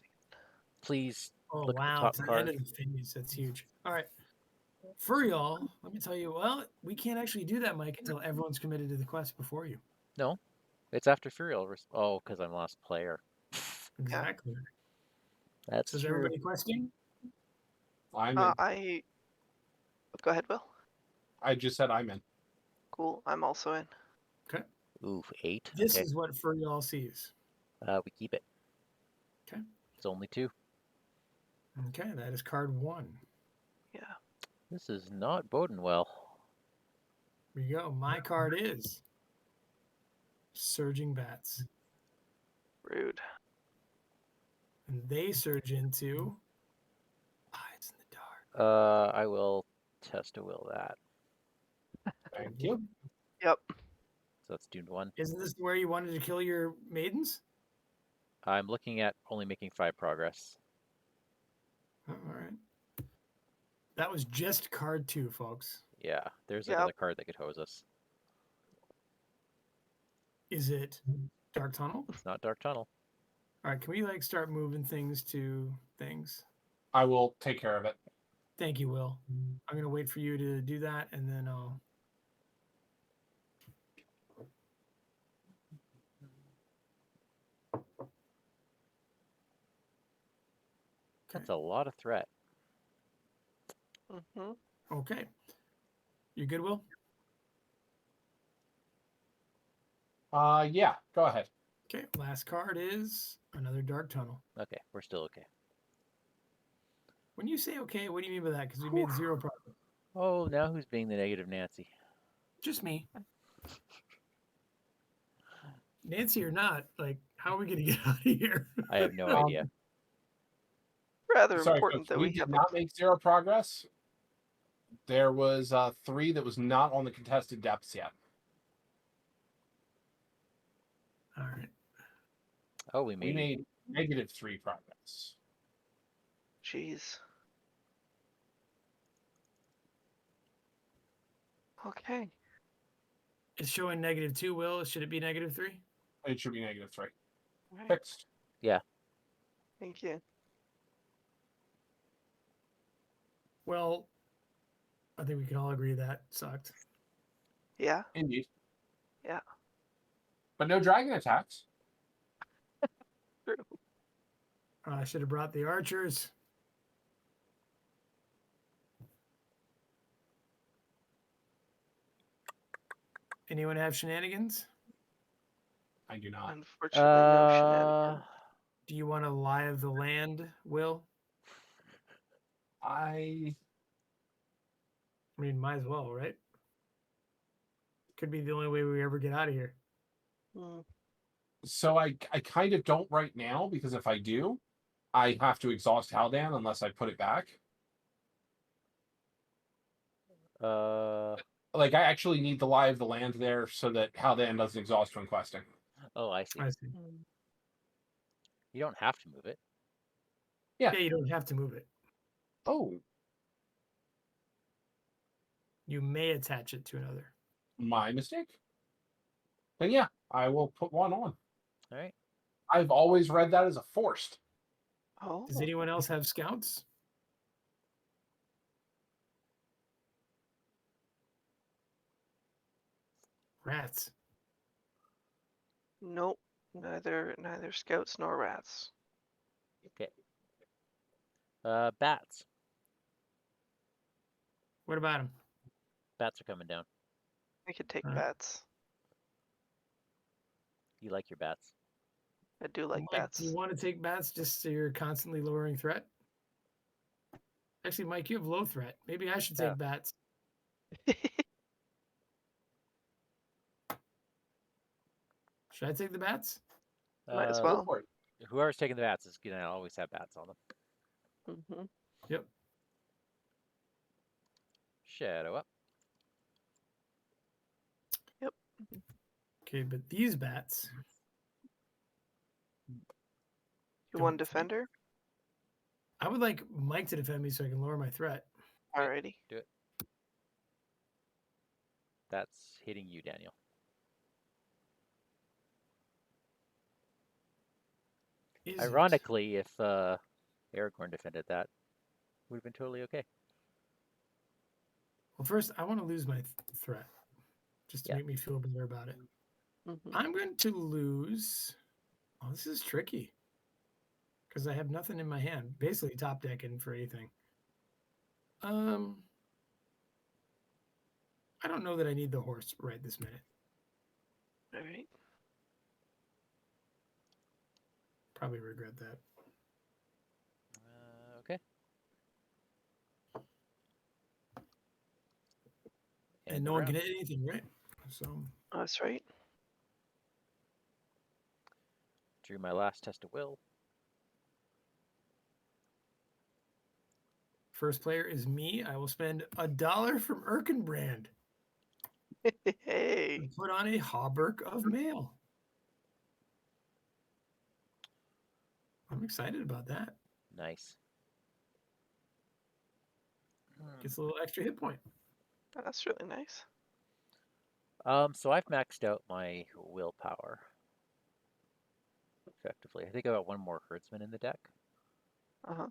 please Oh, look at the wow. top It's the card. end of the phase. That's huge. All right. For y'all, let me tell you, well, we can't actually do that, Mike, until everyone's committed to the quest before you. No, it's after Furiel. Oh, because I'm last player. Exactly. That's So is true. everybody questing? I'm in. Go ahead, Will. I just said I'm in. Cool. I'm also in. Okay. Ooh, 8. This Okay. is what for y'all sees. We keep it. Okay. It's only 2. Okay, that is card 1. Yeah. This is not boding well. Here you go. My card is Surging Bats. Rude. And they surge into Eyes in the Dark. I will test a will that. Thank you. Yep. So that's doomed 1. Isn't this where you wanted to kill your maidens? I'm looking at only making 5 progress. Oh, all right. That was just card 2, folks. Yeah, there's Yep. another card that could hose us. Is it Dark Tunnel? It's not Dark Tunnel. All right, can we like start moving things to things? I will take care of it. Thank you, Will. I'm gonna wait for you to do that, and then I'll. That's a lot of threat. Mm-hmm. Okay. You good, Will? Yeah, go ahead. Okay. Last card is another Dark Tunnel. Okay, we're still okay. When you say okay, what do you mean by that? Because we made 0 progress. Oh, now who's being the negative Nancy? Just me. Nancy or not, like, how are we gonna get out of here? I have no idea. Rather Sorry, important folks, that we we did have not make 0 progress. There was 3 that was not on the contested depths yet. All right. Oh, we We made made -3 progress. Jeez. Okay. It's showing -2, Will. Should it be -3? It should be -3. Right. Fixed. Thank you. Well, I think we can all agree that sucked. Yeah. Indeed. Yeah. But no dragon attacks. True. I should have brought the archers. Anyone have shenanigans? I do not. Unfortunately, no shenanigans. Do you want to lie of the land, Will? I I mean, might as well, right? Could be the only way we ever get out of here. Hmm. so I kind of don't right now, because if I do, I have to exhaust Haldan unless I put it back. Like, I actually need the lie of the land there so that Haldan doesn't exhaust when questing. Oh, I see. I see. You don't have to move it. Yeah, you don't have to move it. Oh, You may attach it to another. my mistake. Then yeah, I will put one on. All right. I've always read that as a forced. Oh. Does anyone else have scouts? Rats. Nope. Neither scouts nor rats. Okay. Bats. What about them? Bats are coming down. I could take Alright. bats. You like your bats? I do like Mike, bats. do you want to take bats just so you're constantly lowering threat? Actually, Mike, you have low threat. Maybe I should take Yeah. bats. Should I take the bats? Might as Uh, Go well. for it. Whoever's taking the bats is gonna always have bats on them. Hmm. Yep. Shadow up. Yep. Okay, but these bats. You Don't want think- defender? I would like Mike to defend me so I can lower my threat. Alrighty. Do it. That's hitting you, Daniel. Is it? Ironically, if Aragorn defended that, would have been totally okay. Well, first, I want to lose my threat just to Yeah. make me feel better about it. Hmm. I'm going to lose. Oh, this is tricky because I have nothing in my hand. Basically, top decking for anything. I don't know that I need the horse right this minute. Alright. Probably regret that. Okay. And no one can hit anything, right? So That's right. Drew my last test of will. first player is me. I will spend $1 from Erkenbrand Hey. and put on a hauberk of mail. I'm excited about that. Nice. Gets a little extra hit point. That's really nice. So I've maxed out my willpower. Effectively. I think I got one more herdsman in the deck, Uh-huh.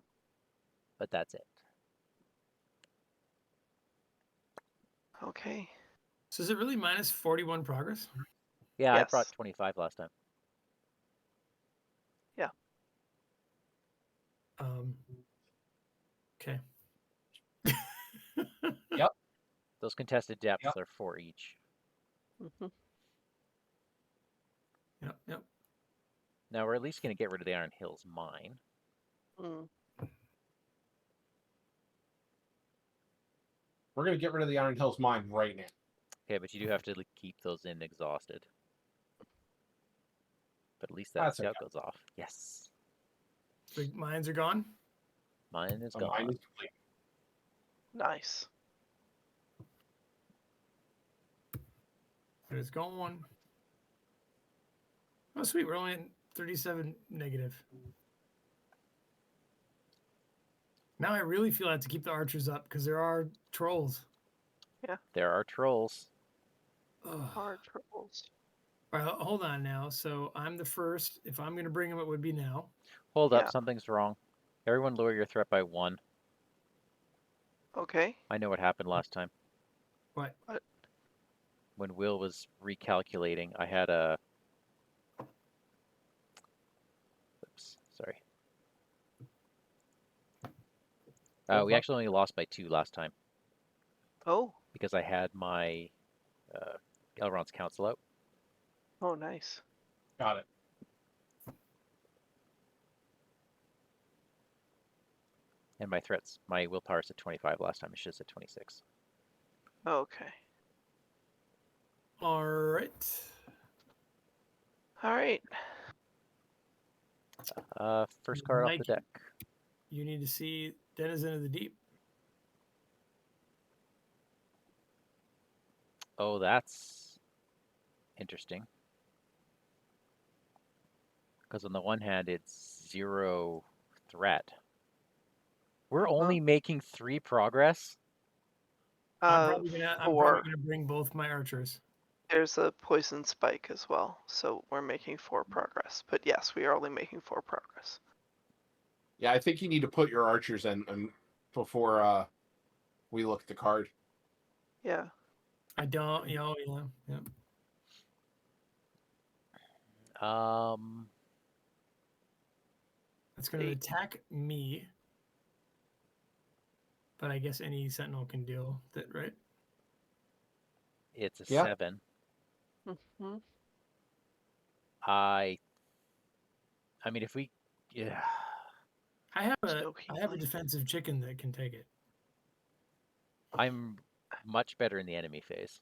but that's it. Okay. So is it really minus 41 progress? Yeah, I Yes. brought 25 last time. Okay. Those contested depths Yep. are 4 each. Hmm. Yep. Now we're at least going to get rid of the Iron Hills mine. Mm. We're going to get rid of the Iron Hills mine right now. Okay, but you do have to keep those in exhausted. But at least that That's scout okay. goes off. Yes. The mines are gone. Mine is The gone. mine is complete. Nice. But it's going. Oh, sweet. We're only at 37 negative. Now I really feel I have to keep the archers up because there are trolls. There are trolls. Ugh. Hard trolls. All right, hold on now. So I'm the first. If I'm going to bring them, it would be now. Hold up, Yeah. something's wrong. Everyone lower your threat by 1. Okay. I know what happened last time. What? When Will was recalculating, I had a... Oops, sorry. We actually only lost by 2 last time Oh. because I had my Elrond's Council out. Oh, nice. Got it. And my threats, my willpower is at 25 last time. It's just at 26. Okay. All right. All right. First card off the Mike, deck. You need to see Denizen of the Deep. Oh, that's interesting. Because on the one hand, it's 0 threat. We're only making 3 progress. I'm probably gonna 4. bring both my archers. There's a poison spike as well, so we're making 4 progress. But yes, we are only making 4 progress. Yeah, I think you need to put your archers in before we look at the card. Yeah. I don't, yeah. It's going to 8. attack me, but I guess any sentinel can deal with it, right? It's a Yeah. 7. Mm-hmm. I mean, if we, yeah, I have There's a no I have a healing. defensive chicken that can take it. I'm much better in the enemy phase.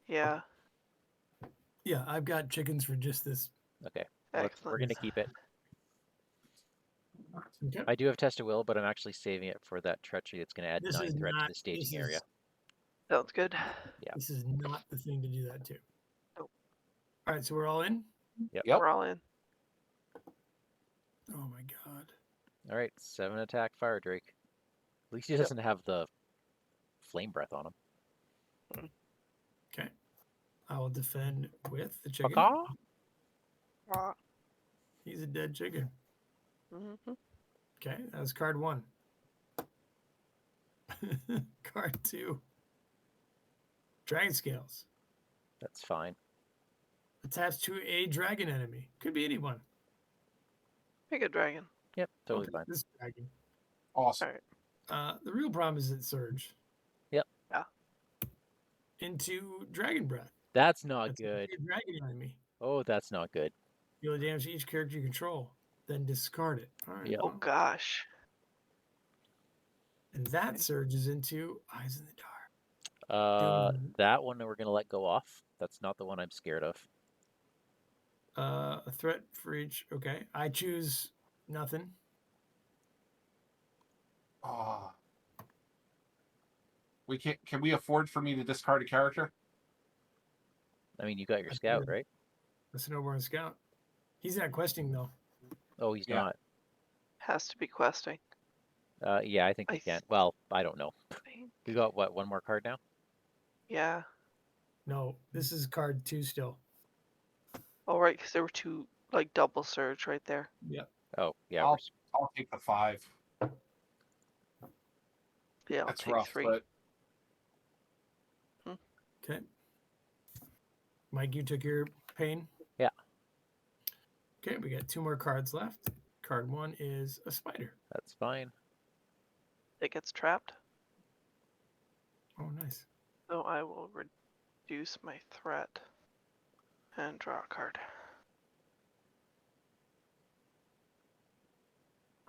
Yeah. Yeah, I've got chickens for just this. Okay, we're Excellent. gonna keep it. Okay. I do have test of will, but I'm actually saving it for that treachery that's gonna add This 9 is threat to not- the staging this area. is- Sounds good. Yeah. This is not the thing to do that to. Nope. All right, so we're all in. Yep. We're all in. Oh my god. All right, 7 attack fire drake. At least he doesn't have the flame breath on him. Okay. I will defend with the chicken. Caw-caw? Ah. He's a dead chicken. Mm-hmm. Okay, that was card 1. Card 2. Dragon scales. That's fine. Attached to a dragon enemy. Could be anyone. Pick a dragon. Yep, totally Okay, fine. this dragon. Awesome. All right. The real problem is it surge. Yep. Yeah. Into dragon breath. That's not That's good. A dragon enemy. Oh, that's not good. Deal damage to each character you control. Then discard it. All right. Yep. Oh gosh. And that surges into Eyes in the Dark. That one we're gonna let go off. That's not the one I'm scared of. A threat for each. Okay. I choose nothing. Can we afford for me to discard a character? I mean, you got your scout, right? The Snowborn Scout. He's not questing though. Oh, he's Yeah. not. Has to be questing. Yeah, I think we can. Well, I don't know. Think. We got what? One more card now? Yeah. No, this is card 2 still. Oh right, because there were 2 like double surge right there. Yep. Oh, yeah. I'll take the 5. Yeah, I'll That's take rough, 3. but Okay. Mike, you took your pain? Yeah. Okay, we got 2 more cards left. Card 1 is a spider. That's fine. It gets trapped. Oh, nice. So I will reduce my threat and draw a card.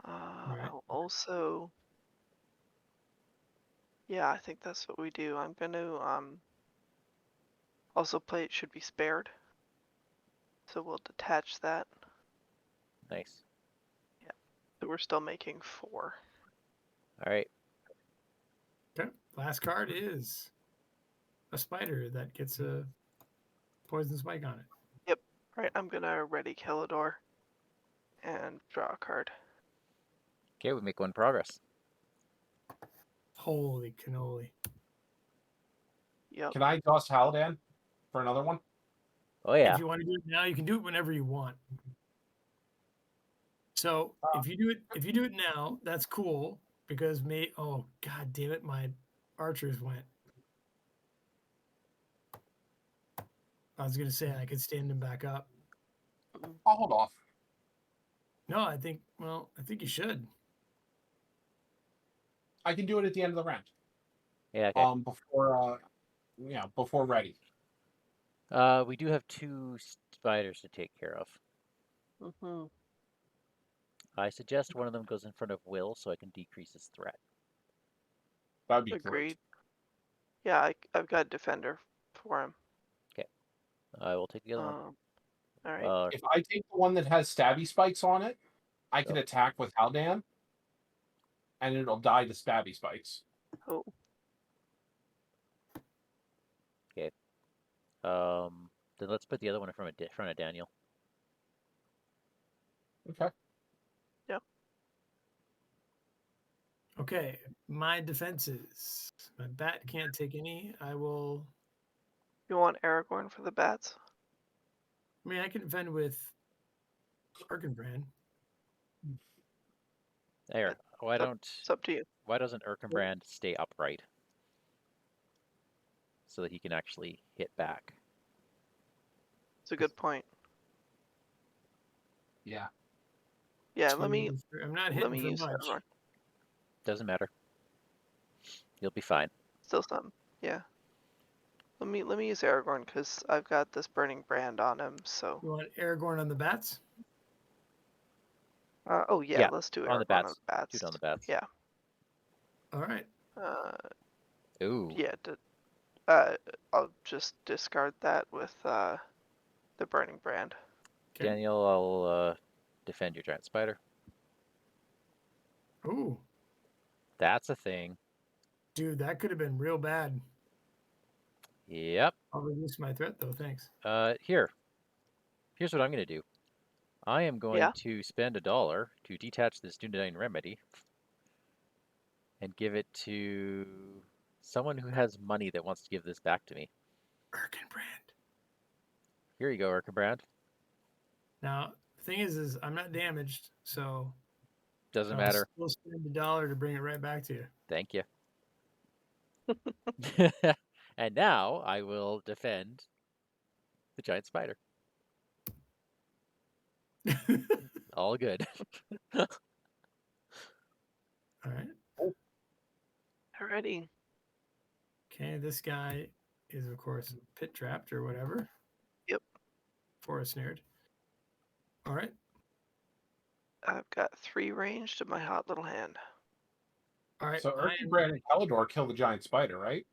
Right. I'll also. Yeah, I think that's what we do. I'm going to also play It Should Be Spared. So we'll detach that. Nice. Yeah. So we're still making 4. All right. Okay. Last card is a spider that gets a poison spike on it. Yep. Right, I'm going to ready Kellador and draw a card. Okay, we make 1 progress. Holy cannoli. Yep. can I toss Haladan for another one? Oh yeah. If you want to do it now, you can do it whenever you want. So if you do it now, that's cool because oh god damn it, my archers went. I was gonna say I could stand them back up. I'll hold off. No, I think you should. I can do it at the end of the round. Yeah. Okay. Before before ready. We do have 2 spiders to take care of. Mm-hmm. I suggest one of them goes in front of Will so I can decrease his threat. That'd be Agreed. great. Yeah, I've got a defender for him. Okay. I will take the other one. All right. If I take the one that has stabby spikes on it, I can attack with Haldan, and it'll die to stabby spikes. Oh, Okay. Then let's put the other one in front of Daniel. Okay. Okay, my defenses. My bat can't take any. I will. you want Aragorn for the bats? I mean, I can defend with Arkenbrand. There. It's up to you. Why doesn't Erkenbrand stay upright so that he can actually hit back? It's a good point. Yeah. Yeah, let me I'm not let hitting me for use much. Aragorn. Doesn't matter. You'll be fine. Still something. Yeah. Let me use Aragorn because I've got this burning brand on him. So. You want Aragorn on the bats? Oh yeah, Yeah, let's do on Aragorn the bats. on the bats. Shoot on the bats. Yeah. All right. Ooh. Yeah. I'll just discard that with the burning brand. Okay. Daniel, I'll defend your giant spider. Ooh, That's a thing. dude, that could have been real bad. Yep. I'll reduce my threat though. Thanks. Here's what I'm going to do. I am going Yeah. to spend $1 to detach this Dunedain remedy and give it to someone who has money that wants to give this back to me. Erkenbrand. Here you go, Erkenbrand. Now, the thing is I'm not damaged, so Doesn't I'll matter. still spend $1 to bring it right back to you. Thank you. And now I will defend the giant spider. All good. All right. Alrighty. Okay, this guy is of course pit trapped or whatever. Yep. Forest snared. All right. I've got 3 ranged in my hot little hand. All right. So Erkenbrand and Kelador kill the giant spider, right?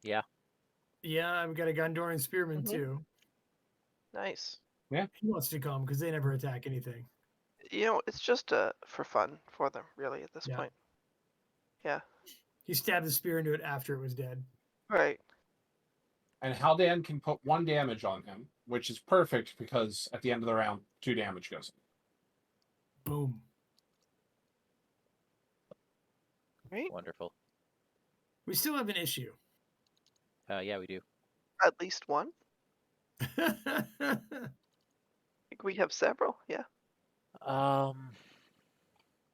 Yeah. Yeah, I've got a Gondorian spearman Mhm. too. Nice. He wants to come because they never attack anything. You know, it's just for fun for them, really, at this Yeah. point. Yeah. He stabbed the spear into it after it was dead. Right. And Haldan can put 1 damage on him, which is perfect because at the end of the round, 2 damage goes in. Boom. Right. Wonderful. We still have an issue. Yeah, we do. At least one. I think we have several. Yeah.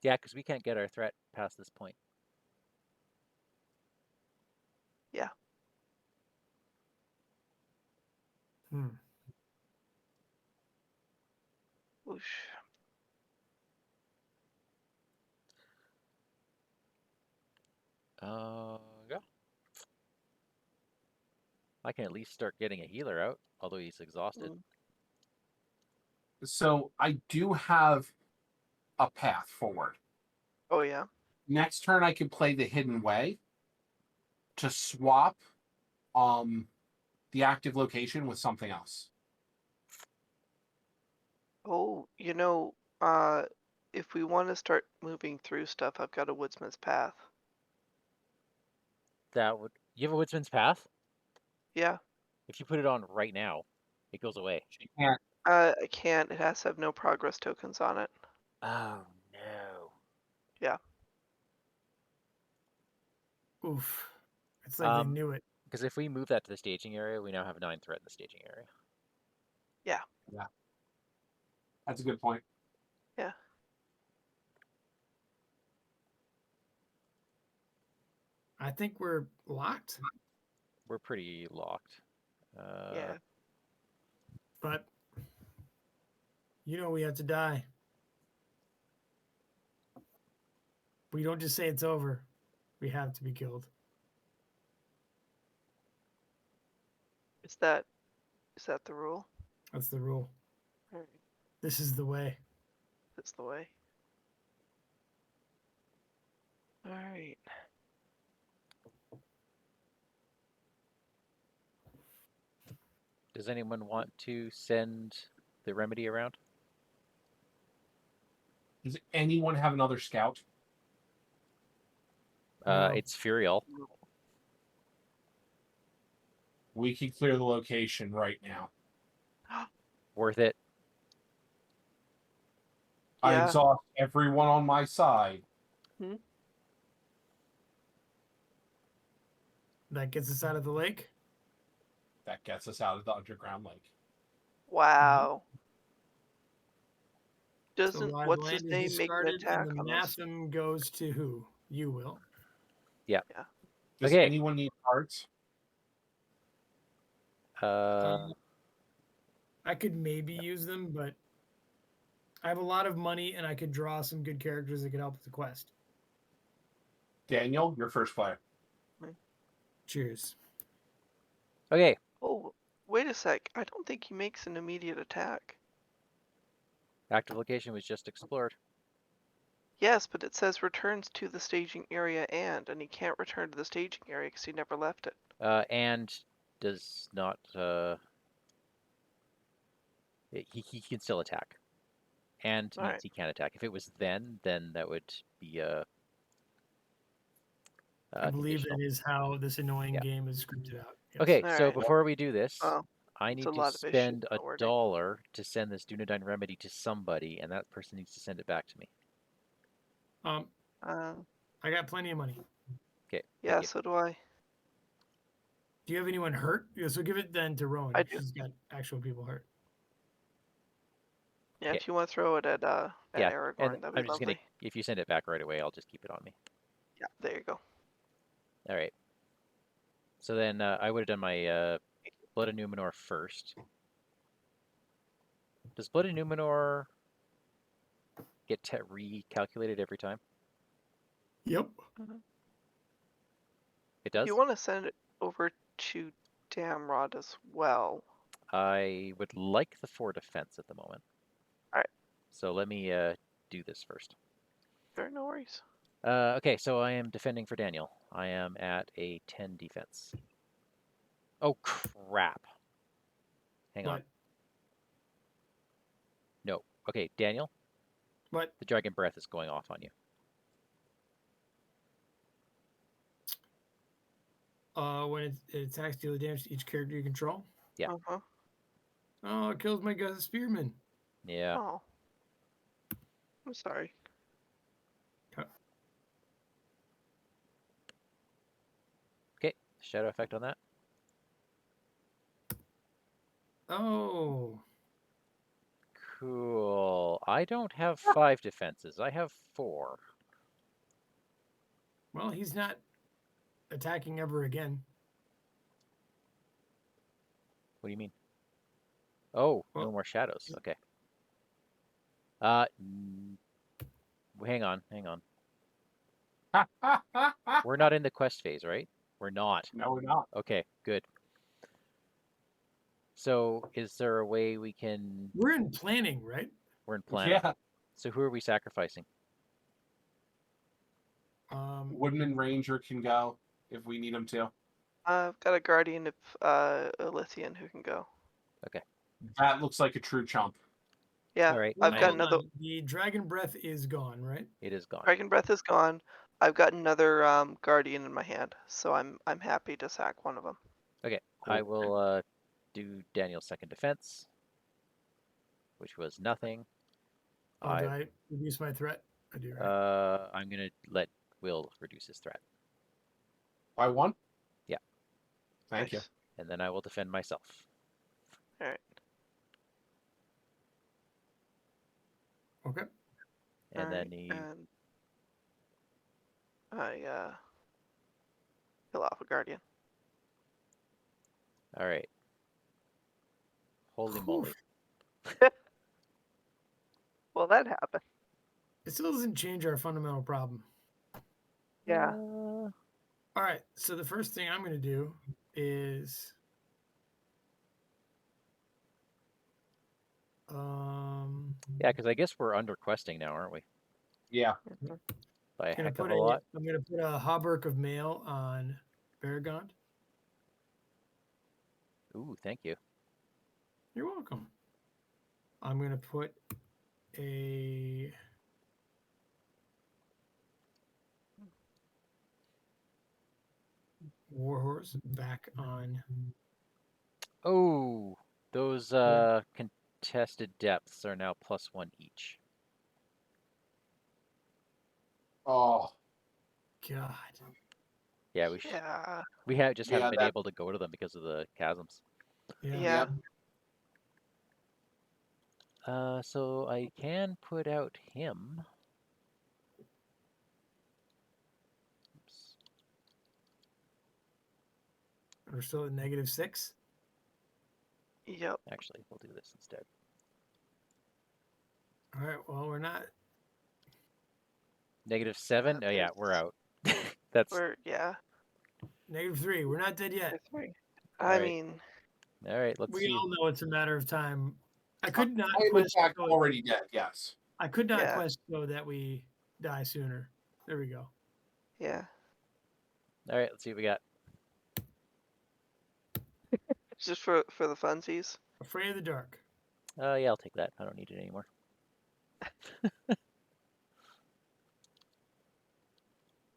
Yeah, because we can't get our threat past this point. Yeah. Whoosh. Yeah. I can at least start getting a healer out, although he's exhausted. So I do have a path forward. Oh yeah. Next turn, I can play the Hidden Way to swap the active location with something else. Oh, if we want to start moving through stuff, I've got a woodsman's path. You have a Woodsman's Path? Yeah. If you put it on right now, it goes away. She can't. I can't. It has to have no progress tokens on it. Oh, no. Yeah. Oof. It's like they knew it. Because if we move that to the staging area, we now have 9 threat in the staging area. Yeah. Yeah. That's a good point. Yeah. I think we're locked. We're pretty locked. Yeah. But we have to die. We don't just say it's over. We have to be killed. Is that the rule? That's the rule. All right, This is the way. that's the way. All right. Does anyone want to send the remedy around? Does anyone have another scout? No. It's Furiel. We can clear the location right now. Worth it. I Yeah. exhaust everyone on my side. That gets us out of the lake. That gets us out of the underground lake. Wow. So Doesn't live what's his land is name make an discarded, attack and the on us? Matham goes to who? You will. Does Okay. anyone need parts? Uh, I could maybe use them, but I have a lot of money, and I could draw some good characters that could help with the quest. Daniel, your first player. Cheers. okay. Oh, wait a sec. I don't think he makes an immediate attack. Active location was just explored. Yes, but it says returns to the staging area and he can't return to the staging area because he never left it. And does not. He can still attack. And All means right. he can't attack. If it was then that would be I believe conditional. that is how this annoying Yeah. game is scripted out. Yes. Okay, All so right. before we do this, Oh, I there's need a to lot of issues spend with the wording. $1 to send this Dunedain remedy to somebody, and that person needs to send it back to me. I got plenty of money. Okay. Yeah, thank you. so do I. Do you have anyone hurt? Yeah, so give it then to Rowan. I do. She's got actual people hurt. Yeah, Okay. if you want to throw it at Yeah, Aragorn, and that'd be I'm just lovely. gonna. If you send it back right away, I'll just keep it on me. Yeah, there you go. All right. So then I would have done my Blood of Numenor first. Does Blood of Numenor get recalculated every time? Yep. It does? If you want to send it over to Damrod as well. I would like the 4 defense at the moment. Alright. So let me do this first. Sure, no worries. Okay, so I am defending for Daniel. I am at a 10 defense. Oh, crap. Hang on. What? No. Okay, Daniel, What? the Dragon Breath is going off on you. When it attacks, deal damage to each character you control. Yeah. Uh-huh. Oh, it kills my spearman. Yeah. Oh. I'm sorry. Okay, shadow effect on that. Oh. Cool. I don't have 5 defenses. I have 4. Well, he's not attacking ever again. What do you mean? Oh, Well, no more shadows. Okay. Hang on. We're not in the quest phase, right? We're not. No, we're not. Okay, good. So, is there a way we can... We're in planning, right? We're in planning. Yeah. So who are we sacrificing? Woodman Ranger can go if we need him to. I've got a Guardian of Elythian who can go. That looks like a true chump. Yeah, All right. I've got Hold another. on. The Dragon Breath is gone, right? It is gone. Dragon Breath is gone. I've got another Guardian in my hand, so I'm happy to sack one of them. Okay, Cool. I will do Daniel's second defense, which was nothing. Oh, did I reduce my threat? I do, right? I'm gonna let Will reduce his threat, By 1? Yeah. Thank you. Nice. and then I will defend myself. All right. Okay. And Alright, then he... and I kill off a Guardian. All right. Holy moly. Well, that happened. It still doesn't change our fundamental problem. Yeah. All right. So the first thing I'm going to do is Yeah, because I guess we're under questing now, aren't we? Yeah. By a Gonna heck of put a lot. I'm going to put a hauberk of mail on Baragond. Ooh, thank you. You're welcome. I'm going to put a warhorse back on. Oh, those contested depths are now +1 each. Oh. God. Yeah, we just Yeah, haven't been able to go to them because of the chasms. Yeah. So I can put out him. Oops. We're still at -6. Yep. Actually, we'll do this instead. All right. Well, we're not. -7? Oh yeah, we're out. That's yeah. -3. We're not dead yet. I Right. mean, all right. Let's We see. all know it's a matter of time. I could not I am in quest. fact already dead. Yes. I could not Yeah. quest so that we die sooner. There we go. yeah. All right, let's see what we got. Just for the funsies. Afraid of the dark. Yeah, I'll take that. I don't need it anymore.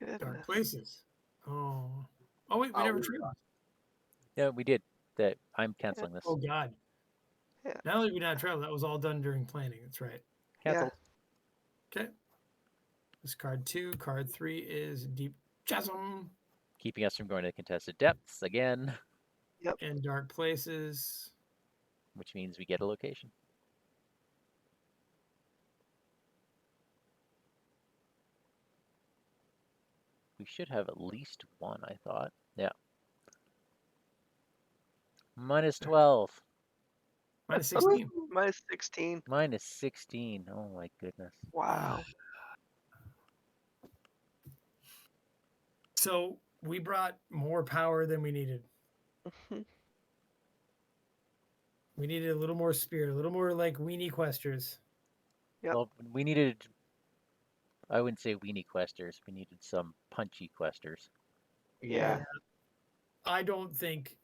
Dark Goodness. places. Oh. Oh wait, we Oh, never we were traveled. Yeah, we did. That I'm canceling this. Oh God. Yeah. Not only did we not travel, that was all done during planning. That's right. Cancelled. Okay. This card 2. Card 3 is Deep Chasm Keeping us from going to contested depths again, Yep. and Dark Places. which means we get a location. We should have at least one, I thought. Yeah. -12. -16. -16. -16. Oh my goodness. Wow. So we brought more power than we needed. We needed a little more spirit, a little more like weenie questers. Yep. Well, we needed, I wouldn't say weenie questers. We needed some punchy questers. Yeah. I don't think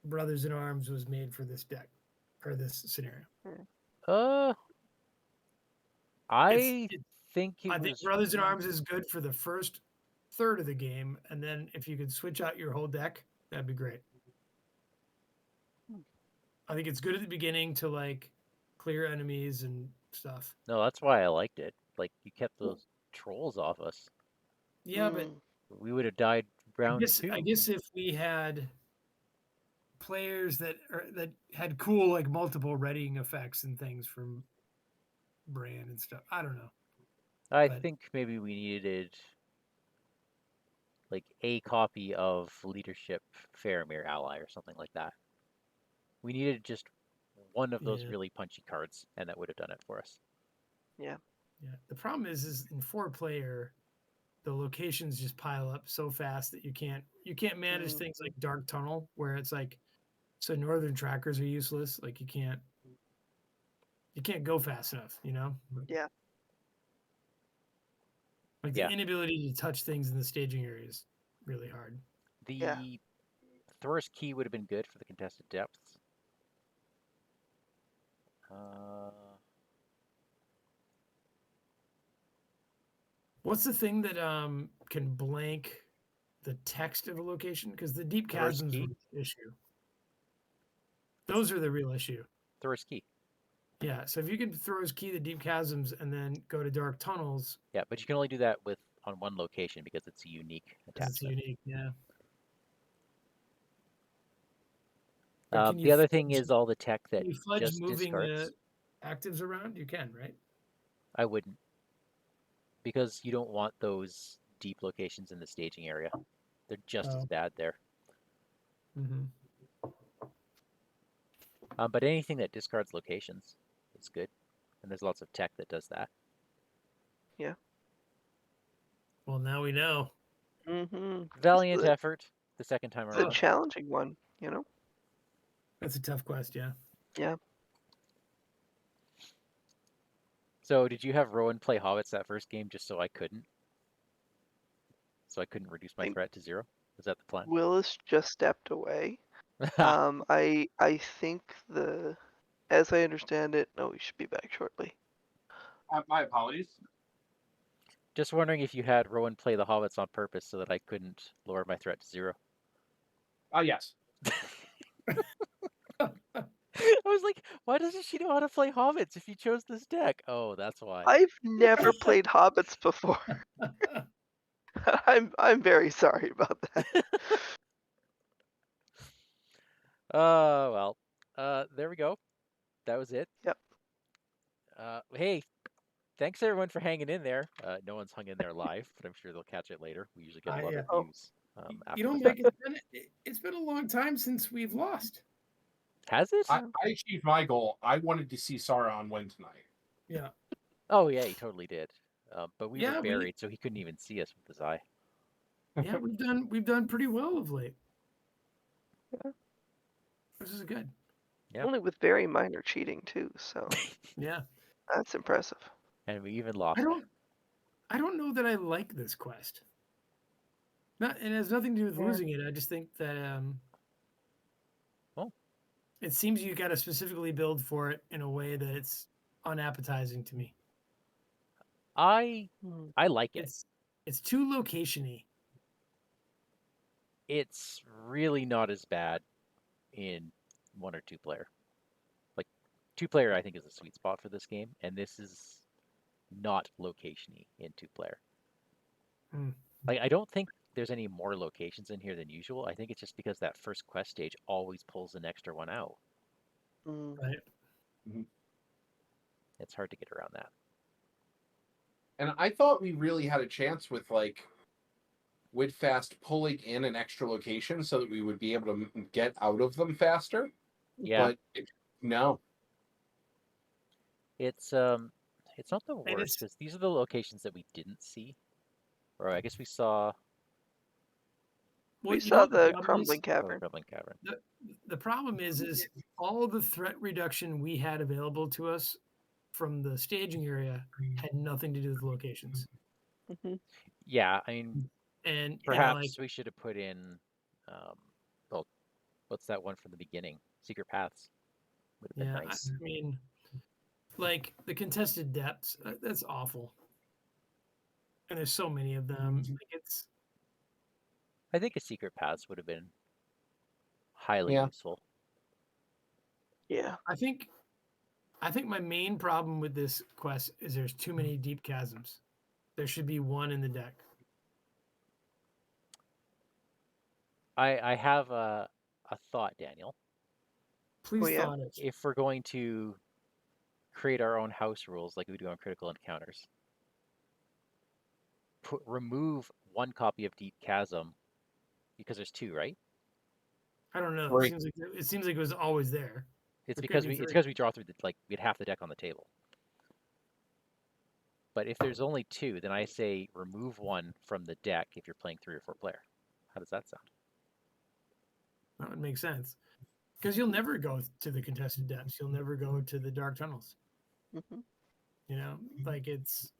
Brothers in Arms was made for this deck or this scenario. I think it I think was. Brothers in Arms is good for the first third of the game, and then if you could switch out your whole deck, that'd be great. I think it's good at the beginning to like clear enemies and stuff. No, that's why I liked it. Like you kept those trolls off us. Yeah, but We would have died round 2. I guess if we had players that had cool like multiple readying effects and things from Brand and stuff. I don't know. I think maybe we needed like a copy of Leadership Faramir Ally or something like that. We needed just one of those really punchy cards, and that would have done it for us. Yeah. The problem is in 4-player, the locations just pile up so fast that you can't manage things like Dark Tunnel, where it's like, so northern trackers are useless. Like you can't go fast enough, you know? Yeah. Like the inability to touch things in the staging area is really hard. The Thor's Key would have been good for the contested depths. What's the thing that can blank the text of a location? Because the deep chasms are the issue. Those are the real issue. Thor's Key. Yeah, so if you can throw his key to deep chasms and then go to dark tunnels. Yeah, but you can only do that on one location because it's a unique attachment. It's unique, yeah. The other thing is all the tech that can you fudge just moving discards. The actives around? You can, right? I wouldn't, because you don't want those deep locations in the staging area. They're just as bad there. But anything that discards locations is good, and there's lots of tech that does that. Yeah. Well, now we know. Valiant effort the second time around. It's a challenging one, you know? That's a tough quest, yeah. Yeah. So did you have Rowan play Hobbits that first game just so I couldn't? So I couldn't reduce my think threat to 0? Was that the plan? Willis just stepped away. I think as I understand it, no, he should be back shortly. My apologies. Just wondering if you had Rowan play the Hobbits on purpose so that I couldn't lower my threat to 0. Yes. I was like, why doesn't she know how to play Hobbits if you chose this deck? Oh, that's why. I've never played Hobbits before. I'm very sorry about that. Well, there we go. That was it. Yep. Hey, thanks everyone for hanging in there. No one's hung in there live, but I'm sure they'll catch it later. We usually get a lot of Oh. views You after know, the Mike, fact. it's been a long time since we've lost. Has it? I achieved my goal. I wanted to see Sauron win tonight. Yeah. Oh yeah, he totally did. But we Yeah, were buried, so he couldn't even see us with his eye. Yeah, we've done pretty well of late. Yeah. This is good. Yeah. Only with very minor cheating too, so Yeah. that's impressive. And we even lost. I don't know that I like this quest. It has nothing to do with losing it. I just think that it seems you got to specifically build for it in a way that it's unappetizing to me. I like it. It's too location-y. It's really not as bad in 1 or 2 player. Like 2 player, I think is a sweet spot for this game, and this is not location-y in 2 player. Like I don't think there's any more locations in here than usual. I think it's just because that first quest stage always pulls an extra one out. Right. Mm-hmm. It's hard to get around that. And I thought we really had a chance with like Widfast pulling in an extra location so that we would be able to get out of them faster. Yeah. But no. It's not the worst because these are the locations that we didn't see. Or I guess we saw. We saw the Crumbling Cavern. The problem is all the threat reduction we had available to us from the staging area had nothing to do with locations. Yeah, I mean, and perhaps we should have put in, well, what's that one from the beginning? Secret Paths. Would have been nice. I mean, like the contested depths, that's awful. And there's so many of them. Like I think a Secret Paths would have been highly useful. Yeah. I think my main problem with this quest is there's too many deep chasms. There should be one in the deck. I have a thought, Daniel. Please thought it. If we're going to create our own house rules like we do on Critical Encounters, remove 1 copy of Deep Chasm because there's 2, right? I don't know. Right. It seems like it was always there. It's because we draw through we had half the deck on the table. But if there's only 2, then I say remove 1 from the deck if you're playing 3 or 4 player. How does that sound? That would make sense. Because you'll never go to the contested depths. You'll never go to the dark tunnels. Mm-hmm. You know, like it's...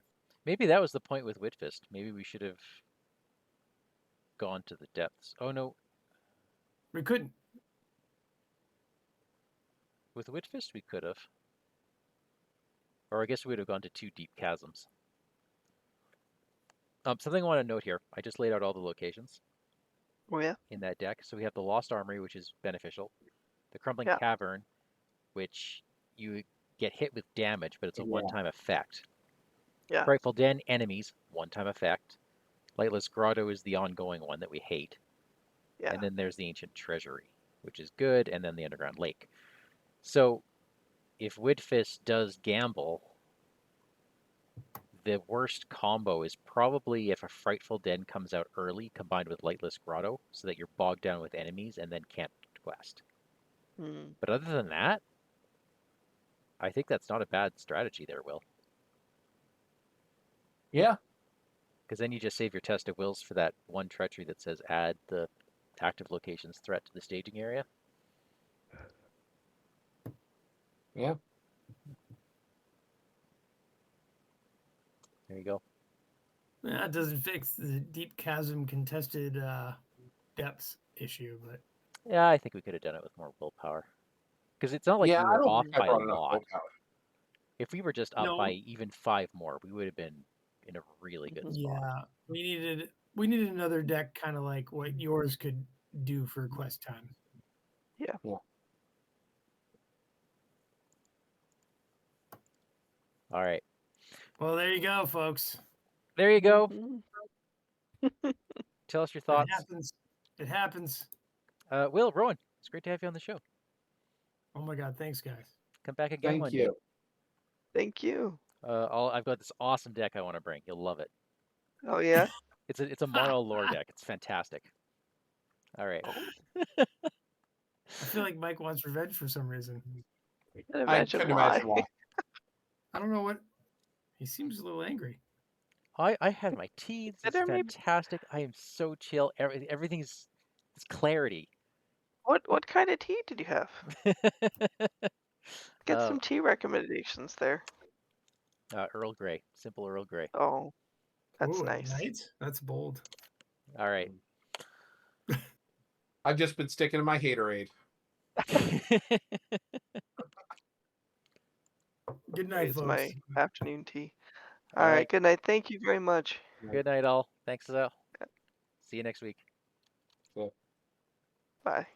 Maybe that was the point with Widfist. Maybe we should have gone to the depths. Oh, no. We couldn't. With Widfist, we could have. Or I guess we would have gone to 2 deep chasms. Something I want to note here. I just laid out all the locations. Oh, yeah? In that deck. So we have the Lost Armory, which is beneficial. The Crumbling Cavern, which you get hit with damage, but it's a one-time effect. Yeah. Frightful Den, enemies, one-time effect. Lightless Grotto is the ongoing one that we hate. Yeah. And then there's the Ancient Treasury, which is good, and then the Underground Lake. So if Widfist does gamble, the worst combo is probably if a Frightful Den comes out early combined with Lightless Grotto, so that you're bogged down with enemies and then can't quest. But other than that, I think that's not a bad strategy there, Will. Yeah. Because then you just save your test of wills for that 1 treachery that says add the active location's threat to the staging area. Yeah. There you go. That doesn't fix the deep chasm contested depths issue, but Yeah, I think we could have done it with more willpower. Because it's not like Yeah, we I were don't off think I by a brought enough lot. willpower. If we were just up by no, even 5 more, we would have been in a really good spot. yeah, we needed another deck, kind of like what yours could do for quest time. Yeah. All right. Well, there you go, folks. There you go. Mhm. Tell us your It thoughts. happens. It happens. Wil, Rowan, it's great to have you on the show. Oh my God! Thanks, guys. Come back again Thank one you. Thank you. day. I've got this awesome deck I want to bring. You'll love it. Oh yeah. It's a Morrow lore deck. It's fantastic. All right. Oh, I feel like Mike wants revenge for some reason. I can I imagine couldn't why. imagine why. I don't know what. He seems a little angry. I had my tea. This is Better maybe. fantastic. I am so chill. Everything's it's clarity. What kind of tea did you have? Get uh, some tea recommendations there. Earl Grey, simple Earl Grey. Oh, that's Ooh, at nice. night? That's bold. All right. I've just been sticking to my haterade. Good night, It's folks. my afternoon tea. All All right. right. Good night. Thank you very much. Good night, all. Thanks, Al. See you next week. So. Bye.